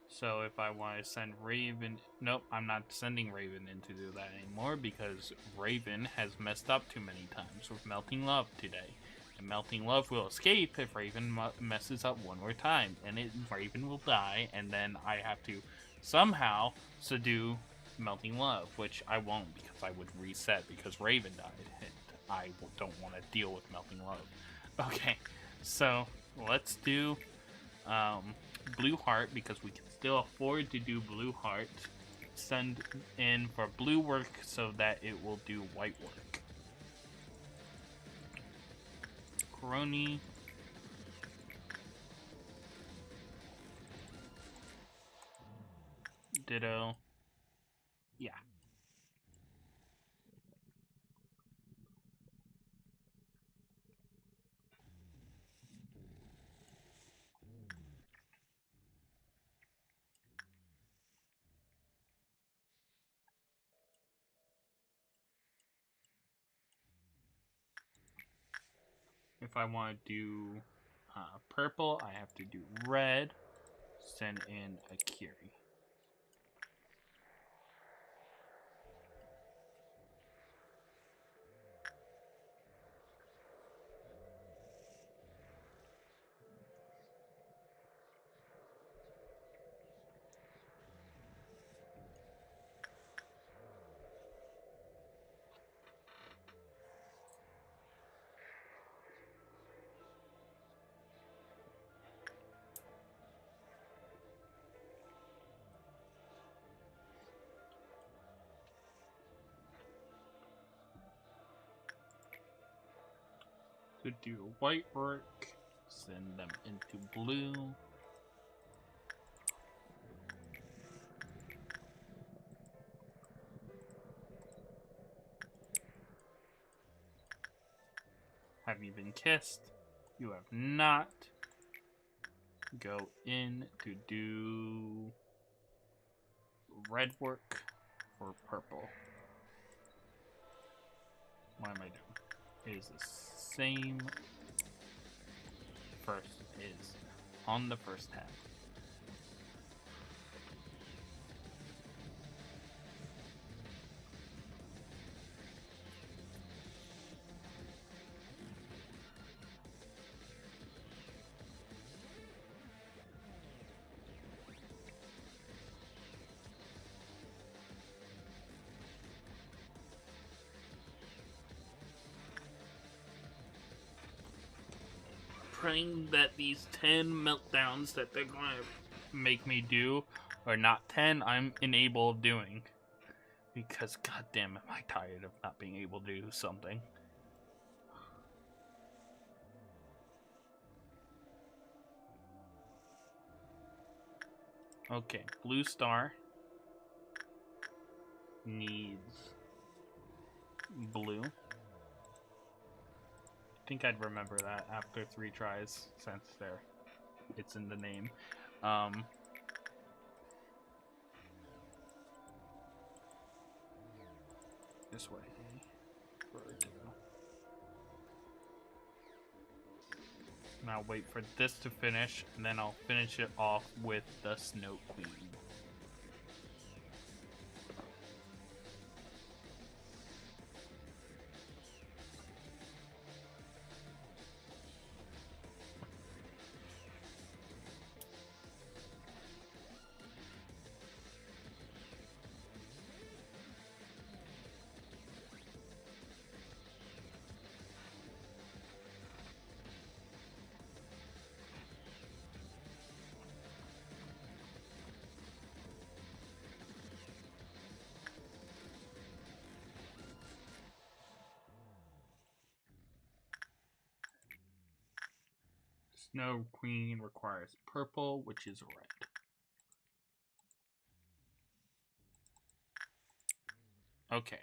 So if I want to send Raven... Nope, I'm not sending Raven in to do that anymore because Raven has messed up too many times with Melting Love today. And Melting Love will escape if Raven messes up one more time. And Raven will die, and then I have to somehow subdue Melting Love, which I won't because I would reset because Raven died. And I don't want to deal with Melting Love. Okay, so let's do Blue Heart because we can still afford to do Blue Heart. Send in for blue work so that it will do white work. Coroni. Ditto. Yeah. If I want to do purple, I have to do red. Send in a Kiri. could do white work. Send them into blue. Have you been kissed? You have not. Go in to do red work for purple. What am I doing? It is the same. First is on the first tab. Praying that these 10 meltdowns that they're gonna make me do are not 10 I'm unable of doing. Because goddamn am I tired of not being able to do something. Okay, blue star needs blue. I think I'd remember that after 3 tries, since it's in the name. This way for it to go. And I'll wait for this to finish, and then I'll finish it off with the Snow Queen. Snow Queen requires purple, which is red. Okay.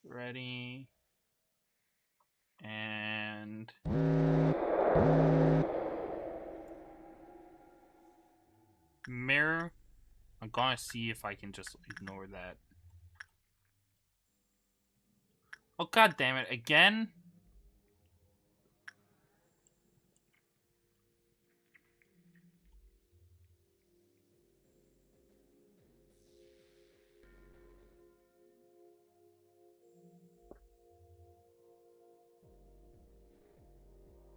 Ready. And... mirror. I'm gonna see if I can just ignore that. Oh, god damn it, again?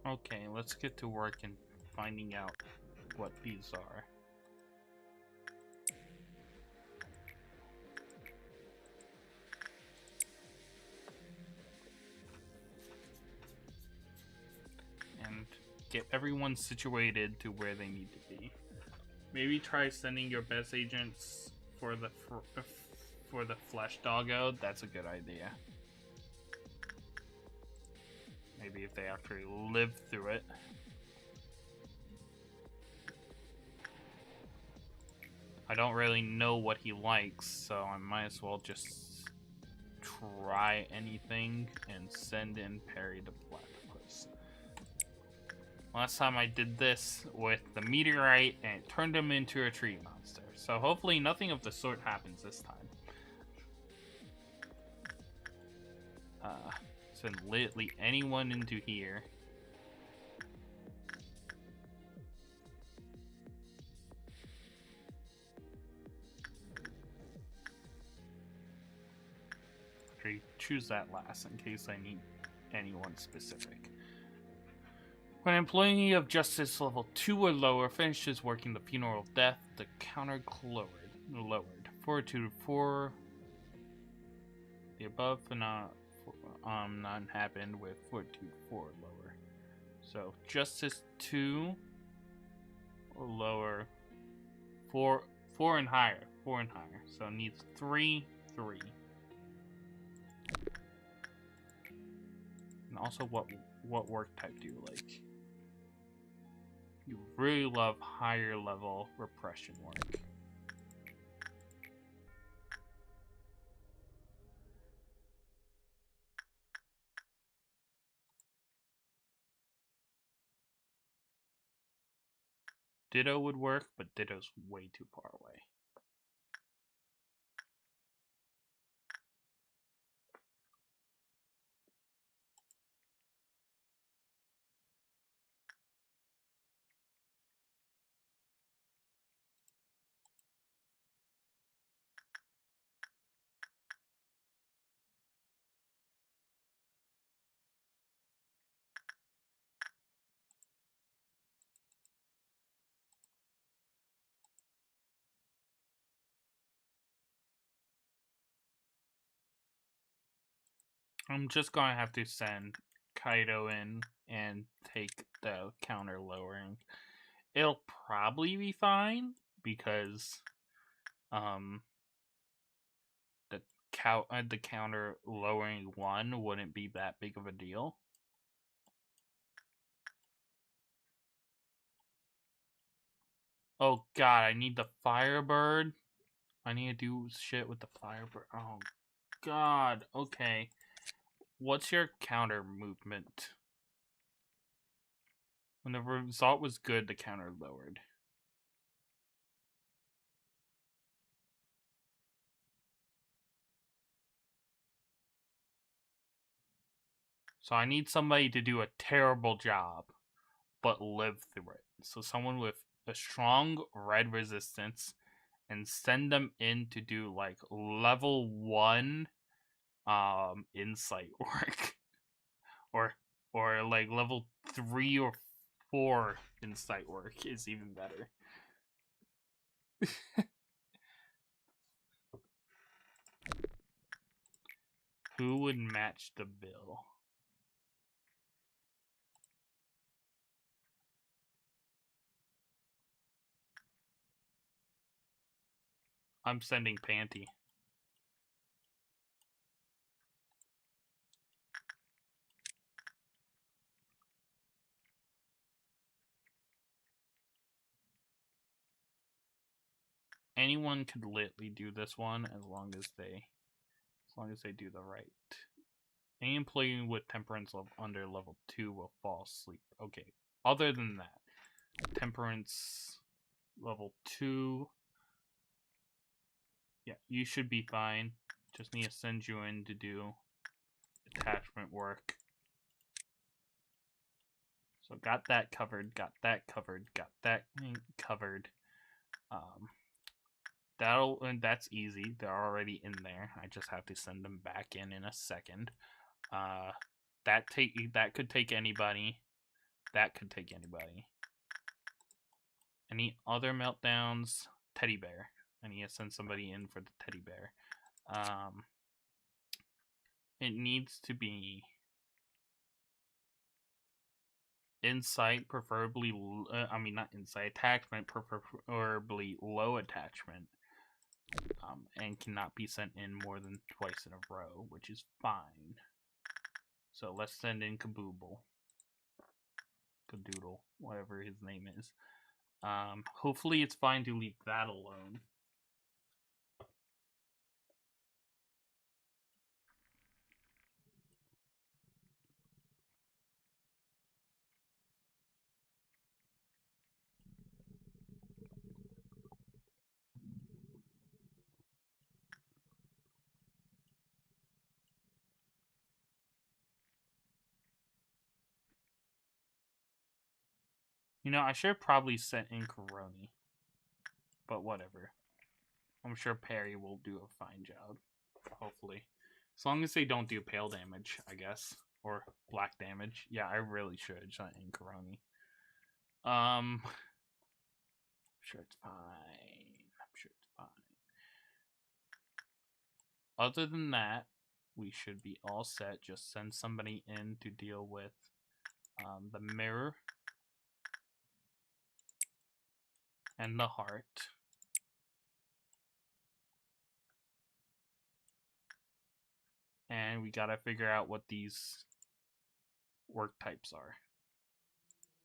Okay, let's get to work and finding out what these are. And get everyone situated to where they need to be. Maybe try sending your best agents for the flesh doggo. That's a good idea. Maybe if they actually live through it. I don't really know what he likes, so I might as well just try anything and send in Perry the Platypus. Last time I did this with the meteorite and it turned him into a tree monster. So hopefully nothing of the sort happens this time. Send literally anyone into here. Okay, choose that last in case I need anyone specific. When an employee of Justice level 2 or lower finishes working the Funeral of Death, the counter lowered. Fortitude 4. The above phenomenon none happened with Fortitude 4 lower. So Justice 2 or lower. 4 and higher. 4 and higher. So it needs 3, 3. also, what work type do you like? You really love higher level repression work. Ditto would work, but Ditto's way too far away. I'm just gonna have to send Kaido in and take the counter lowering. It'll probably be fine because the counter lowering 1 wouldn't be that big of a deal. Oh god, I need the Firebird. I need to do shit with the Firebird. Oh god, okay. What's your counter movement? When the result was good, the counter lowered. So I need somebody to do a terrible job, but live through it. So someone with a strong red resistance, and send them in to do like level 1 insight work. or like level 3 or 4 insight work is even better. Who would match the bill? I'm sending Panty. Anyone could literally do this one as long as they do the right. Any employee with temperance under level 2 will fall asleep. Okay. Other than that, temperance level 2. Yeah, you should be fine. Just need to send you in to do attachment work. So got that covered, got that covered, got that covered. That's easy. They're already in there. I just have to send them back in a second. That could take anybody. That could take anybody. Any other meltdowns? Teddy bear. I need to send somebody in for the teddy bear. It needs to be insight, preferably. Not insight. Attachment, preferably low attachment. And cannot be sent in more than twice in a row, which is fine. So let's send in Kabooble. Kadoodle, whatever his name is. Hopefully it's fine to leave that alone. You know, I should have probably sent in Coroni. But whatever. I'm sure Perry will do a fine job. Hopefully. As long as they don't do pale damage, I guess. Or black damage. Yeah, I really should have sent in Coroni. I'm sure it's fine. I'm sure it's fine. Other than that, we should be all set. Just send somebody in to deal with the mirror and the heart. And we gotta figure out what these work types are.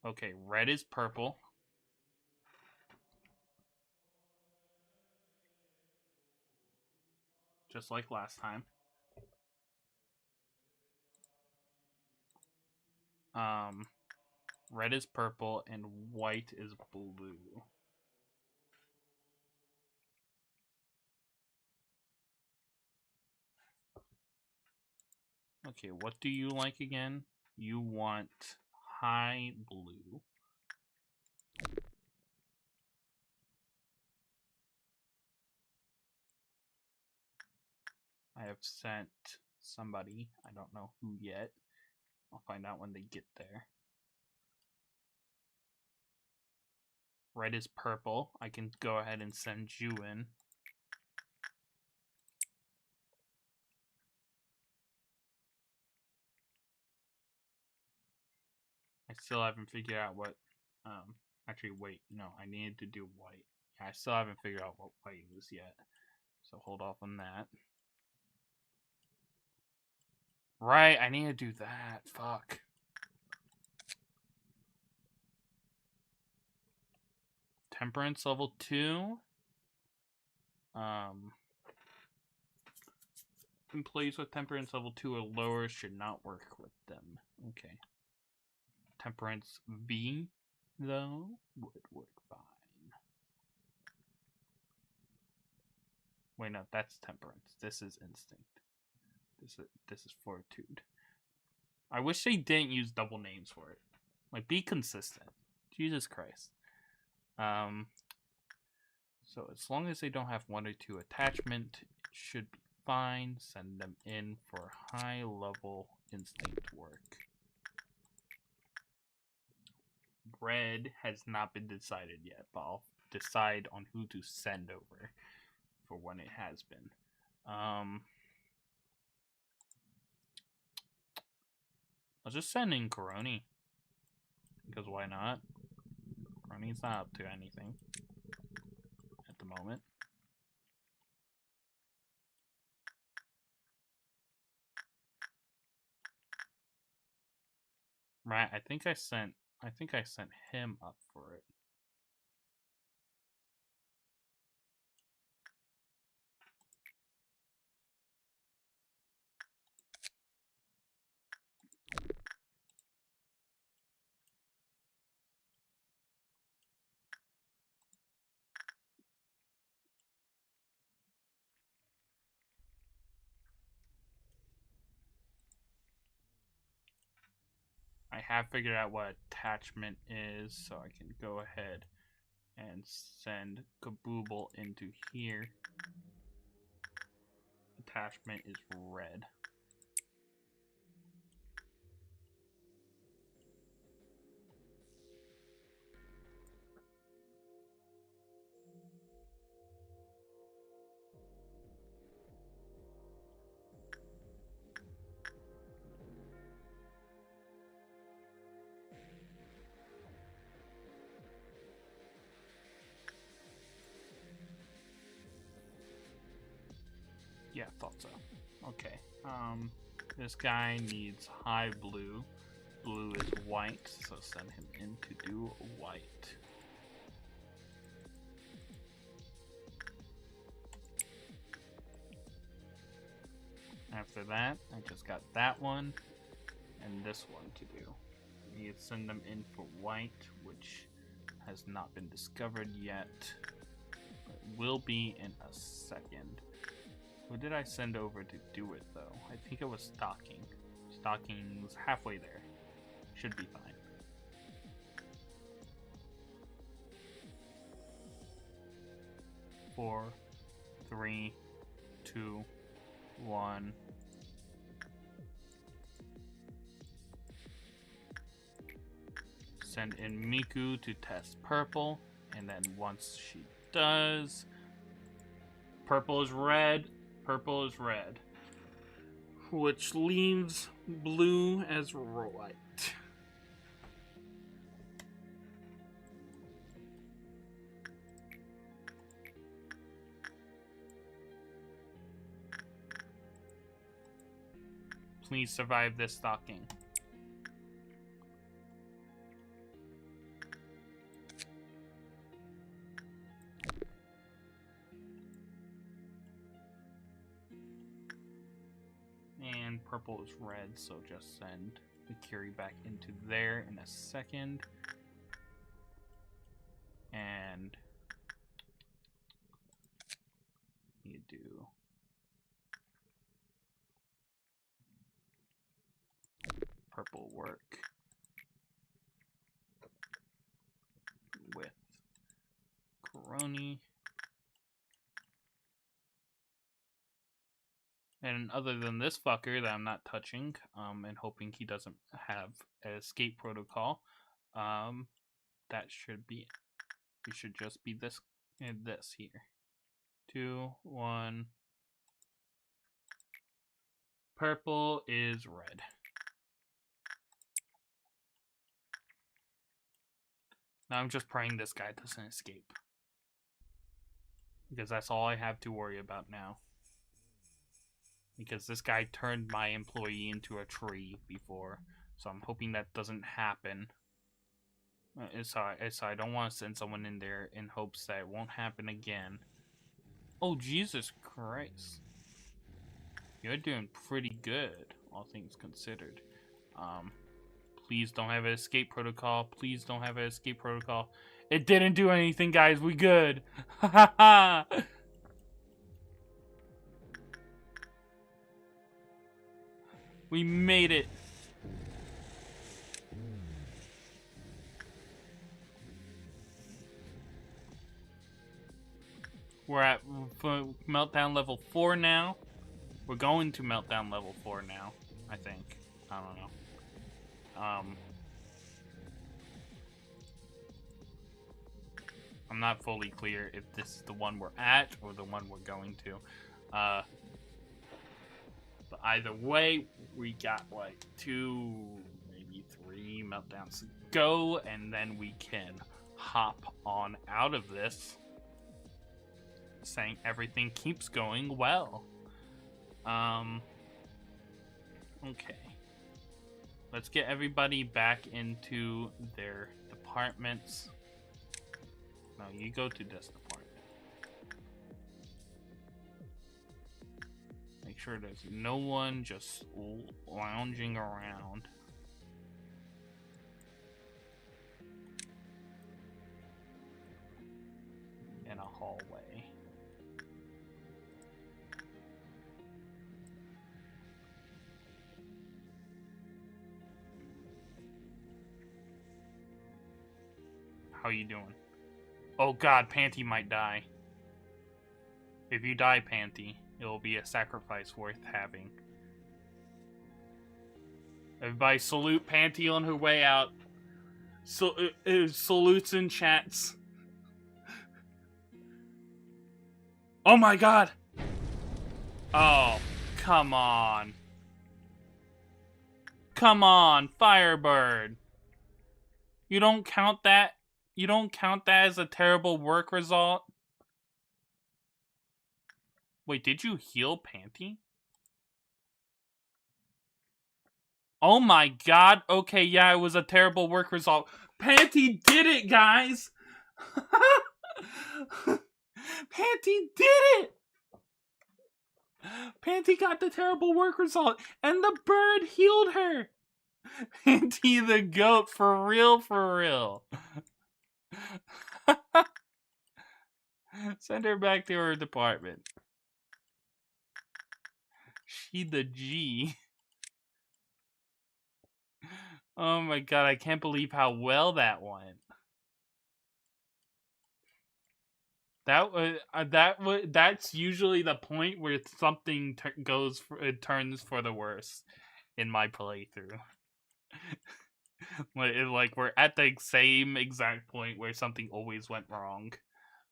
Okay, red is purple. Just like last time. Red is purple and white is blue. Okay, what do you like again? You want high blue. I have sent somebody. I don't know who yet. I'll find out when they get there. Red is purple. I can go ahead and send you in. I still haven't figured out what... actually, wait. No, I needed to do white. Yeah, I still haven't figured out what white is yet. So hold off on that. Right, I need to do that. Fuck. Temperance level 2. Employees with temperance level 2 or lower should not work with them. Okay. Temperance V, though, would work fine. Wait, no, that's temperance. This is instinct. This is fortitude. I wish they didn't use double names for it. Like, be consistent. Jesus Christ. So as long as they don't have 1 or 2 attachment, it should be fine. Send them in for high level instinct work. Red has not been decided yet, but I'll decide on who to send over for when it has been. I'll just send in Coroni. Because why not? Coroni's not up to anything at the moment. Right, I think I sent him up for it. I have figured out what attachment is, so I can go ahead and send Kabooble into here. Attachment is red. Yeah, thought so. Okay. This guy needs high blue. Blue is white, so send him in to do white. After that, I just got that one and this one to do. I need to send them in for white, which has not been discovered yet, but will be in a second. Who did I send over to do it, though? I think it was Stocking. Stocking's halfway there. Should be fine. Four, 3, 2, 1. Send in Miku to test purple, and then once she does, purple is red. Purple is red. Which leaves blue as white. Please survive this stocking. purple is red, so just send the Curie back into there in a second. And you do purple work with Coroni. And other than this fucker that I'm not touching, and hoping he doesn't have an escape protocol, that should be it. It should just be this and this here. 2, 1. Purple is red. Now I'm just praying this guy doesn't escape. Because that's all I have to worry about now. Because this guy turned my employee into a tree before. So I'm hoping that doesn't happen. So I don't want to send someone in there in hopes that it won't happen again. Oh, Jesus Christ. You're doing pretty good, all things considered. Please don't have an escape protocol. Please don't have an escape protocol. It didn't do anything, guys. We good. Ha ha ha. We made it. We're at meltdown level 4 now. We're going to meltdown level 4 now, I think. I don't know. I'm not fully clear if this is the one we're at or the one we're going to. But either way, we got like 2, maybe 3 meltdowns to go, and then we can hop on out of this, saying everything keeps going well. Okay. Let's get everybody back into their departments. No, you go to this department. Make sure there's no one just lounging around. In a hallway. How you doing? Oh god, Panty might die. If you die, Panty, it will be a sacrifice worth having. Everybody salute Panty on her way out. Salutes in chats. Oh my god! Oh, come on. Come on, Firebird. You don't count that? You don't count that as a terrible work result? Wait, did you heal Panty? Oh my god. Okay, yeah, it was a terrible work result. Panty did it, guys! Panty did it! Panty got the terrible work result, and the bird healed her! Panty the goat, for real, for real. Send her back to her department. She the G. Oh my god, I can't believe how well that went. That's usually the point where something turns for the worse in my playthrough. Like we're at the same exact point where something always went wrong.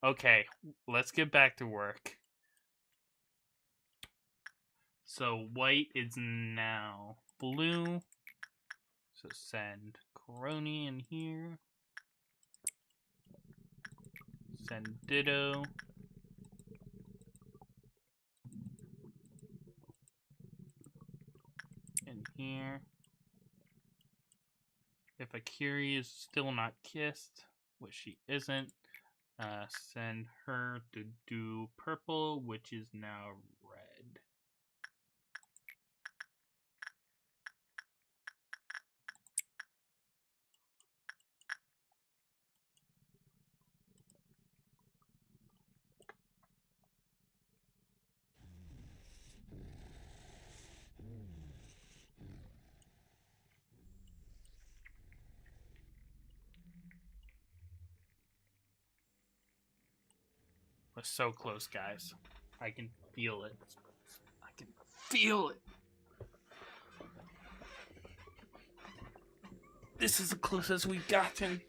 Okay, let's get back to work. So white is now blue. So send Coroni in here. Send Ditto. In here. If a Curie is still not kissed, which she isn't, send her to do purple, which is now red. was so close, guys. I can feel it. I can feel it. This is the closest we've gotten.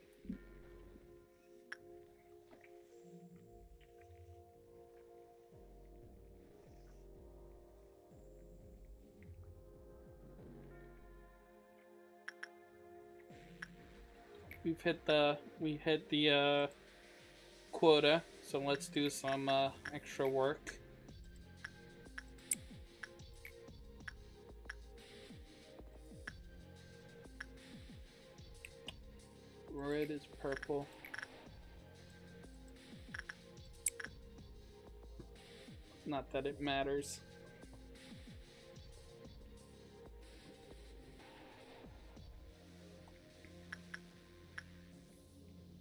We hit the quota, so let's do some extra work. Red is purple. Not that it matters.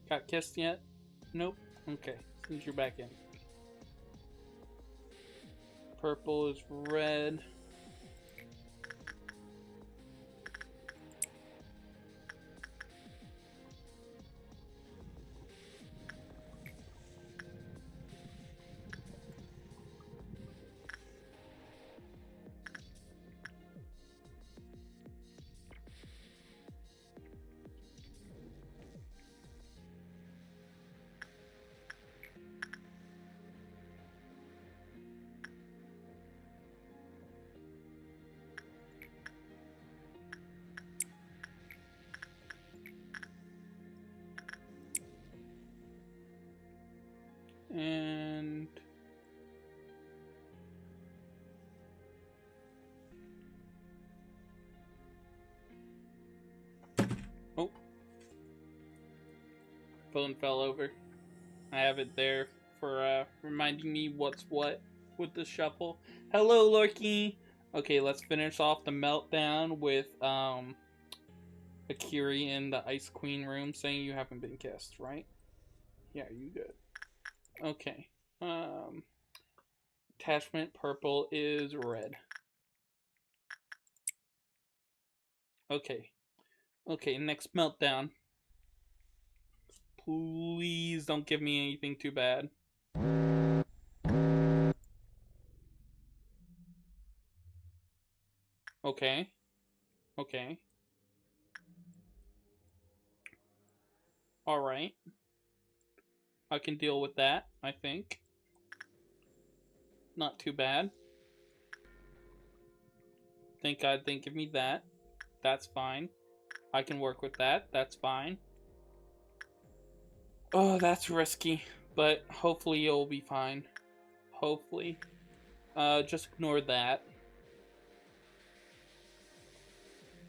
Got kissed yet? Nope. Okay, since you're back in. Purple is red. And oh, phone fell over. I have it there for reminding me what's what with the shuffle. Hello, Lorky. Okay, let's finish off the meltdown with Akiri in the Ice Queen room saying you haven't been kissed, right? Yeah, you good. Okay. Attachment purple is red. Okay. Okay, next meltdown. Please don't give me anything too bad. Okay. Okay. Alright. I can deal with that, I think. Not too bad. Thank God they didn't give me that. That's fine. I can work with that. That's fine. Oh, that's risky. But hopefully it'll be fine. Hopefully. Just ignore that.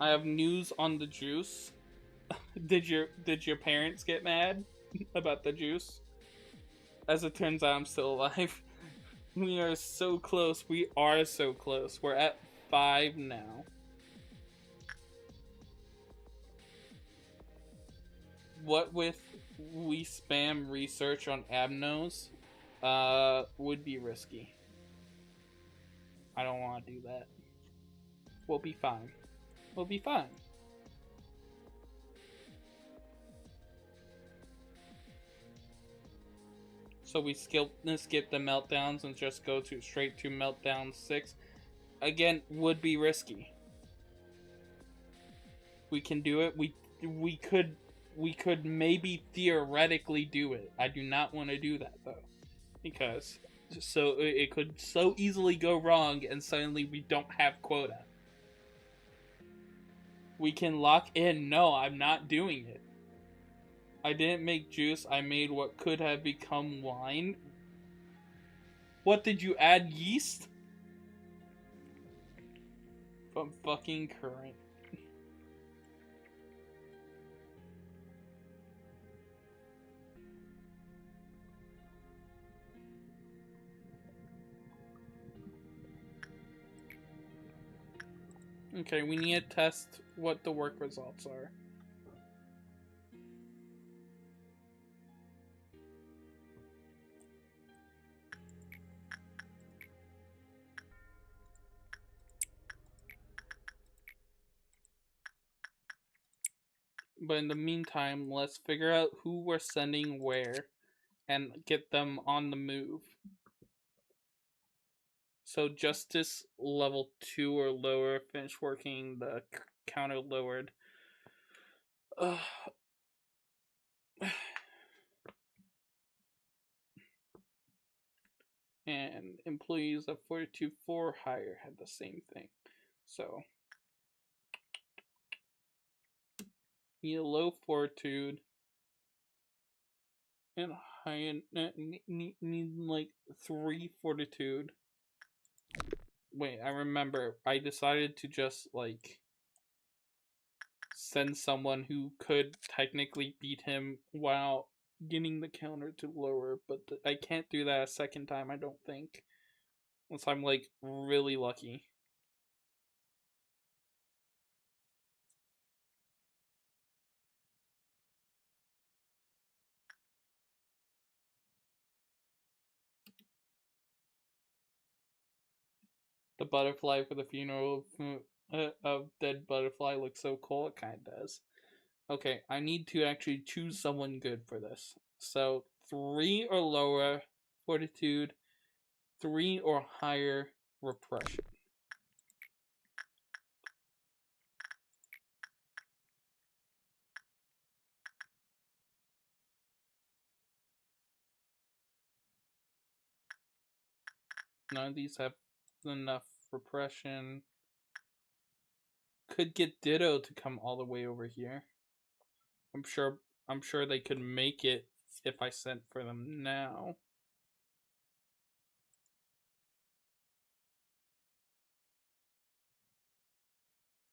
I have news on the juice. Did your parents get mad about the juice? As it turns out, I'm still alive. We are so close. We are so close. We're at 5 now. What with we spam research on Abnos would be risky. I don't want to do that. We'll be fine. We'll be fine. So we skip the meltdowns and just go straight to meltdown 6. Again, would be risky. We can do it. We could maybe theoretically do it. I do not want to do that though, because so it could so easily go wrong and suddenly we don't have quota. We can lock in. No, I'm not doing it. I didn't make juice. I made what could have become wine. What did you add? Yeast? From fucking current. Okay, we need to test what the work results are. But in the meantime, let's figure out who we're sending where. and get them on the move. So Justice level 2 or lower, finish working, the counter lowered. And employees of 42-4 higher had the same thing. So need a low fortitude and high need like 3 fortitude. Wait, I remember. I decided to just like send someone who could technically beat him while getting the counter to lower, but I can't do that a second time, I don't think. Unless I'm like really lucky. The butterfly for the funeral of dead butterfly looks so cool. It kind of does. Okay, I need to actually choose someone good for this. So 3 or lower fortitude, 3 or higher repression. None of these have enough repression. Could get Ditto to come all the way over here. I'm sure they could make it if I sent for them now.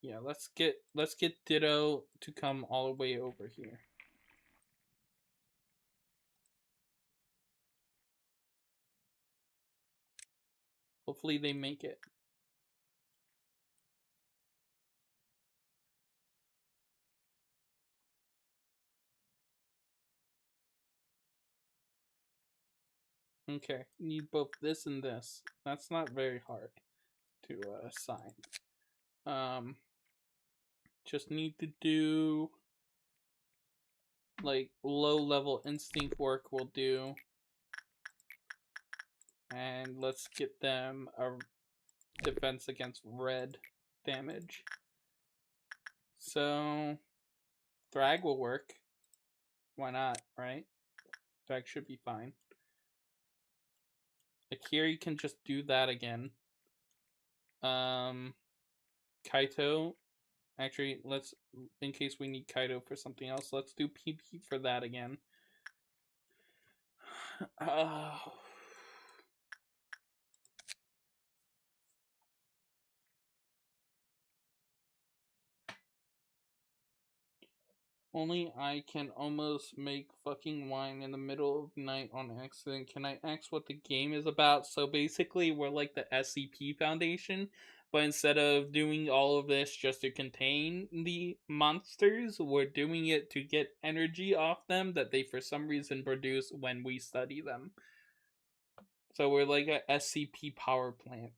Yeah, let's get Ditto to come all the way over here. Hopefully they make it. Okay, need both this and this. That's not very hard to assign. Just need to do like low level instinct work will do. And let's get them a defense against red damage. So Thrag will work. Why not, right? Thrag should be fine. Akiri can just do that again. Kaito. Actually, let's, in case we need Kaito for something else, let's do PP for that again. Only I can almost make fucking wine in the middle of the night on accident. Can I ask what the game is about? So basically, we're like the SCP Foundation, but instead of doing all of this just to contain the monsters, we're doing it to get energy off them that they for some reason produce when we study them. So we're like a SCP power plant.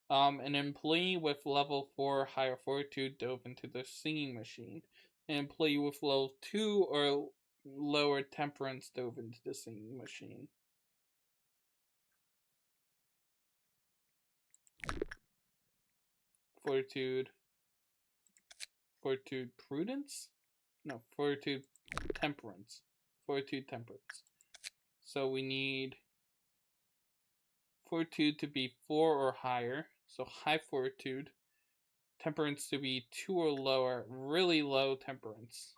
An employee with level 4 higher fortitude dove into the singing machine. An employee with level 2 or lower temperance dove into the singing machine. Fortitude prudence? No, fortitude temperance. Fortitude temperance. So we need fortitude to be 4 or higher. So high fortitude. Temperance to be 2 or lower. Really low temperance.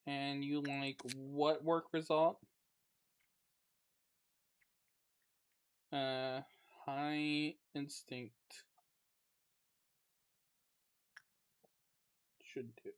And you like what work result? High instinct should do.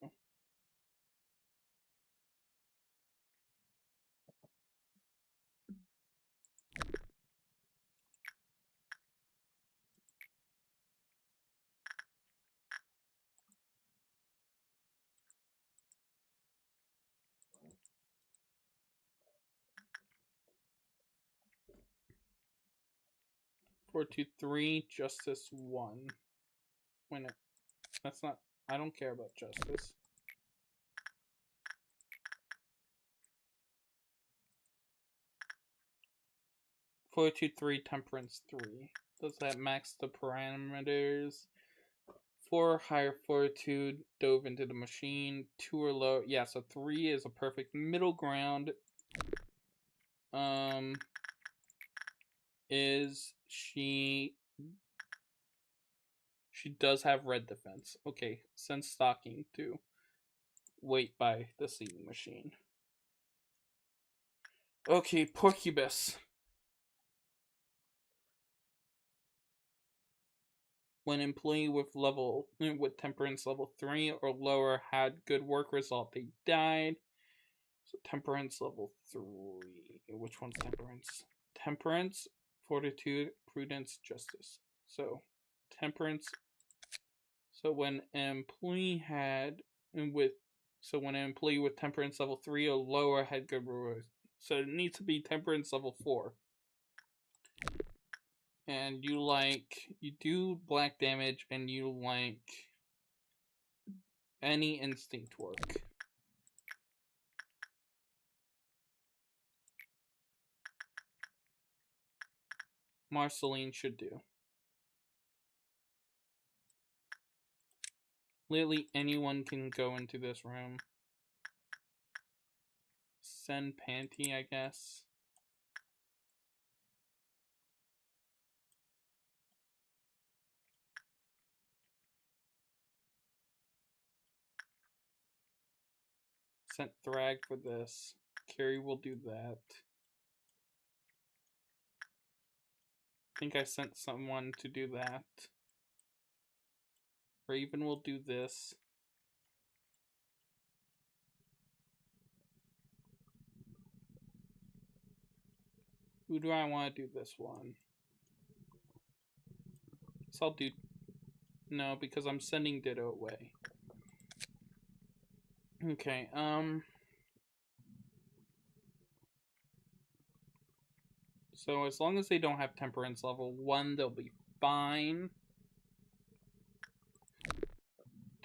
Fortitude 3, justice 1. Win it. That's not... I don't care about justice. Fortitude 3, Temperance 3. Does that max the parameters? 4 higher fortitude, dove into the machine. 2 or low. Yeah, so 3 is a perfect middle ground. Is she... She does have red defense. Okay, send stalking to wait by the seeing machine. Okay, Porcubus. When employee with temperance level 3 or lower had good work result, they died. So temperance level 3. Which one's temperance? Temperance, fortitude, prudence, justice. So temperance. So when an employee when an employee with temperance level 3 or lower had good work, so it needs to be temperance level 4. And you do black damage, and you like any instinct work. Marceline should do. Literally anyone can go into this room. Send Panty, I guess. Sent Thrag for this. Carrie will do that. I think I sent someone to do that. Raven will do this. Who do I want to do this one? So I'll do... No, because I'm sending Ditto away. Okay, so as long as they don't have temperance level 1, they'll be fine.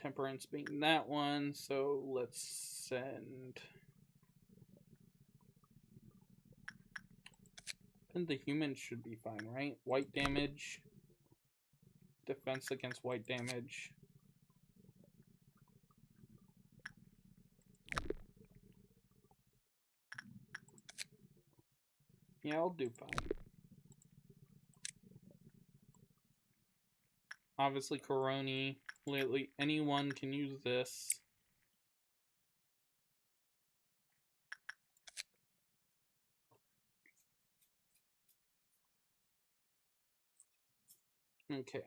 Temperance being that one, so let's send... And the humans should be fine, right? White damage. Defense against white damage. Yeah, I'll do fine. Obviously, Coroni. Lately, anyone can use this. Okay.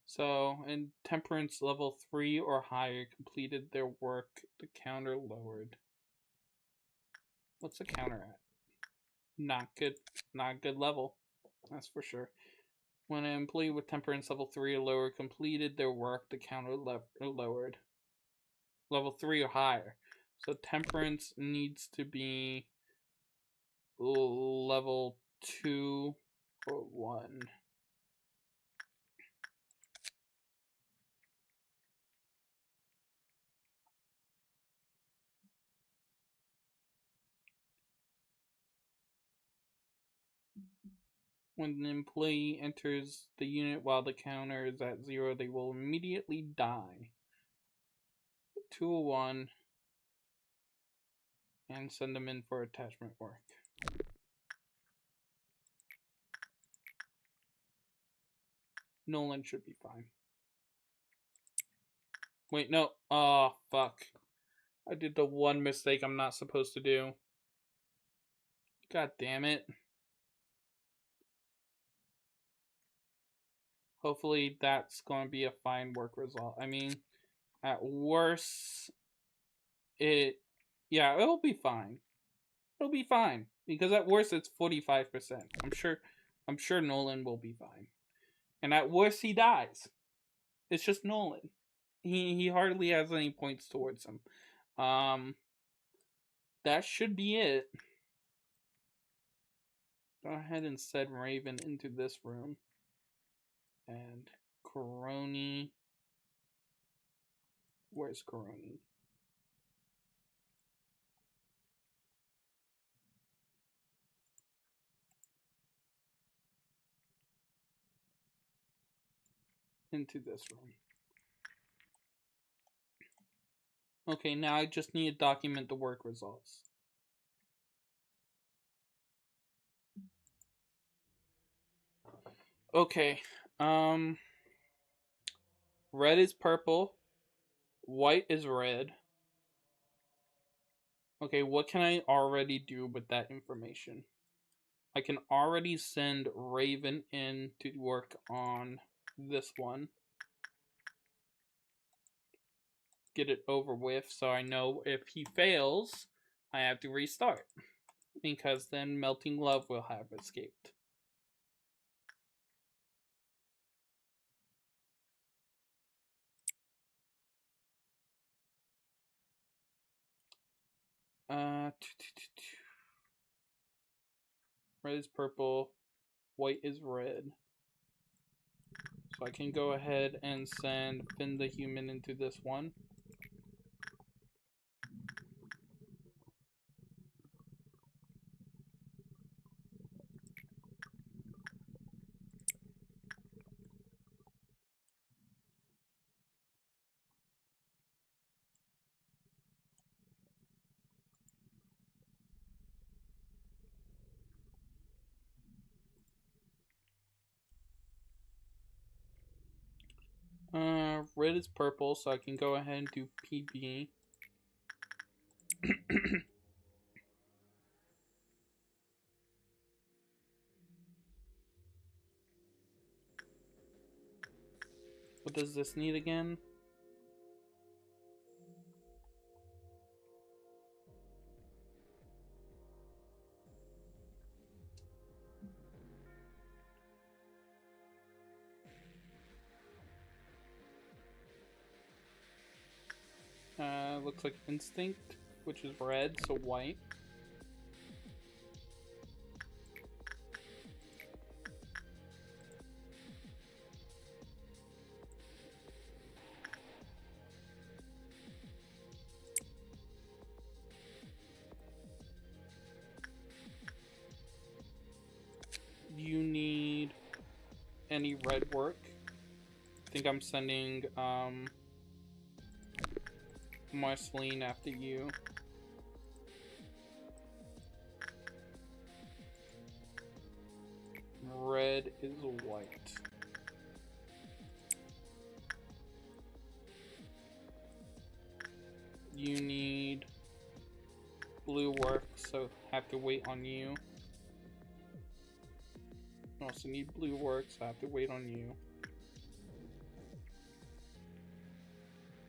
So, in Temperance level 3 or higher completed their work, the counter lowered. What's the counter at? Not good level. That's for sure. When an employee with Temperance level 3 or lower completed their work, the counter lowered. Level 3 or higher. So Temperance needs to be level 2 or 1. When an employee enters the unit while the counter is at 0, they will immediately die. 2 or 1. And send them in for attachment work. Nolan should be fine. Wait, no. Oh, fuck. I did the one mistake I'm not supposed to do. God damn it. Hopefully that's going to be a fine work result. I mean, at worst, yeah, it'll be fine. It'll be fine. Because at worst, it's 45%. I'm sure Nolan will be fine. And at worst, he dies. It's just Nolan. He hardly has any points towards him. That should be it. Go ahead and send Raven into this room. And Coroni. Where's Coroni? Into this room. Okay, now I just need to document the work results. Okay, red is purple, white is red. Okay, what can I already do with that information? I can already send Raven in to work on this one. Get it over with so I know if he fails, I have to restart. Because then Melting Love will have escaped. Red is purple, white is red. So I can go ahead and send Finn the Human into this one. Red is purple, so I can go ahead and do PB. What does this need again? Looks like Instinct, which is red, so white. You need any red work? I think I'm sending Marceline after you. Red is white. You need blue work, so have to wait on you. I also need blue work, so I have to wait on you.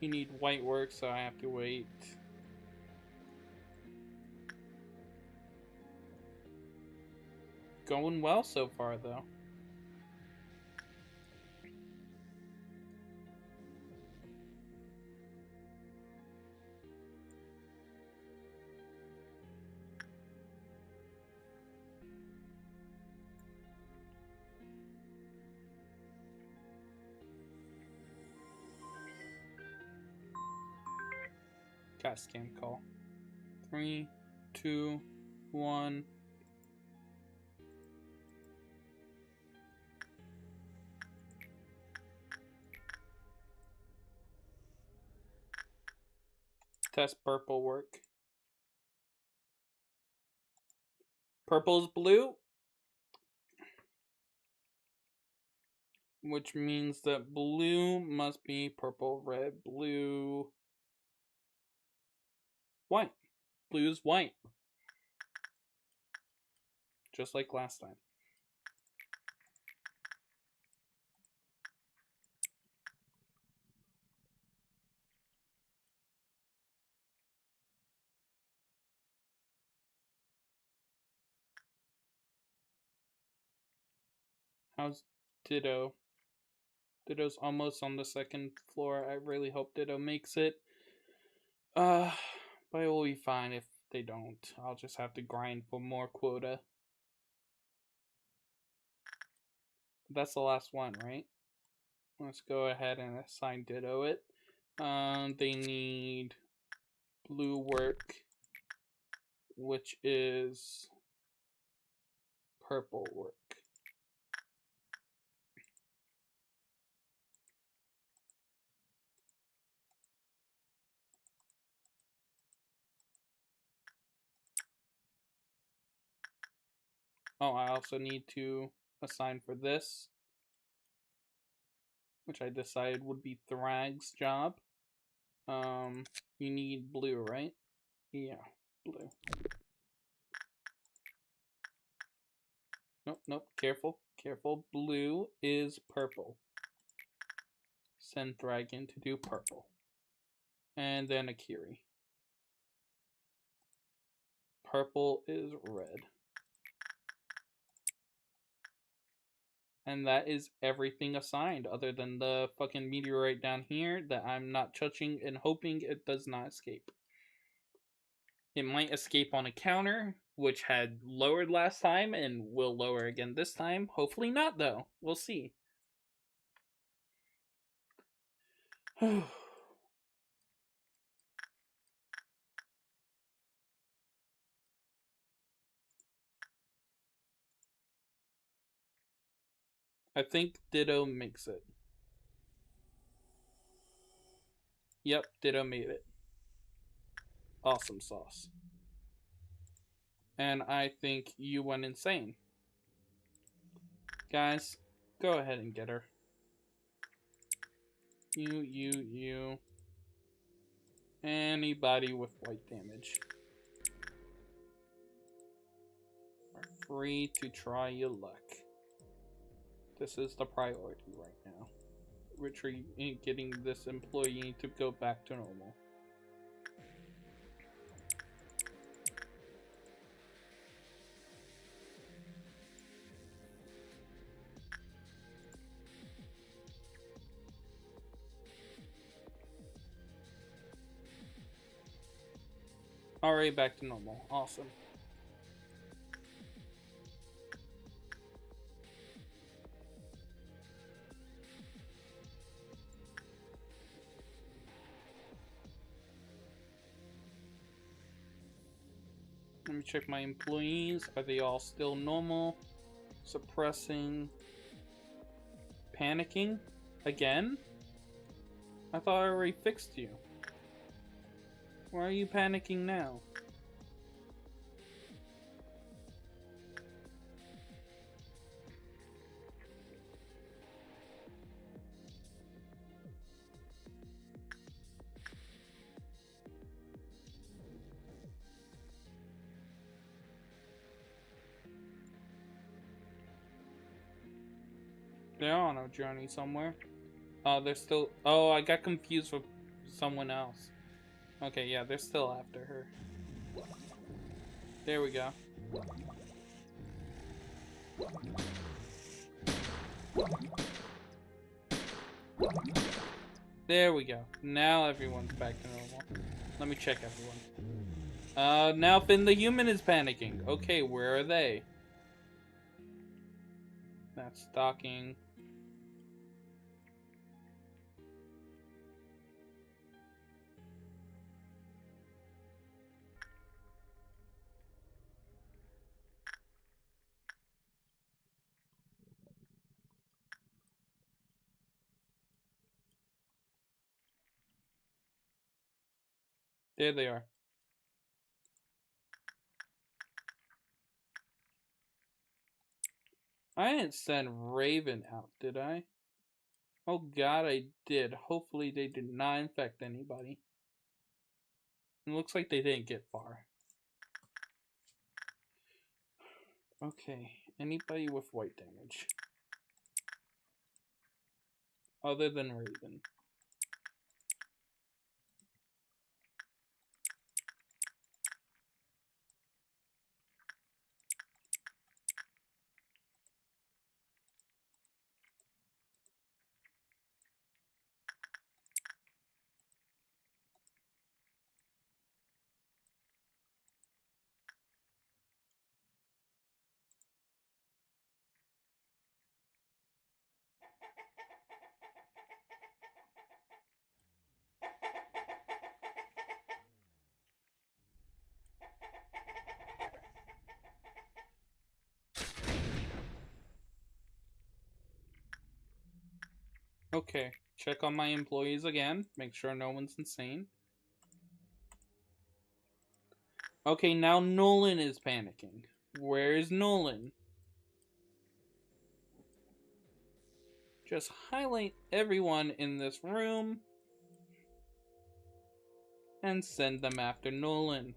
You need white work, so I have to wait. Going well so far, though. Got scan call. 3, 2, 1. Test purple work. Purple's blue, which means that blue must be purple, red, blue, white. Blue is white. Just like last time. How's Ditto? Ditto's almost on the second floor. I really hope Ditto makes it. But it will be fine if they don't. I'll just have to grind for more quota. That's the last one, right? Let's go ahead and assign Ditto it. They need blue work, which is purple work. Oh, I also need to assign for this, which I decided would be Thrag's job. You need blue, right? Yeah, blue. Nope, nope, careful, careful. Blue is purple. Send Thrag in to do purple. And then Akiri. Purple is red. And that is everything assigned, other than the fucking meteorite down here that I'm not touching and hoping it does not escape. It might escape on a counter, which had lowered last time and will lower again this time. Hopefully not, though. We'll see. I think Ditto makes it. Yep, Ditto made it. Awesome sauce. And I think you went insane. Guys, go ahead and get her. You. Anybody with white damage are free to try your luck. This is the priority right now. Getting this employee to go back to normal. Alright, back to normal. Awesome. Let me check my employees. Are they all still normal? Suppressing. Panicking? Again? I thought I already fixed you. Why are you panicking now? They're on a journey somewhere. They're still... Oh, I got confused with someone else. Okay, yeah, they're still after her. There we go. There we go. Now everyone's back to normal. Let me check everyone. Now Finn the human is panicking. Okay, where are they? That's stalking. There they are. I didn't send Raven out, did I? Oh god, I did. Hopefully they did not infect anybody. It looks like they didn't get far. Okay, anybody with white damage? Other than Raven. Okay, check on my employees again. Make sure no one's insane. Okay, now Nolan is panicking. Where is Nolan? Just highlight everyone in this room and send them after Nolan.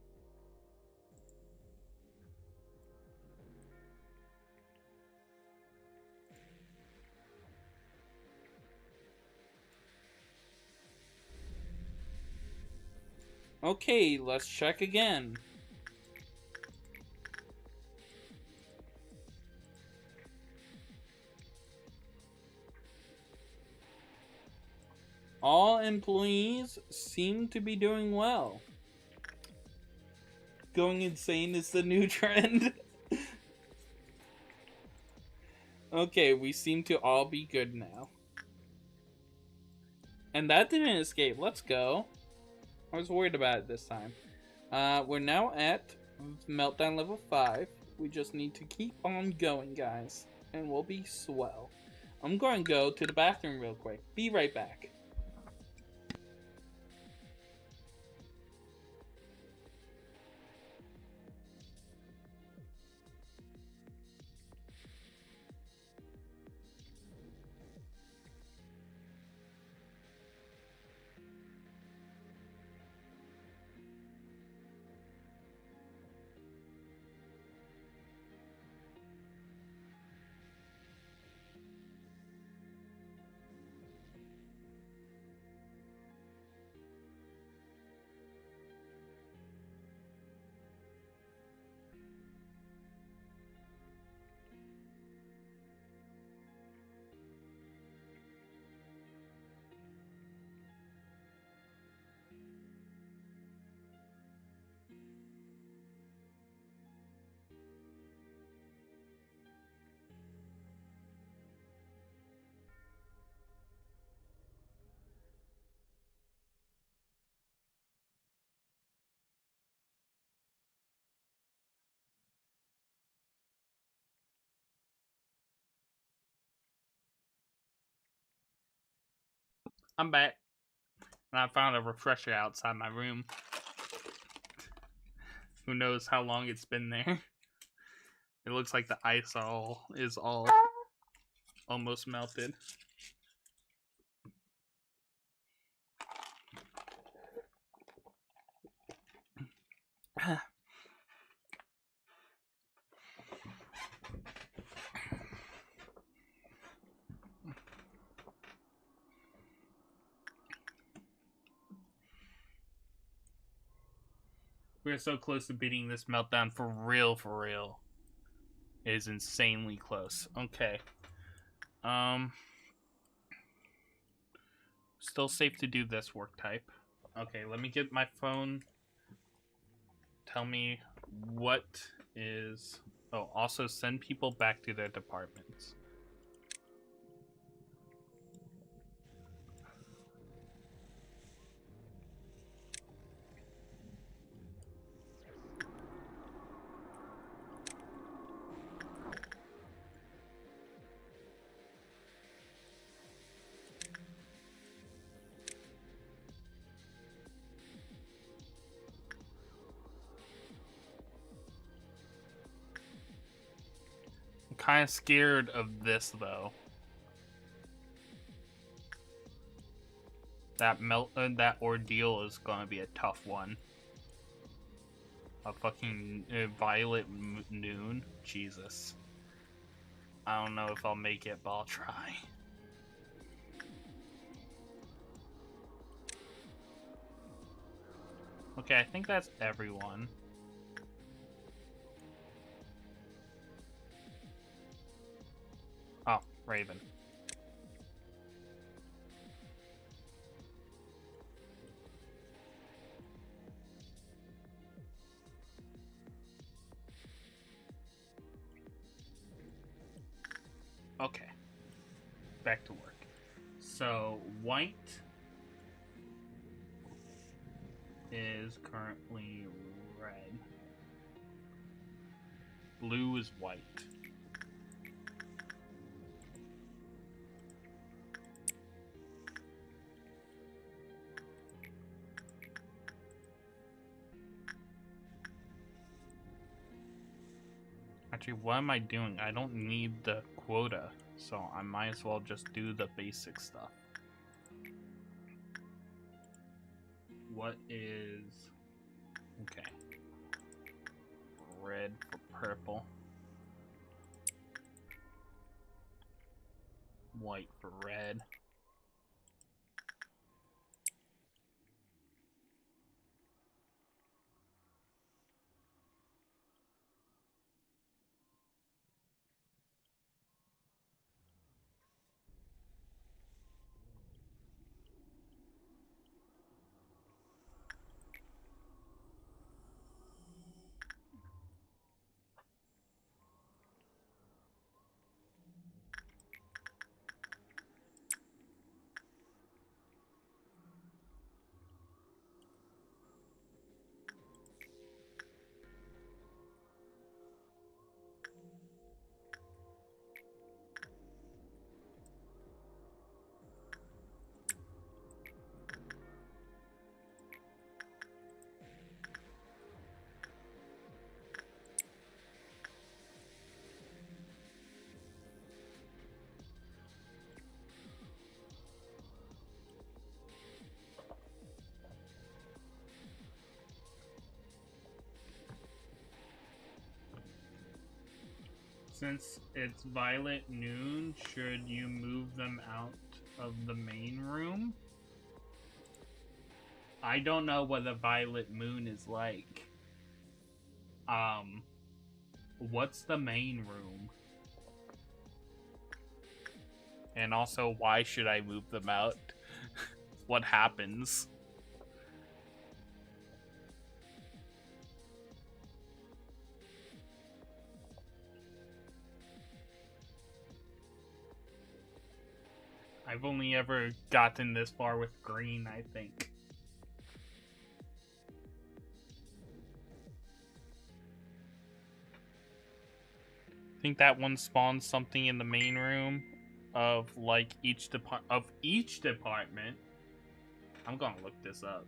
Okay, let's check again. All employees seem to be doing well. Going insane is the new trend. Okay, we seem to all be good now. And that didn't escape. Let's go. I was worried about it this time. We're now at Meltdown level 5. We just need to keep on going, guys. And we'll be swell. I'm going to go to the bathroom real quick. Be right back. I'm back. And I found a refresher outside my room. Who knows how long it's been there. It looks like the ice is all almost melted. We're so close to beating this meltdown for real, for real. It is insanely close. Okay. Still safe to do this work type. Okay, let me get my phone. Tell me what is... Oh, also send people back to their departments. I'm kind of scared of this, though. That ordeal is gonna be a tough one. A fucking violet noon? Jesus. I don't know if I'll make it, but I'll try. Okay, I think that's everyone. Oh, Raven. Okay. Back to work. So, white is currently red. Blue is white. Actually, what am I doing? I don't need the quota, so I might as well just do the basic stuff. What is... Okay. Red for purple. White for red. Since it's violet noon, should you move them out of the main room? I don't know what a violet moon is like. What's the main room? And also, why should I move them out? What happens? I've only ever gotten this far with green, I think. I think that one spawns something in the main room of like each department. I'm gonna look this up.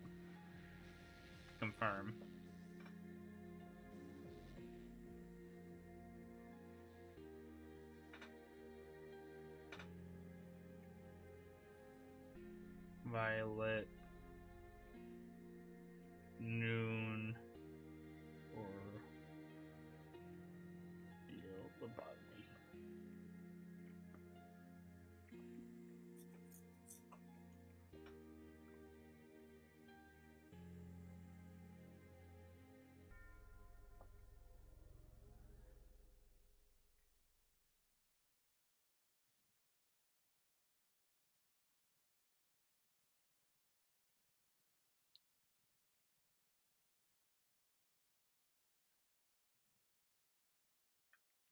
Confirm. Violet noon or Lobotomy.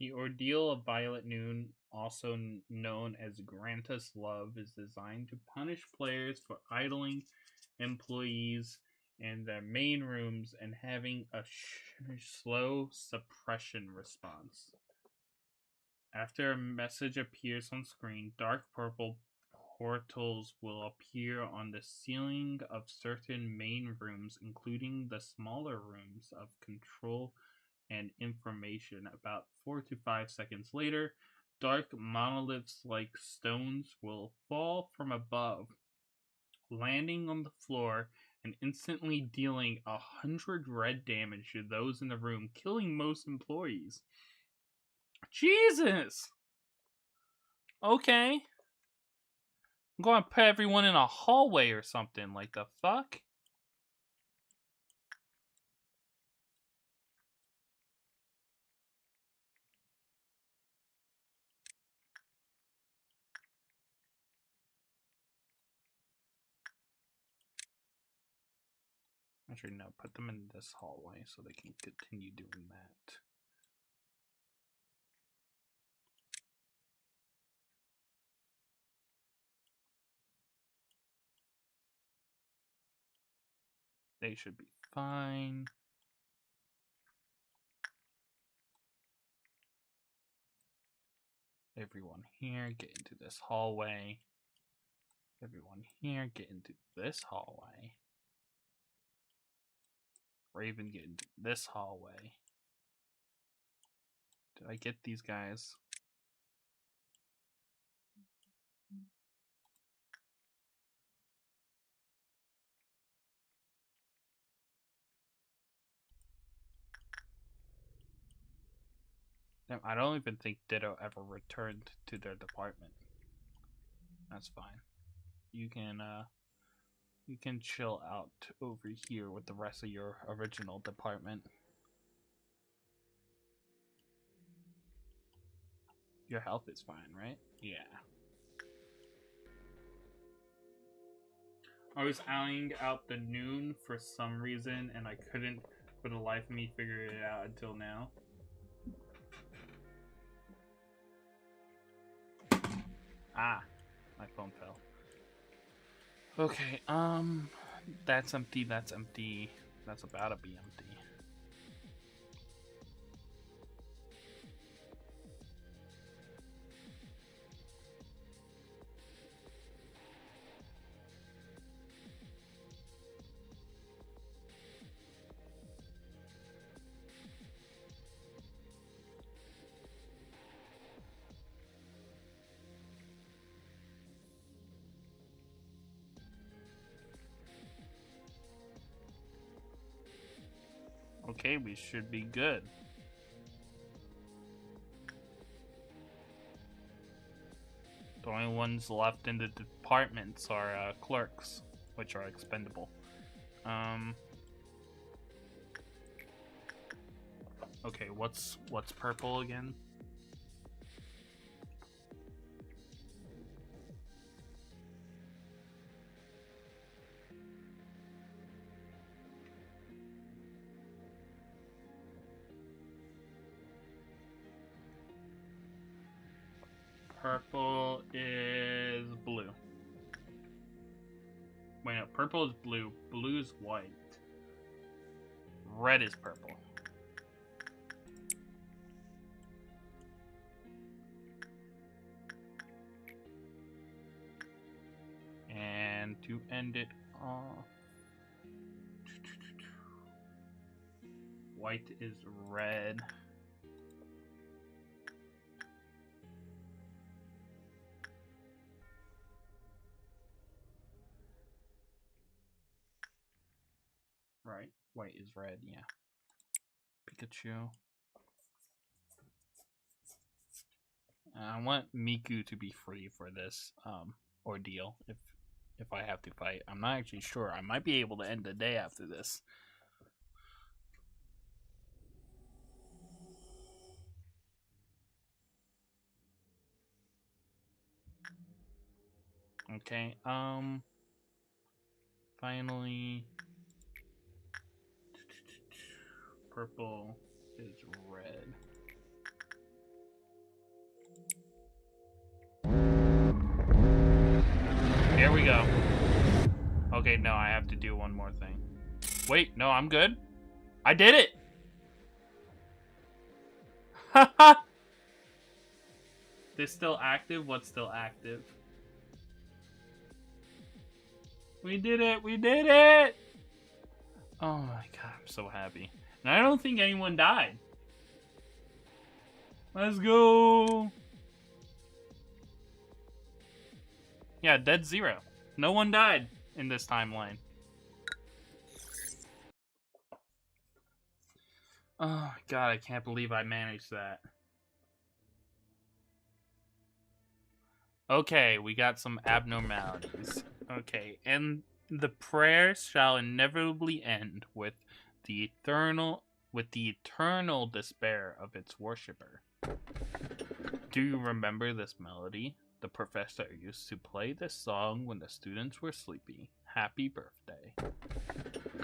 The ordeal of Violet Noon, also known as Grant Us Love, is designed to punish players for idling employees in their main rooms and having a slow suppression response. After a message appears on screen, dark purple portals will appear on the ceiling of certain main rooms, including the smaller rooms of control and information. About 4 to 5 seconds later, dark monoliths like stones will fall from above, landing on the floor and instantly dealing 100 red damage to those in the room, killing most employees. Jesus! Okay. I'm going to put everyone in a hallway or something. Like the fuck? Actually, no. Put them in this hallway so they can continue doing that. They should be fine. Everyone here, get into this hallway. Everyone here, get into this hallway. Raven, get into this hallway. Did I get these guys? Damn, I don't even think Ditto ever returned to their department. That's fine. You can chill out over here with the rest of your original department. Your health is fine, right? Yeah. I was eyeing out the noon for some reason, and I couldn't, for the life of me, figure it out until now. Ah, my phone fell. Okay, that's empty, that's empty. That's about to be empty. Okay, we should be good. The only ones left in the departments are clerks, which are expendable. Okay, what's purple again? Purple is blue. Wait, no, purple is blue. Blue is white. Red is purple. And to end it off, white is red. Right, white is red, yeah. Pikachu. I want Miku to be free for this ordeal if I have to fight. I'm not actually sure. I might be able to end the day after this. Okay, finally purple is red. Here we go. Okay, no, I have to do one more thing. Wait, no, I'm good. I did it! Haha! This still active? What's still active? We did it! We did it! Oh my god, I'm so happy. And I don't think anyone died. Let's go! Yeah, dead zero. No one died in this timeline. Oh my god, I can't believe I managed that. Okay, we got some abnormalities. Okay, and the prayer shall inevitably end with the eternal despair of its worshipper. Do you remember this melody? The professor used to play this song when the students were sleepy. Happy birthday.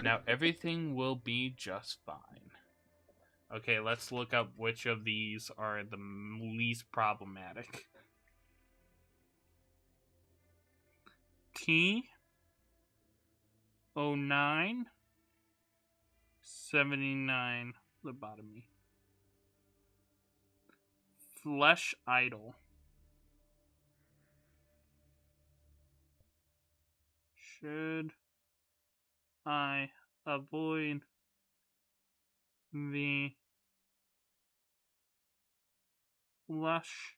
Now everything will be just fine. Okay, let's look up which of these are the least problematic. T 09 79 lobotomy. Flesh idol. Should I avoid the flush,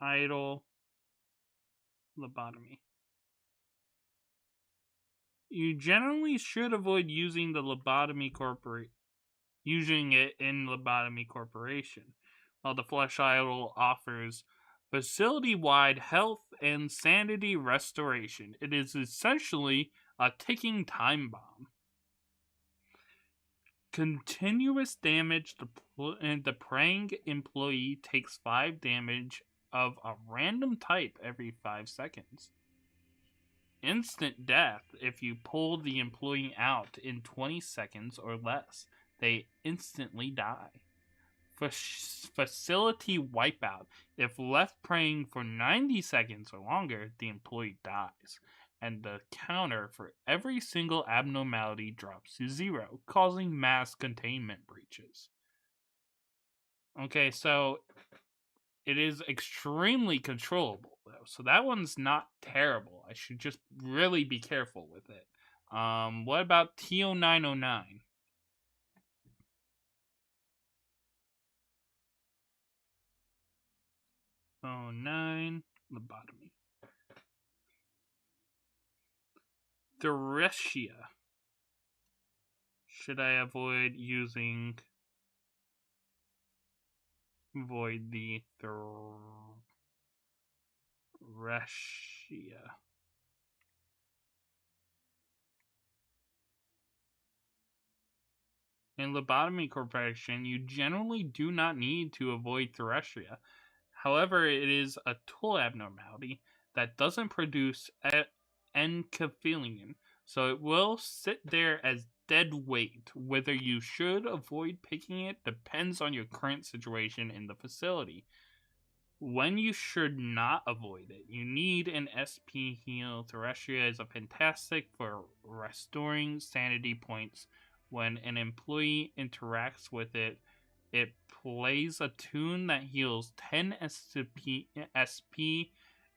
idle, lobotomy. You generally should avoid using the using it in Lobotomy Corporation, while the Flush Idol offers facility-wide health and sanity restoration. It is essentially a ticking time bomb. Continuous damage. The praying employee takes 5 damage of a random type every 5 seconds. Instant death if you pull the employee out in 20 seconds or less. They instantly die. Facility wipeout. If left praying for 90 seconds or longer, the employee dies. And the counter for every single abnormality drops to 0, causing mass containment breaches. Okay, so it is extremely controllable, though. So that one's not terrible. I should just really be careful with it. What about TO909? Oh, 9, lobotomy. Theresia. Should I avoid using... Avoid the Theresia. In Lobotomy Corporation, you generally do not need to avoid Theresia. However, it is a tool abnormality that doesn't produce encephalin, so it will sit there as dead weight. Whether you should avoid picking it depends on your current situation in the facility. When you should not avoid it, you need an SP heal. Theresia is fantastic for restoring sanity points. When an employee interacts with it, it plays a tune that heals 10 SP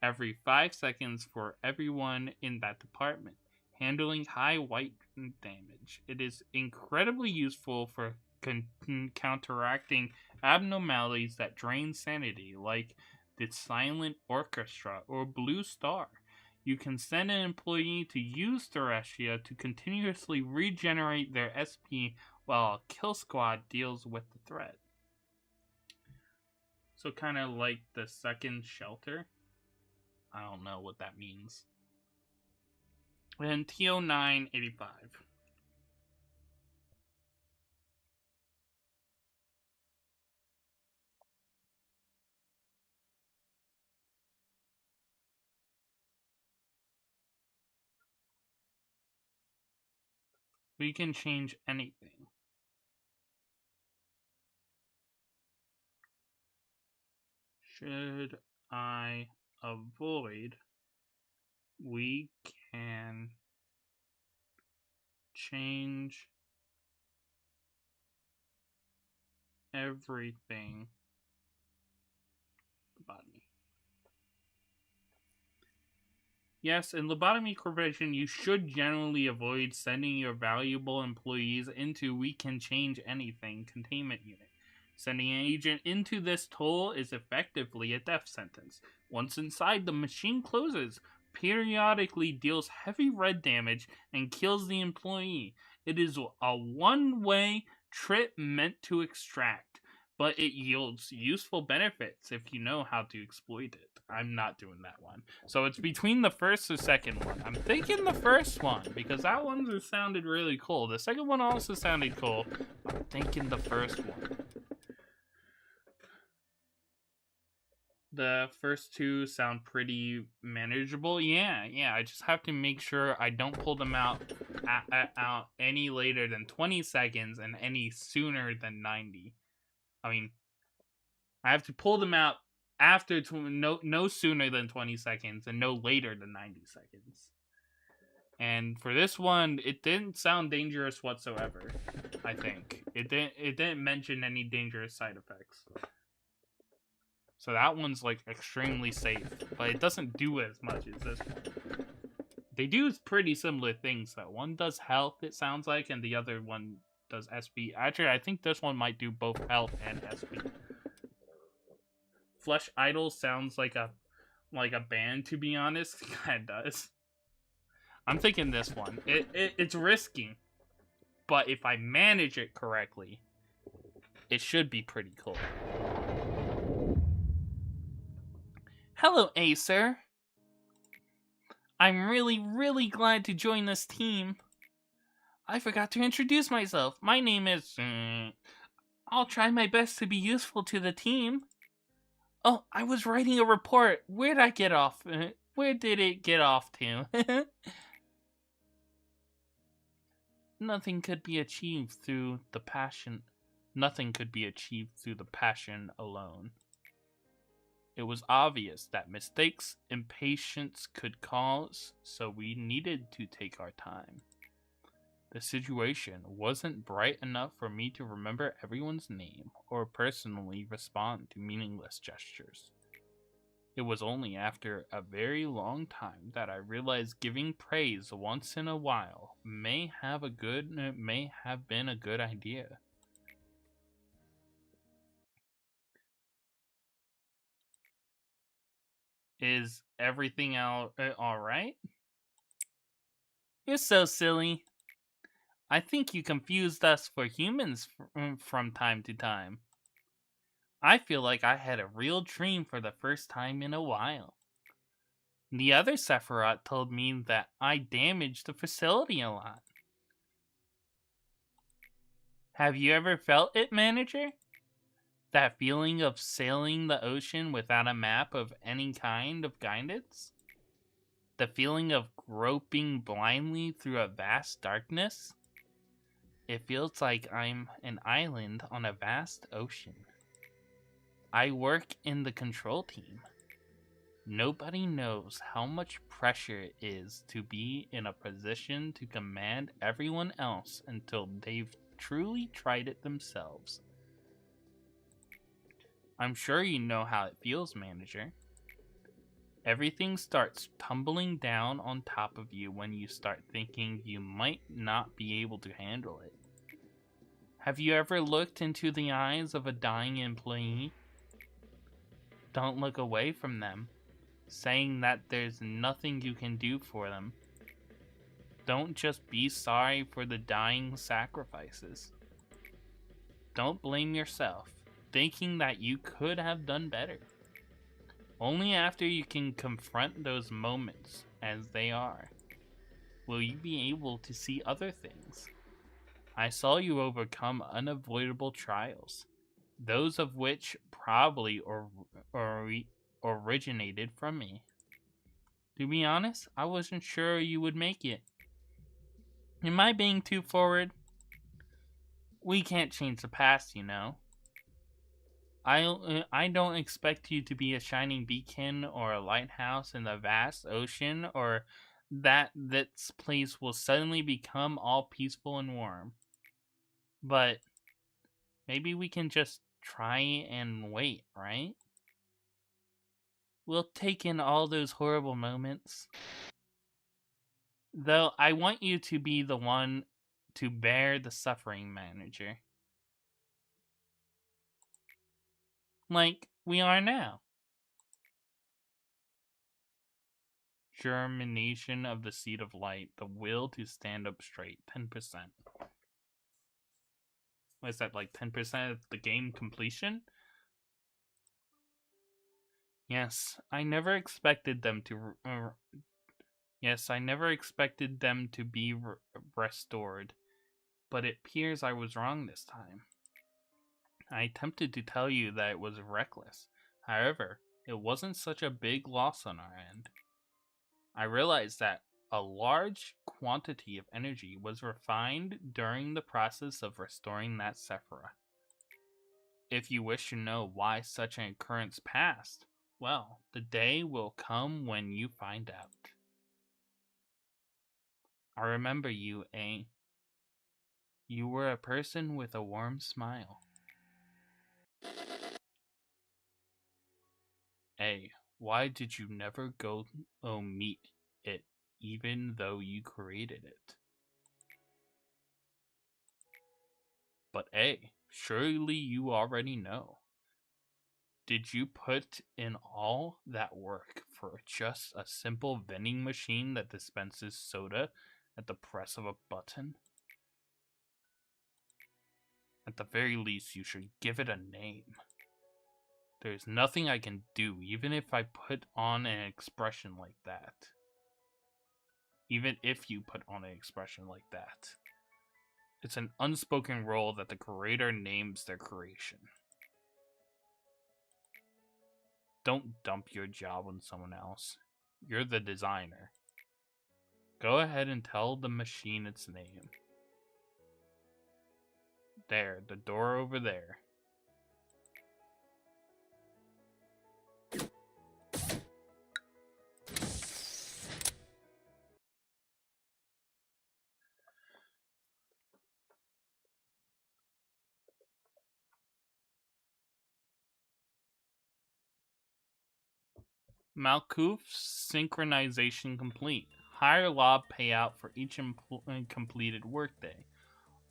every 5 seconds for everyone in that department, handling high white damage. It is incredibly useful for counteracting abnormalities that drain sanity, like the Silent Orchestra or Blue Star. You can send an employee to use Theresia to continuously regenerate their SP while a kill squad deals with the threat. So kind of like the second shelter. I don't know what that means. And TO985. We can change anything. Should I avoid? We can change everything about me. Yes, in Lobotomy Corporation, you should generally avoid sending your valuable employees into We Can Change Anything containment unit. Sending an agent into this toll is effectively a death sentence. Once inside, the machine closes, periodically deals heavy red damage, and kills the employee. It is a one-way trip meant to extract, but it yields useful benefits if you know how to exploit it. I'm not doing that one. So it's between the first and second one. I'm thinking the first one, because that one sounded really cool. The second one also sounded cool. I'm thinking the first one. The first two sound pretty manageable. Yeah, I just have to make sure I don't pull them out any later than 20 seconds and any sooner than 90. I mean, I have to pull them out after no sooner than 20 seconds and no later than 90 seconds. And for this one, it didn't sound dangerous whatsoever. I think it didn't mention any dangerous side effects. So that one's like extremely safe, but it doesn't do as much as this one. They do pretty similar things though. One does health, it sounds like, and the other one does SP. Actually, I think this one might do both health and SP. Flesh Idol sounds like a band, to be honest. It does. I'm thinking this one. It's risky, but if I manage it correctly, it should be pretty cool. Hello, Acer. I'm really glad to join this team. I forgot to introduce myself. My name is... I'll try my best to be useful to the team. Oh, I was writing a report. Where did I get off? Where did it get off to? Nothing could be achieved through the passion. Nothing could be achieved through the passion alone. It was obvious that mistakes impatience could cause, so we needed to take our time. The situation wasn't bright enough for me to remember everyone's name or personally respond to meaningless gestures. It was only after a very long time that I realized giving praise once in a while may have been a good idea. Is everything all right? You're so silly. I think you confused us for humans from time to time. I feel like I had a real dream for the first time in a while. The other Sephiroth told me that I damaged the facility a lot. Have you ever felt it, Manager? That feeling of sailing the ocean without a map of any kind of guidance? The feeling of groping blindly through a vast darkness? It feels like I'm an island on a vast ocean. I work in the control team. Nobody knows how much pressure it is to be in a position to command everyone else until they've truly tried it themselves. I'm sure you know how it feels, Manager. Everything starts tumbling down on top of you when you start thinking you might not be able to handle it. Have you ever looked into the eyes of a dying employee? Don't look away from them, saying that there's nothing you can do for them. Don't just be sorry for the dying sacrifices. Don't blame yourself, thinking that you could have done better. Only after you can confront those moments as they are, will you be able to see other things. I saw you overcome unavoidable trials, those of which probably originated from me. To be honest, I wasn't sure you would make it. Am I being too forward? We can't change the past, you know. I don't expect you to be a shining beacon or a lighthouse in the vast ocean, or that this place will suddenly become all peaceful and warm. But maybe we can just try and wait, right? We'll take in all those horrible moments. Though I want you to be the one to bear the suffering, Manager. Like we are now. Germination of the seed of light, the will to stand up straight, 10%. What is that, like 10% of the game completion? Yes, I never expected them to. I never expected them to be restored, but it appears I was wrong this time. I attempted to tell you that it was reckless. However, it wasn't such a big loss on our end. I realized that a large quantity of energy was refined during the process of restoring that Sephiroth. If you wish to know why such an occurrence passed, well, the day will come when you find out. I remember you, eh? You were a person with a warm smile. Hey, why did you never go meet it, even though you created it? But hey, surely you already know. Did you put in all that work for just a simple vending machine that dispenses soda at the press of a button? At the very least, you should give it a name. There's nothing I can do, even if I put on an expression like that. Even if you put on an expression like that. It's an unspoken rule that the creator names their creation. Don't dump your job on someone else. You're the designer. Go ahead and tell the machine its name. There, the door over there. Malkuth's synchronization complete. Higher law payout for each completed workday.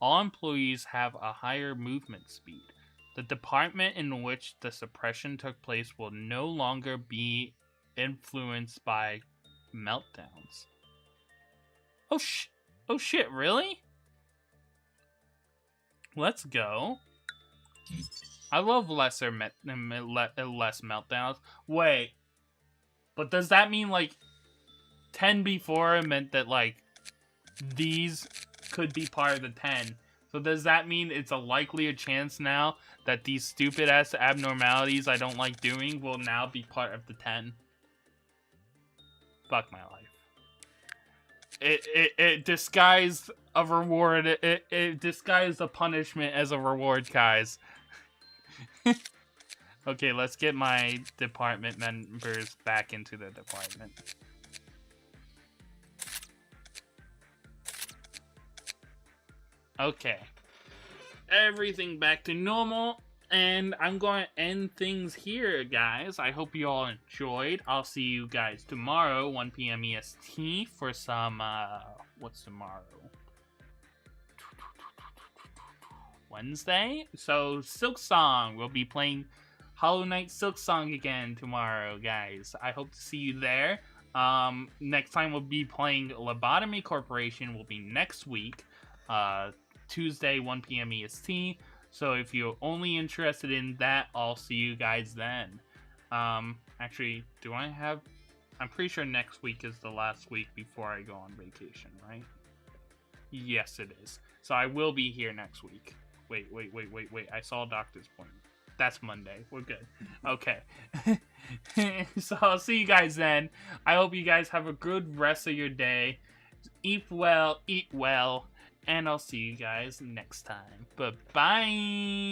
All employees have a higher movement speed. The department in which the suppression took place will no longer be influenced by meltdowns. Oh shit, really? Let's go. I love less meltdowns. Wait. But does that mean, like, 10 before meant that, like, these could be part of the 10? So does that mean it's a likelier chance now that these stupid-ass abnormalities I don't like doing will now be part of the 10? Fuck my life. It disguised a reward. It disguised a punishment as a reward, guys. Okay, let's get my department members back into the department. Okay. Everything back to normal. And I'm going to end things here, guys. I hope you all enjoyed. I'll see you guys tomorrow, 1 p.m. EST, for some, what's tomorrow? Wednesday? So, Silksong. We'll be playing Hollow Knight Silksong again tomorrow, guys. I hope to see you there. Next time we'll be playing Lobotomy Corporation will be next week, Tuesday, 1 p.m. EST. So if you're only interested in that, I'll see you guys then. Actually, I'm pretty sure next week is the last week before I go on vacation, right? Yes, it is. So I will be here next week. Wait. I saw a doctor's appointment. That's Monday. We're good. Okay. So I'll see you guys then. I hope you guys have a good rest of your day. Eat well, and I'll see you guys next time. Bye-bye.